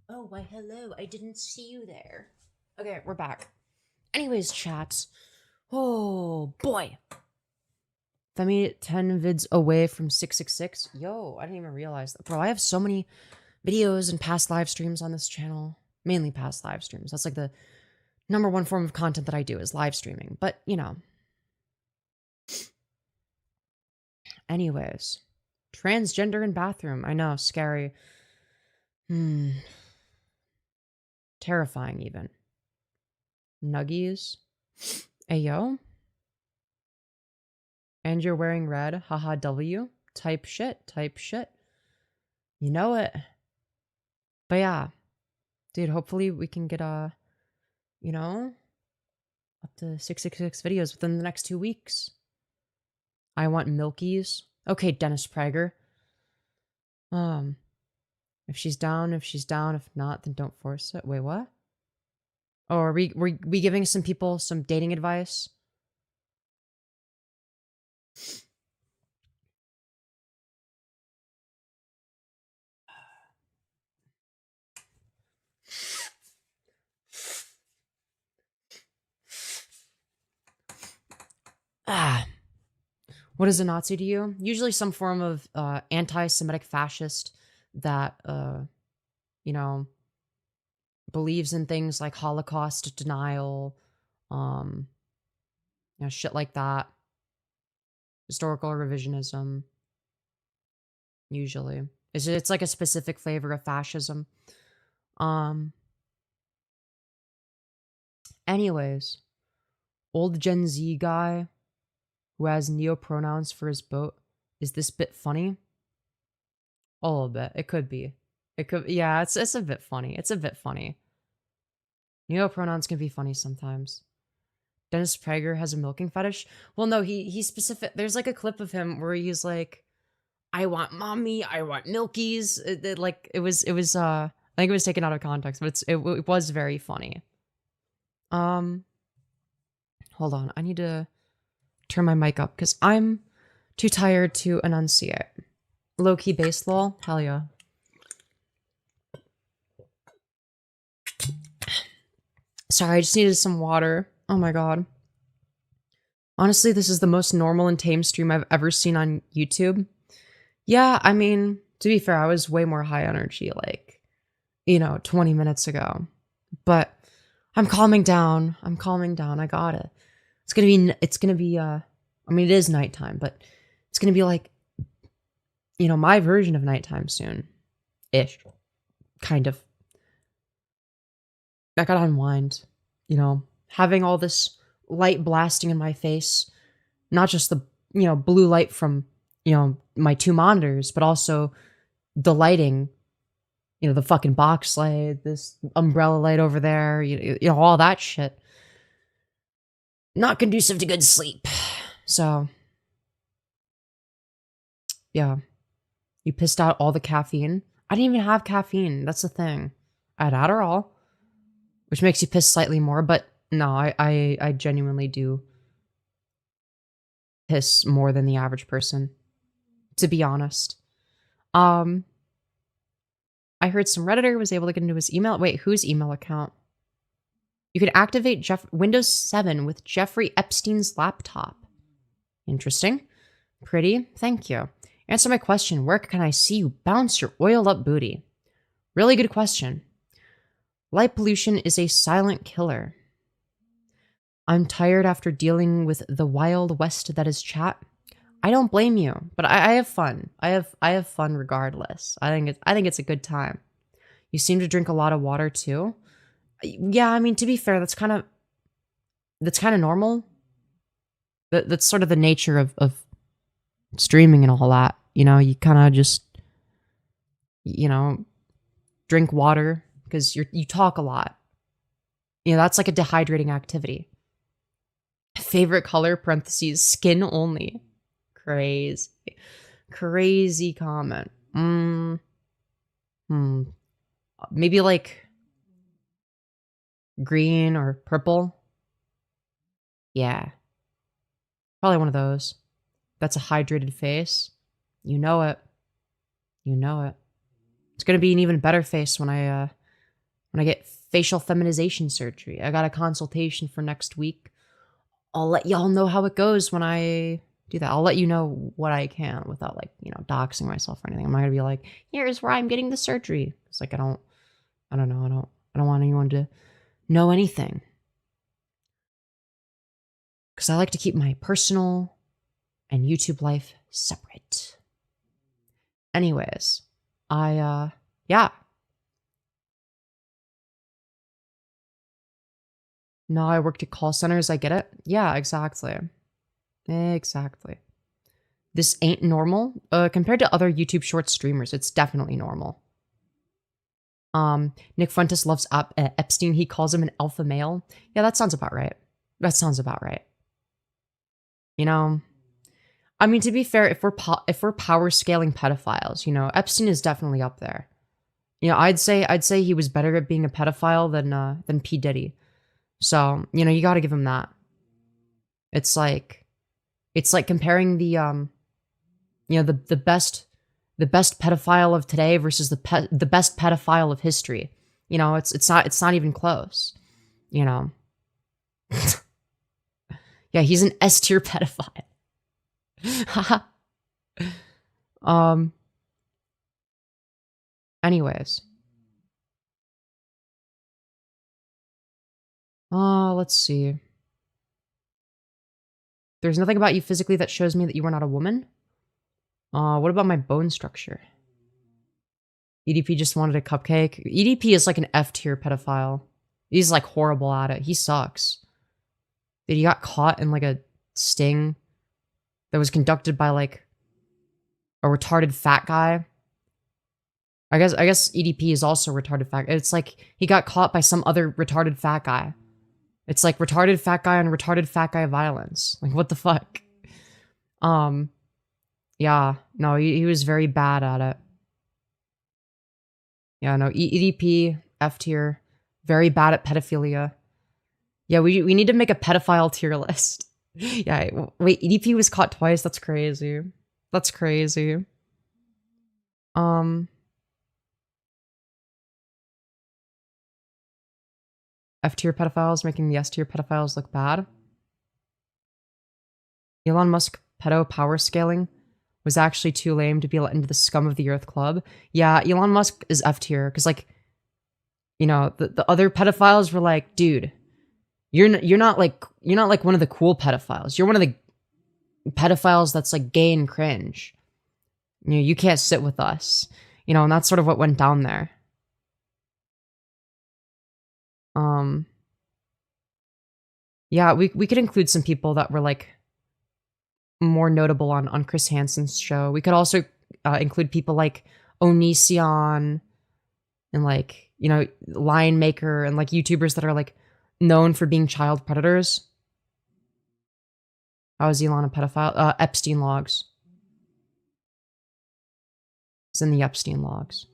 Oh, why hello. I didn't see you there. Okay, we're back. Anyways, chat. Oh, boy. Femi 10 vids away from 666. Yo, I didn't even realize that. Bro, I have so many videos and past live streams on this channel. Mainly past live streams. That's like the number one form of content that I do is live streaming. But, you know. Anyways. Transgender in bathroom. I know, scary. Terrifying, even. Nuggies. Ayo. And you're wearing red. Haha, W. Type shit. Type shit. You know it. But yeah. Dude, hopefully we can get, you know, up to 666 videos within the next 2 weeks. I want milkies. Okay, Dennis Prager. If she's down, if she's down. If not, then don't force it. Wait, what? Oh, are we giving some people some dating advice? What is a Nazi to you? Usually some form of anti-Semitic fascist that, you know, believes in things like Holocaust denial, you know, shit like that. Historical revisionism. Usually. It's like a specific flavor of fascism. Anyways. Old Gen Z guy who has neo-pronouns for his boat. Is this bit funny? A little bit. It could be. It could, yeah, it's a bit funny. It's a bit funny. Neo-pronouns can be funny sometimes. Dennis Prager has a milking fetish. Well, no, he's specific. There's like a clip of him where he's like, I want mommy, I want milkies. I think it was taken out of context, but it was very funny. Hold on, I need to turn my mic up because I'm too tired to enunciate. Low-key bass lol, hell yeah. Sorry, I just needed some water. Oh my god. Honestly, this is the most normal and tame stream I've ever seen on YouTube. Yeah, I mean, to be fair, I was way more high energy, like, 20 minutes ago. But I'm calming down. I got it. It's gonna be, I mean, it is nighttime, but it's gonna be like, my version of nighttime soon. Ish. Kind of. I gotta unwind, having all this light blasting in my face. Not just the, blue light from, my 2 monitors, but also the lighting, the fucking box light, this umbrella light over there, all that shit. Not conducive to good sleep. So, yeah. You pissed out all the caffeine. I didn't even have caffeine. That's the thing. I had Adderall, which makes you piss slightly more, but no, I genuinely do piss more than the average person, to be honest. I heard some Redditor was able to get into his email. Wait, whose email account? You can activate Windows 7 with Jeffrey Epstein's laptop. Interesting. Pretty. Thank you. Answer my question. Where can I see you bounce your oiled up booty? Really good question. Light pollution is a silent killer. I'm tired after dealing with the wild west that is chat. I don't blame you, but I have fun. I have fun regardless. I think it's a good time. You seem to drink a lot of water too. Yeah, I mean, to be fair, that's kind of normal. That's sort of the nature of streaming and all that. You kind of just drink water because you talk a lot. That's like a dehydrating activity. Favorite color, parentheses, skin only. Crazy comment. Maybe like green or purple. Yeah. Probably one of those. That's a hydrated face. You know it. It's gonna be an even better face when I get facial feminization surgery. I got a consultation for next week. I'll let y'all know how it goes when I do that. I'll let you know what I can without doxing myself or anything. I'm not gonna be like, here's where I'm getting the surgery. It's like I don't know. I don't want anyone to know anything. Because I like to keep my personal and YouTube life separate. Anyways, yeah. No, I worked at call centers. I get it. Yeah, exactly. This ain't normal. Compared to other YouTube short streamers, it's definitely normal. Nick Fuentes loves Epstein. He calls him an alpha male. Yeah, that sounds about right. I mean, to be fair, if we're power scaling pedophiles, Epstein is definitely up there. I'd say he was better at being a pedophile than P. Diddy. So, you got to give him that. It's like comparing the best pedophile of today versus the best pedophile of history. It's not even close. Yeah, he's an S tier pedophile. Anyways. Let's see. There's nothing about you physically that shows me that you were not a woman. What about my bone structure? EDP just wanted a cupcake. EDP is like an F tier pedophile. He's like horrible at it. He sucks. Dude, he got caught in like a sting that was conducted by like a retarded fat guy. I guess EDP is also a retarded fat. It's like he got caught by some other retarded fat guy. It's like retarded fat guy on retarded fat guy violence. Like, what the fuck? Yeah, no, he was very bad at it. Yeah, no, EDP, F tier, very bad at pedophilia. Yeah, we need to make a pedophile tier list. Yeah, wait, EDP was caught twice? That's crazy. That's crazy. F tier pedophiles making the S tier pedophiles look bad. Elon Musk pedo power scaling was actually too lame to be let into the scum of the earth club. Yeah, Elon Musk is F tier because, like, you know, the other pedophiles were like, dude, you're not like one of the cool pedophiles. You're one of the pedophiles that's like gay and cringe. You know, you can't sit with us. You know, and that's sort of what went down there. Yeah, we could include some people that were like more notable on Chris Hansen's show. We could also include people like Onision and, like, you know, Lion Maker and like YouTubers that are like known for being child predators. How is Elon a pedophile? Epstein logs. It's in the Epstein logs.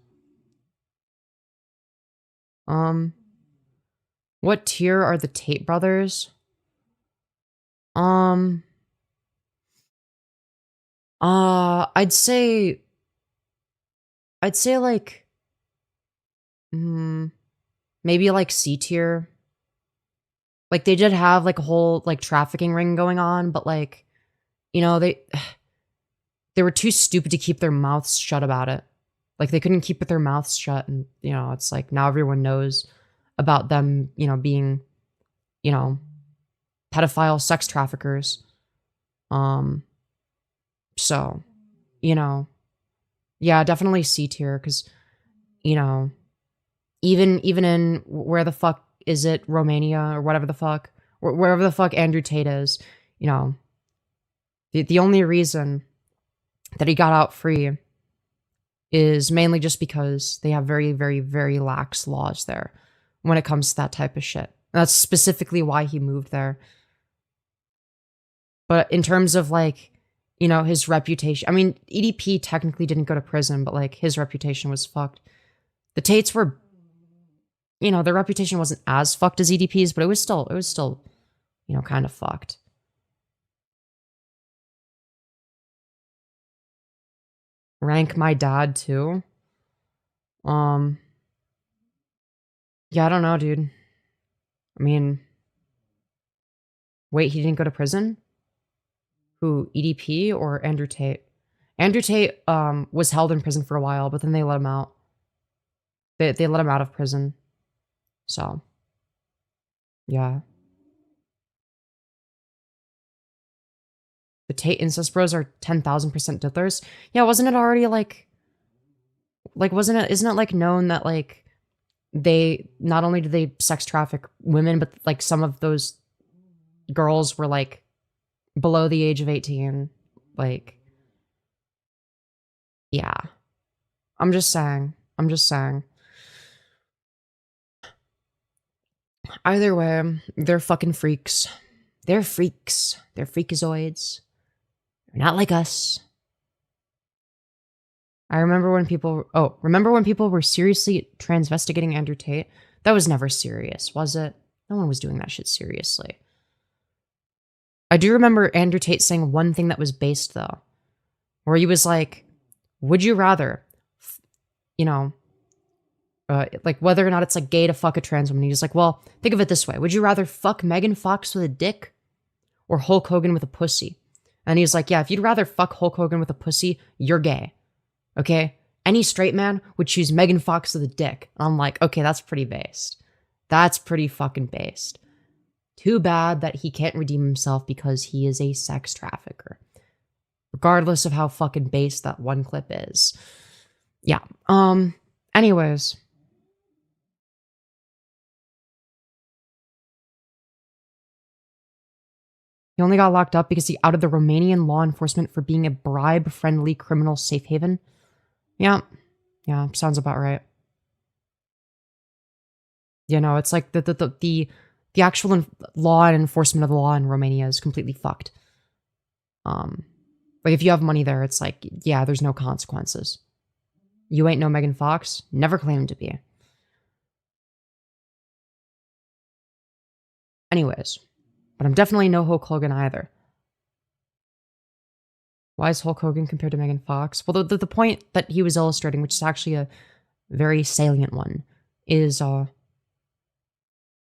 What tier are the Tate brothers? I'd say like, maybe like C tier. Like, they did have like a whole like trafficking ring going on, but like, you know, they were too stupid to keep their mouths shut about it. Like, they couldn't keep their mouths shut, and, you know, it's like now everyone knows about them, you know, being, you know, pedophile sex traffickers. So, you know, yeah, definitely C tier, because, you know, even in where the fuck is it, Romania or whatever the fuck, wherever the fuck Andrew Tate is, you know, the only reason that he got out free is mainly just because they have very, very, very lax laws there when it comes to that type of shit. That's specifically why he moved there. But in terms of, like, you know, his reputation, I mean, EDP technically didn't go to prison, but like his reputation was fucked. The Tates were, you know, their reputation wasn't as fucked as EDP's, but it was still, you know, kind of fucked. Rank my dad too. Yeah, I don't know, dude. I mean, wait, he didn't go to prison? Who, EDP or Andrew Tate? Andrew Tate was held in prison for a while, but then they let him out. They let him out of prison. So, yeah. The Tate incest bros are 10,000% diddlers. Yeah, wasn't it already like, isn't it like known that like they, not only do they sex traffic women, but like some of those girls were like below the age of 18. Like, yeah. I'm just saying. Either way, they're fucking freaks. They're freaks. They're freakazoids. They're not like us. Remember when people were seriously transvestigating Andrew Tate? That was never serious, was it? No one was doing that shit seriously. I do remember Andrew Tate saying one thing that was based, though, where he was like, would you rather, you know, like whether or not it's like gay to fuck a trans woman? He's like, well, think of it this way. Would you rather fuck Megan Fox with a dick or Hulk Hogan with a pussy? And he's like, yeah, if you'd rather fuck Hulk Hogan with a pussy, you're gay. Okay? Any straight man would choose Megan Fox with a dick. I'm like, okay, that's pretty based. That's pretty fucking based. Too bad that he can't redeem himself because he is a sex trafficker. Regardless of how fucking based that one clip is. Yeah. Anyways. He only got locked up because he outed the Romanian law enforcement for being a bribe-friendly criminal safe haven. Yeah. Yeah, sounds about right. You know, it's like the The actual law and enforcement of the law in Romania is completely fucked. Like if you have money there, it's like, yeah, there's no consequences. You ain't no Megan Fox. Never claimed to be. Anyways, but I'm definitely no Hulk Hogan either. Why is Hulk Hogan compared to Megan Fox? Well, the point that he was illustrating, which is actually a very salient one, is,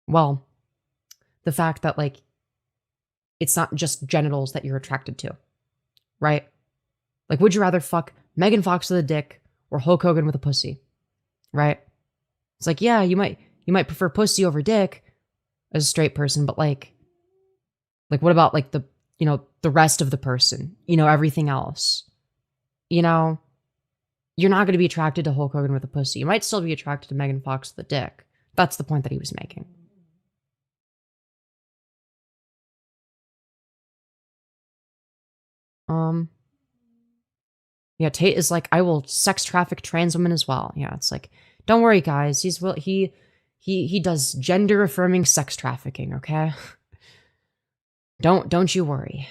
well, the fact that, like, it's not just genitals that you're attracted to, right? Like, would you rather fuck Megan Fox with a dick or Hulk Hogan with a pussy, right? It's like, yeah, you might prefer pussy over dick as a straight person, but like what about like the, you know, the rest of the person, you know, everything else, you know, you're not going to be attracted to Hulk Hogan with a pussy. You might still be attracted to Megan Fox with a dick. That's the point that he was making. Yeah, Tate is like, I will sex traffic trans women as well. Yeah, it's like, don't worry, guys. He does gender affirming sex trafficking. Okay, don't you worry.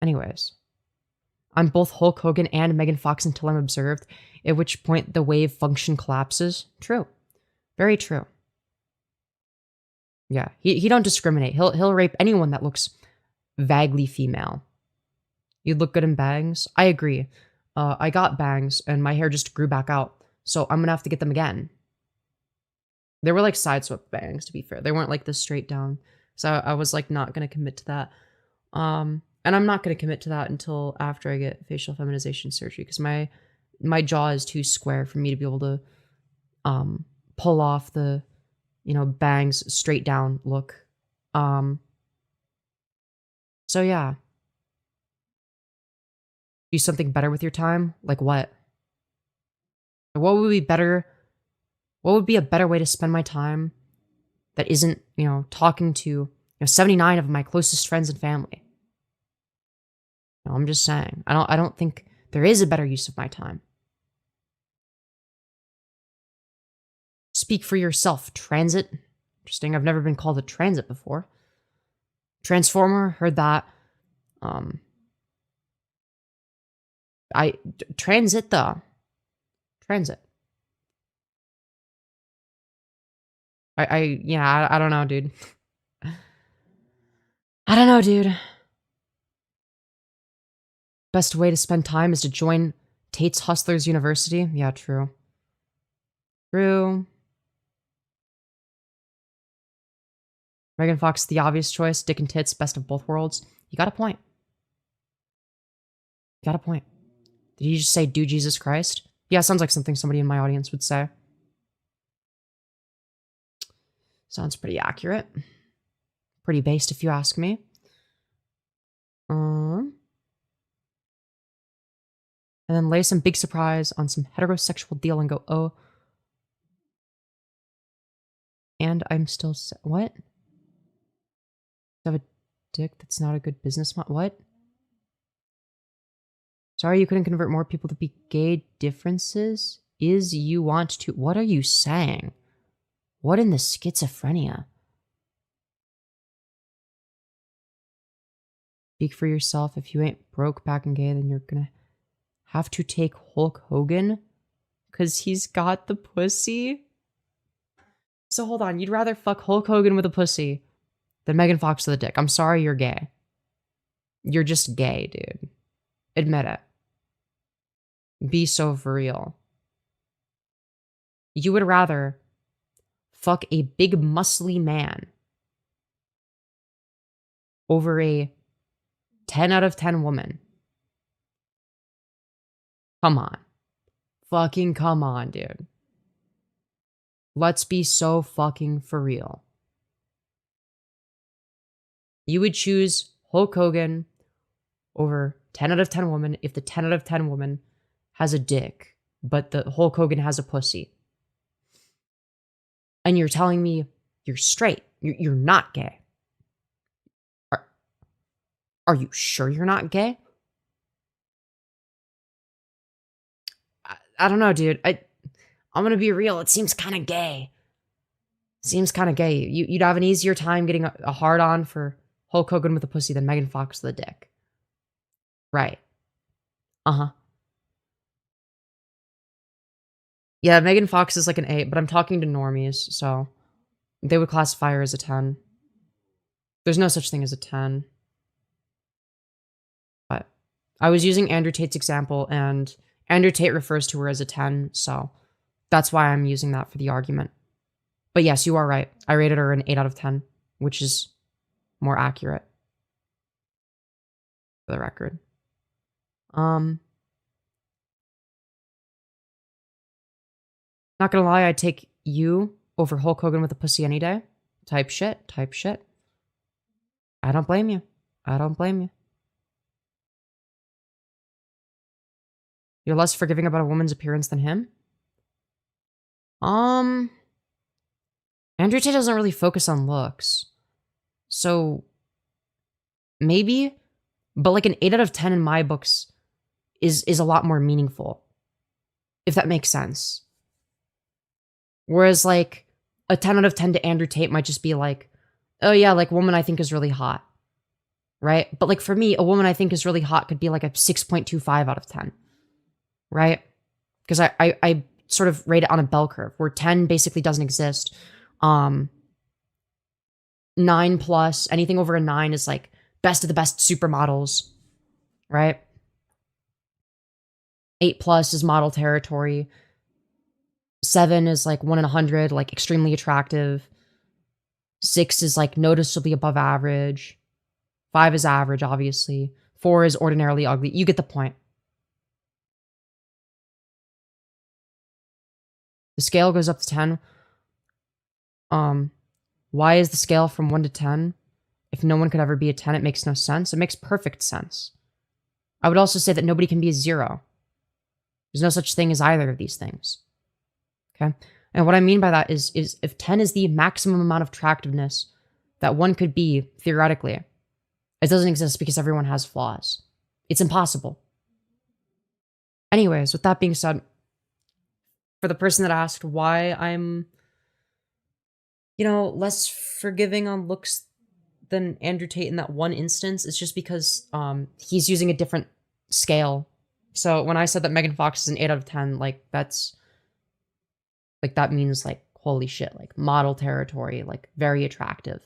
Anyways, I'm both Hulk Hogan and Megan Fox until I'm observed, at which point the wave function collapses. True, very true. Yeah, he don't discriminate. He'll rape anyone that looks vaguely female. You look good in bangs. I agree. I got bangs and my hair just grew back out, so I'm gonna have to get them again. They were like side swept bangs, to be fair. They weren't like this straight down. So I was like not gonna commit to that. And I'm not gonna commit to that until after I get facial feminization surgery, because my jaw is too square for me to be able to pull off the, you know, bangs straight down look. So yeah. Do something better with your time? Like what? What would be better? What would be a better way to spend my time that isn't, you know, talking to, you know, 79 of my closest friends and family? No, I'm just saying. I don't think there is a better use of my time. Speak for yourself, transit. Interesting. I've never been called a transit before. Transformer, heard that. Transit though. Transit. I don't know, dude. I don't know, dude. Best way to spend time is to join Tate's Hustlers University. Yeah, true. True. Megan Fox, the obvious choice. Dick and tits, best of both worlds. You got a point. You got a point. Did you just say, do Jesus Christ? Yeah, sounds like something somebody in my audience would say. Sounds pretty accurate. Pretty based, if you ask me. And then lay some big surprise on some heterosexual deal and go, oh. And I'm still... What? Have a dick that's not a good business model? What? Sorry you couldn't convert more people to be gay. Differences is you want to... What are you saying? What in the schizophrenia? Speak for yourself. If you ain't broke, back and gay, then you're gonna have to take Hulk Hogan because he's got the pussy. So hold on, you'd rather fuck Hulk Hogan with a pussy than Megan Fox with a dick. I'm sorry, you're gay. You're just gay, dude. Admit it. Be so for real. You would rather fuck a big muscly man over a 10 out of 10 woman. Come on. Fucking come on, dude. Let's be so fucking for real. You would choose Hulk Hogan over 10 out of 10 women if the 10 out of 10 woman has a dick, but the Hulk Hogan has a pussy. And you're telling me you're straight. You're not gay. Are you sure you're not gay? I don't know, dude. I'm gonna be real. It seems kind of gay. Seems kind of gay. You'd have an easier time getting a hard-on for Hulk Hogan with a pussy than Megan Fox with a dick. Right. Uh-huh. Yeah, Megan Fox is like an 8, but I'm talking to normies, so they would classify her as a 10. There's no such thing as a 10. But I was using Andrew Tate's example, and Andrew Tate refers to her as a 10, so that's why I'm using that for the argument. But yes, you are right. I rated her an 8 out of 10, which is more accurate. For the record. Not gonna lie, I'd take you over Hulk Hogan with a pussy any day. Type shit. I don't blame you. You're less forgiving about a woman's appearance than him? Andrew Tate doesn't really focus on looks. So, maybe, but like an 8 out of 10 in my books is a lot more meaningful. If that makes sense. Whereas like a 10 out of 10 to Andrew Tate might just be like, oh yeah, like woman I think is really hot. Right? But like for me, a woman I think is really hot could be like a 6.25 out of 10. Right? Because I sort of rate it on a bell curve where 10 basically doesn't exist. 9 plus, anything over a 9 is like best of the best supermodels. Right? 8 plus is model territory. 7 is like 1 in 100, like extremely attractive. 6 is like noticeably above average. 5 is average, obviously. 4 is ordinarily ugly. You get the point. The scale goes up to 10. Why is the scale from 1 to 10? If no one could ever be a 10, it makes no sense. It makes perfect sense. I would also say that nobody can be a 0. There's no such thing as either of these things. Okay? And what I mean by that is if 10 is the maximum amount of attractiveness that one could be, theoretically, it doesn't exist because everyone has flaws. It's impossible. Anyways, with that being said, for the person that asked why I'm, less forgiving on looks than Andrew Tate in that one instance, it's just because he's using a different scale. So when I said that Megan Fox is an 8 out of 10, like that's like that means like holy shit, like model territory, like very attractive.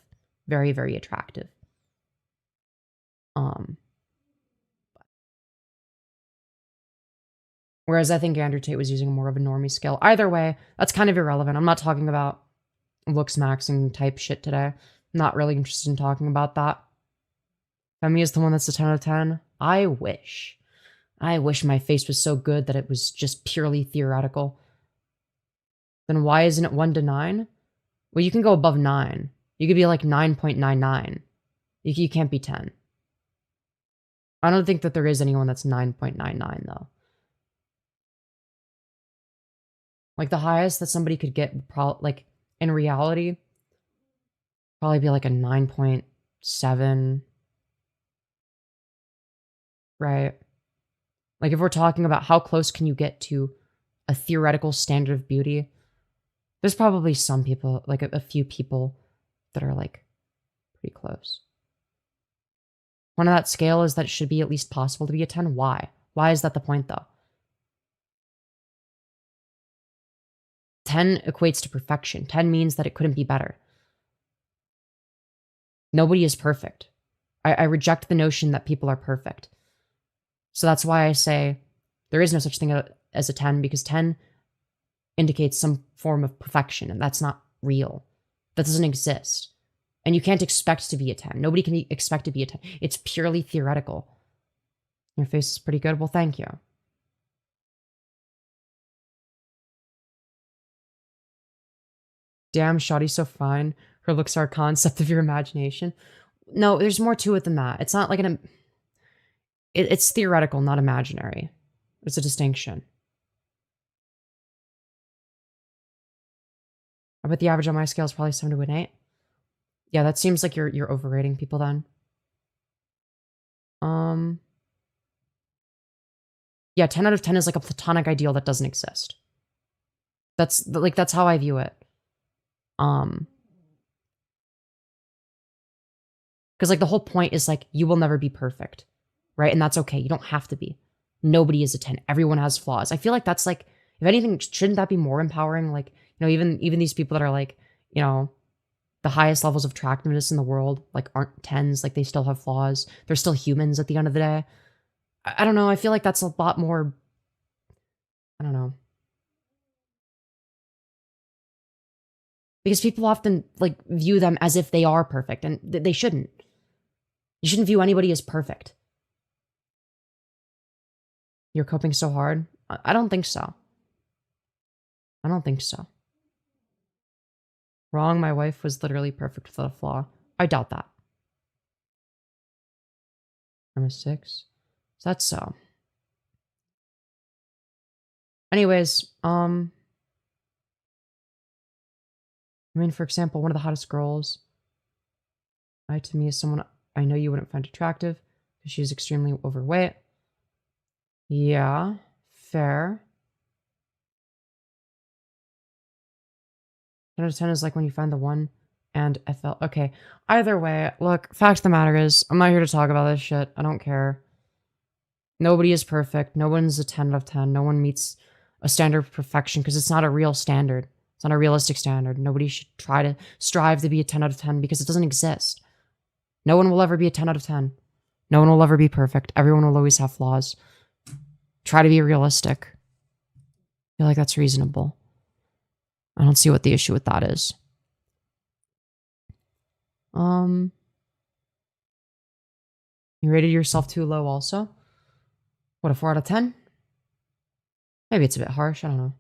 Very, very attractive. Whereas I think Andrew Tate was using more of a normie scale. Either way, that's kind of irrelevant. I'm not talking about looks maxing type shit today. I'm not really interested in talking about that. Femi is the one that's a 10 out of 10. I wish my face was so good that it was just purely theoretical. Then why isn't it 1 to 9? Well, you can go above 9. You could be like 9.99. You can't be 10. I don't think that there is anyone that's 9.99 though. Like the highest that somebody could get would probably, like in reality, probably be like a 9.7. Right? Like if we're talking about how close can you get to a theoretical standard of beauty, there's probably some people, like a few people that are like pretty close. One of that scale is that it should be at least possible to be a 10. Why? Why is that the point though? 10 equates to perfection. 10 means that it couldn't be better. Nobody is perfect. I reject the notion that people are perfect. So that's why I say there is no such thing as a 10, because 10 indicates some form of perfection, and that's not real. That doesn't exist. And you can't expect to be a 10. Nobody can expect to be a 10. It's purely theoretical. Your face is pretty good. Well, thank you. Damn, Shawty's so fine. Her looks are a concept of your imagination. No, there's more to it than that. It's not like it's theoretical, not imaginary. There's a distinction. I bet the average on my scale is probably 7 to an 8. Yeah, that seems like you're overrating people then. Yeah, 10 out of 10 is like a platonic ideal that doesn't exist. That's how I view it. Because like the whole point is like you will never be perfect, right? And that's okay. You don't have to be. Nobody is a 10. Everyone has flaws. I feel like that's like, if anything, shouldn't that be more empowering? Like, even these people that are like, the highest levels of attractiveness in the world, like aren't 10s, like they still have flaws. They're still humans at the end of the day. I don't know. I feel like that's a lot more, I don't know. Because people often like view them as if they are perfect, and they shouldn't. You shouldn't view anybody as perfect. You're coping so hard? I don't think so. I don't think so. Wrong, my wife was literally perfect without a flaw. I doubt that. I'm a 6. So that's so. Anyways, I mean, for example, one of the hottest girls, to me, is someone I know you wouldn't find attractive because she's extremely overweight. Yeah, fair. 10 out of 10 is like when you find the one, and I felt okay. Either way, look, fact of the matter is, I'm not here to talk about this shit. I don't care. Nobody is perfect. No one's a 10 out of 10. No one meets a standard of perfection because it's not a real standard. It's not a realistic standard. Nobody should try to strive to be a 10 out of 10 because it doesn't exist. No one will ever be a 10 out of 10. No one will ever be perfect. Everyone will always have flaws. Try to be realistic. I feel like that's reasonable. I don't see what the issue with that is. You rated yourself too low also? What, a 4 out of 10? Maybe it's a bit harsh. I don't know.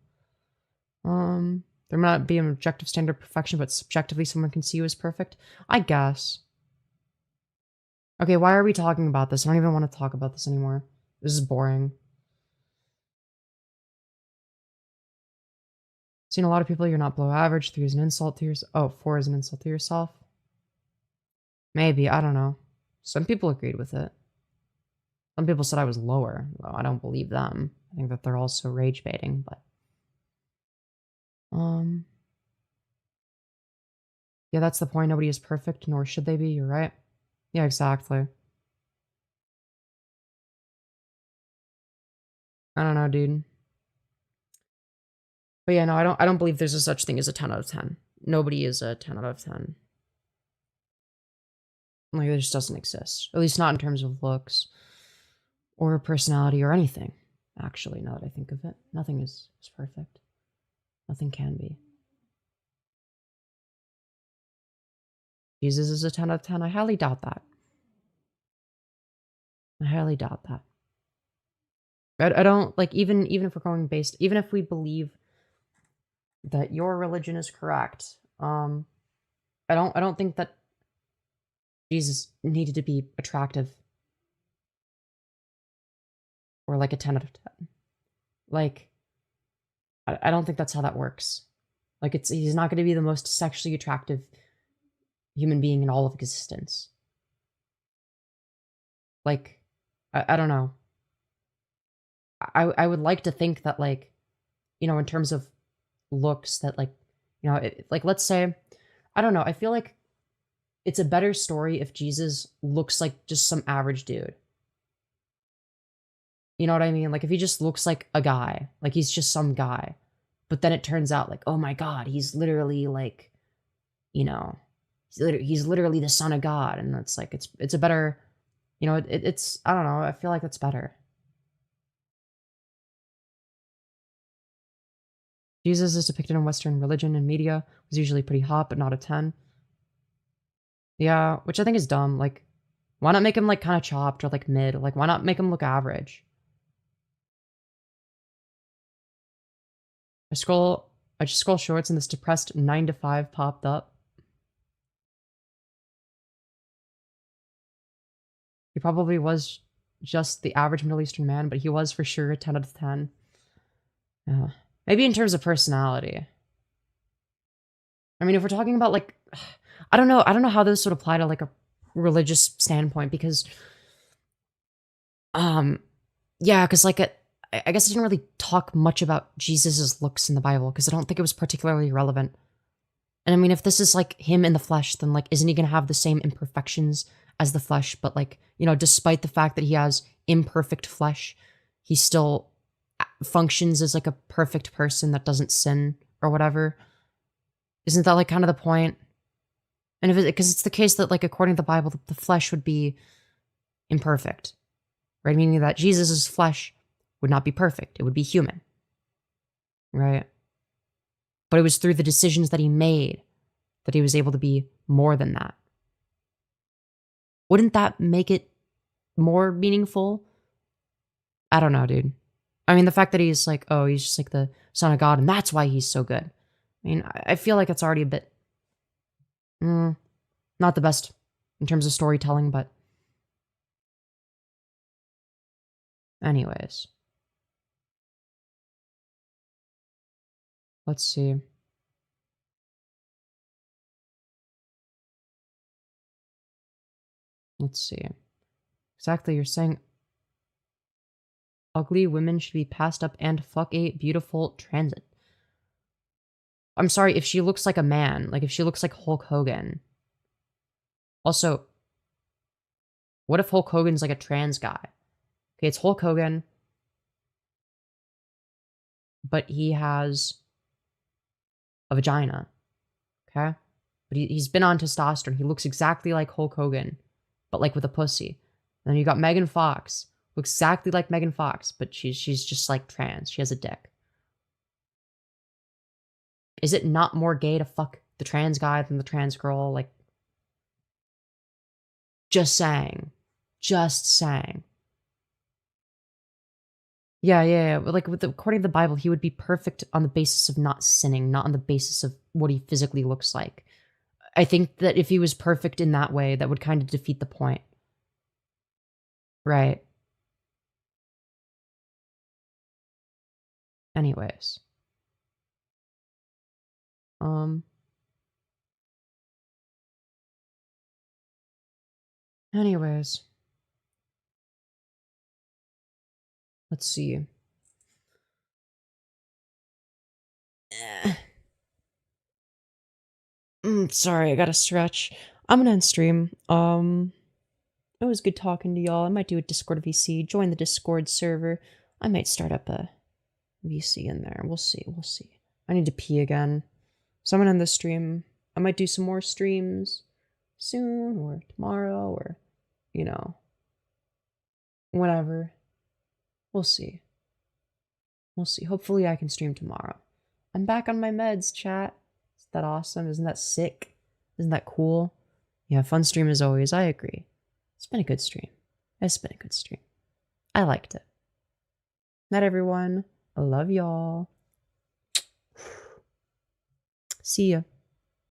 There might not be an objective standard of perfection, but subjectively someone can see you as perfect. I guess. Okay, why are we talking about this? I don't even want to talk about this anymore. This is boring. Seen a lot of people, you're not below average. 3 is an insult to yourself. Oh, 4 is an insult to yourself. Maybe, I don't know. Some people agreed with it. Some people said I was lower, though I don't believe them. I think that they're also rage baiting, but yeah, that's the point. Nobody is perfect, nor should they be. You're right. Yeah, exactly. I don't know, dude. But yeah, no, I don't believe there's a such thing as a 10 out of 10. Nobody is a 10 out of 10. Like, it just doesn't exist. At least not in terms of looks or personality or anything. Actually, now that I think of it, nothing is perfect. Nothing can be. Jesus is a 10 out of 10. I highly doubt that. I highly doubt that. I don't, like, even if we're going based, even if we believe that your religion is correct, I don't think that Jesus needed to be attractive or like a 10 out of 10. Like, I don't think that's how that works. Like, he's not going to be the most sexually attractive human being in all of existence. Like, I don't know. I would like to think that, like, in terms of looks, that, like, like, let's say, I don't know, I feel like it's a better story if Jesus looks like just some average dude. You know what I mean? Like, if he just looks like a guy, like he's just some guy, but then it turns out like, oh my God, he's literally like, he's literally the son of God. And it's like, it's a better, it's, I don't know. I feel like that's better. Jesus is depicted in Western religion and media, was usually pretty hot, but not a 10. Yeah, which I think is dumb. Like, why not make him like kind of chopped or like mid? Like, why not make him look average? I just scroll shorts and this depressed 9 to 5 popped up. He probably was just the average Middle Eastern man, but he was for sure a 10 out of 10. Yeah. Maybe in terms of personality. I mean, if we're talking about like, I don't know how this would apply to like a religious standpoint because, yeah, because like I guess I didn't really talk much about Jesus's looks in the Bible because I don't think it was particularly relevant. And I mean, if this is like him in the flesh, then like, isn't he gonna have the same imperfections as the flesh? But like, you know, despite the fact that he has imperfect flesh, he still functions as like a perfect person that doesn't sin or whatever. Isn't that like kind of the point? And if because it's the case that like according to the Bible, the flesh would be imperfect, right? Meaning that Jesus's flesh would not be perfect; it would be human, right? But it was through the decisions that he made that he was able to be more than that. Wouldn't that make it more meaningful? I don't know, dude. I mean, the fact that he's like, oh, he's just like the son of God, and that's why he's so good. I mean, I feel like it's already a bit not the best in terms of storytelling, but anyways. Let's see. Let's see. Exactly, you're saying ugly women should be passed up and fuck a beautiful transit. I'm sorry, if she looks like a man, like if she looks like Hulk Hogan. Also, what if Hulk Hogan's like a trans guy? Okay, it's Hulk Hogan, but he has a vagina. Okay? But he's been on testosterone. He looks exactly like Hulk Hogan, but like with a pussy. And then you got Megan Fox. Looks exactly like Megan Fox, but she's just like trans. She has a dick. Is it not more gay to fuck the trans guy than the trans girl? Like, just saying. Just saying. Yeah. But like, according to the Bible, he would be perfect on the basis of not sinning, not on the basis of what he physically looks like. I think that if he was perfect in that way, that would kind of defeat the point. Right. Anyways. Anyways. Let's see. Sorry, I gotta stretch. I'm gonna end stream. It was good talking to y'all. I might do a Discord VC. Join the Discord server. I might start up a VC in there. We'll see. I need to pee again. So I'm gonna end the stream. I might do some more streams soon or tomorrow or, you know, whatever. We'll see. Hopefully I can stream tomorrow. I'm back on my meds, chat. Isn't that awesome? Isn't that sick? Isn't that cool? Yeah, fun stream as always. I agree. It's been a good stream. I liked it. Night, everyone. I love y'all. See ya.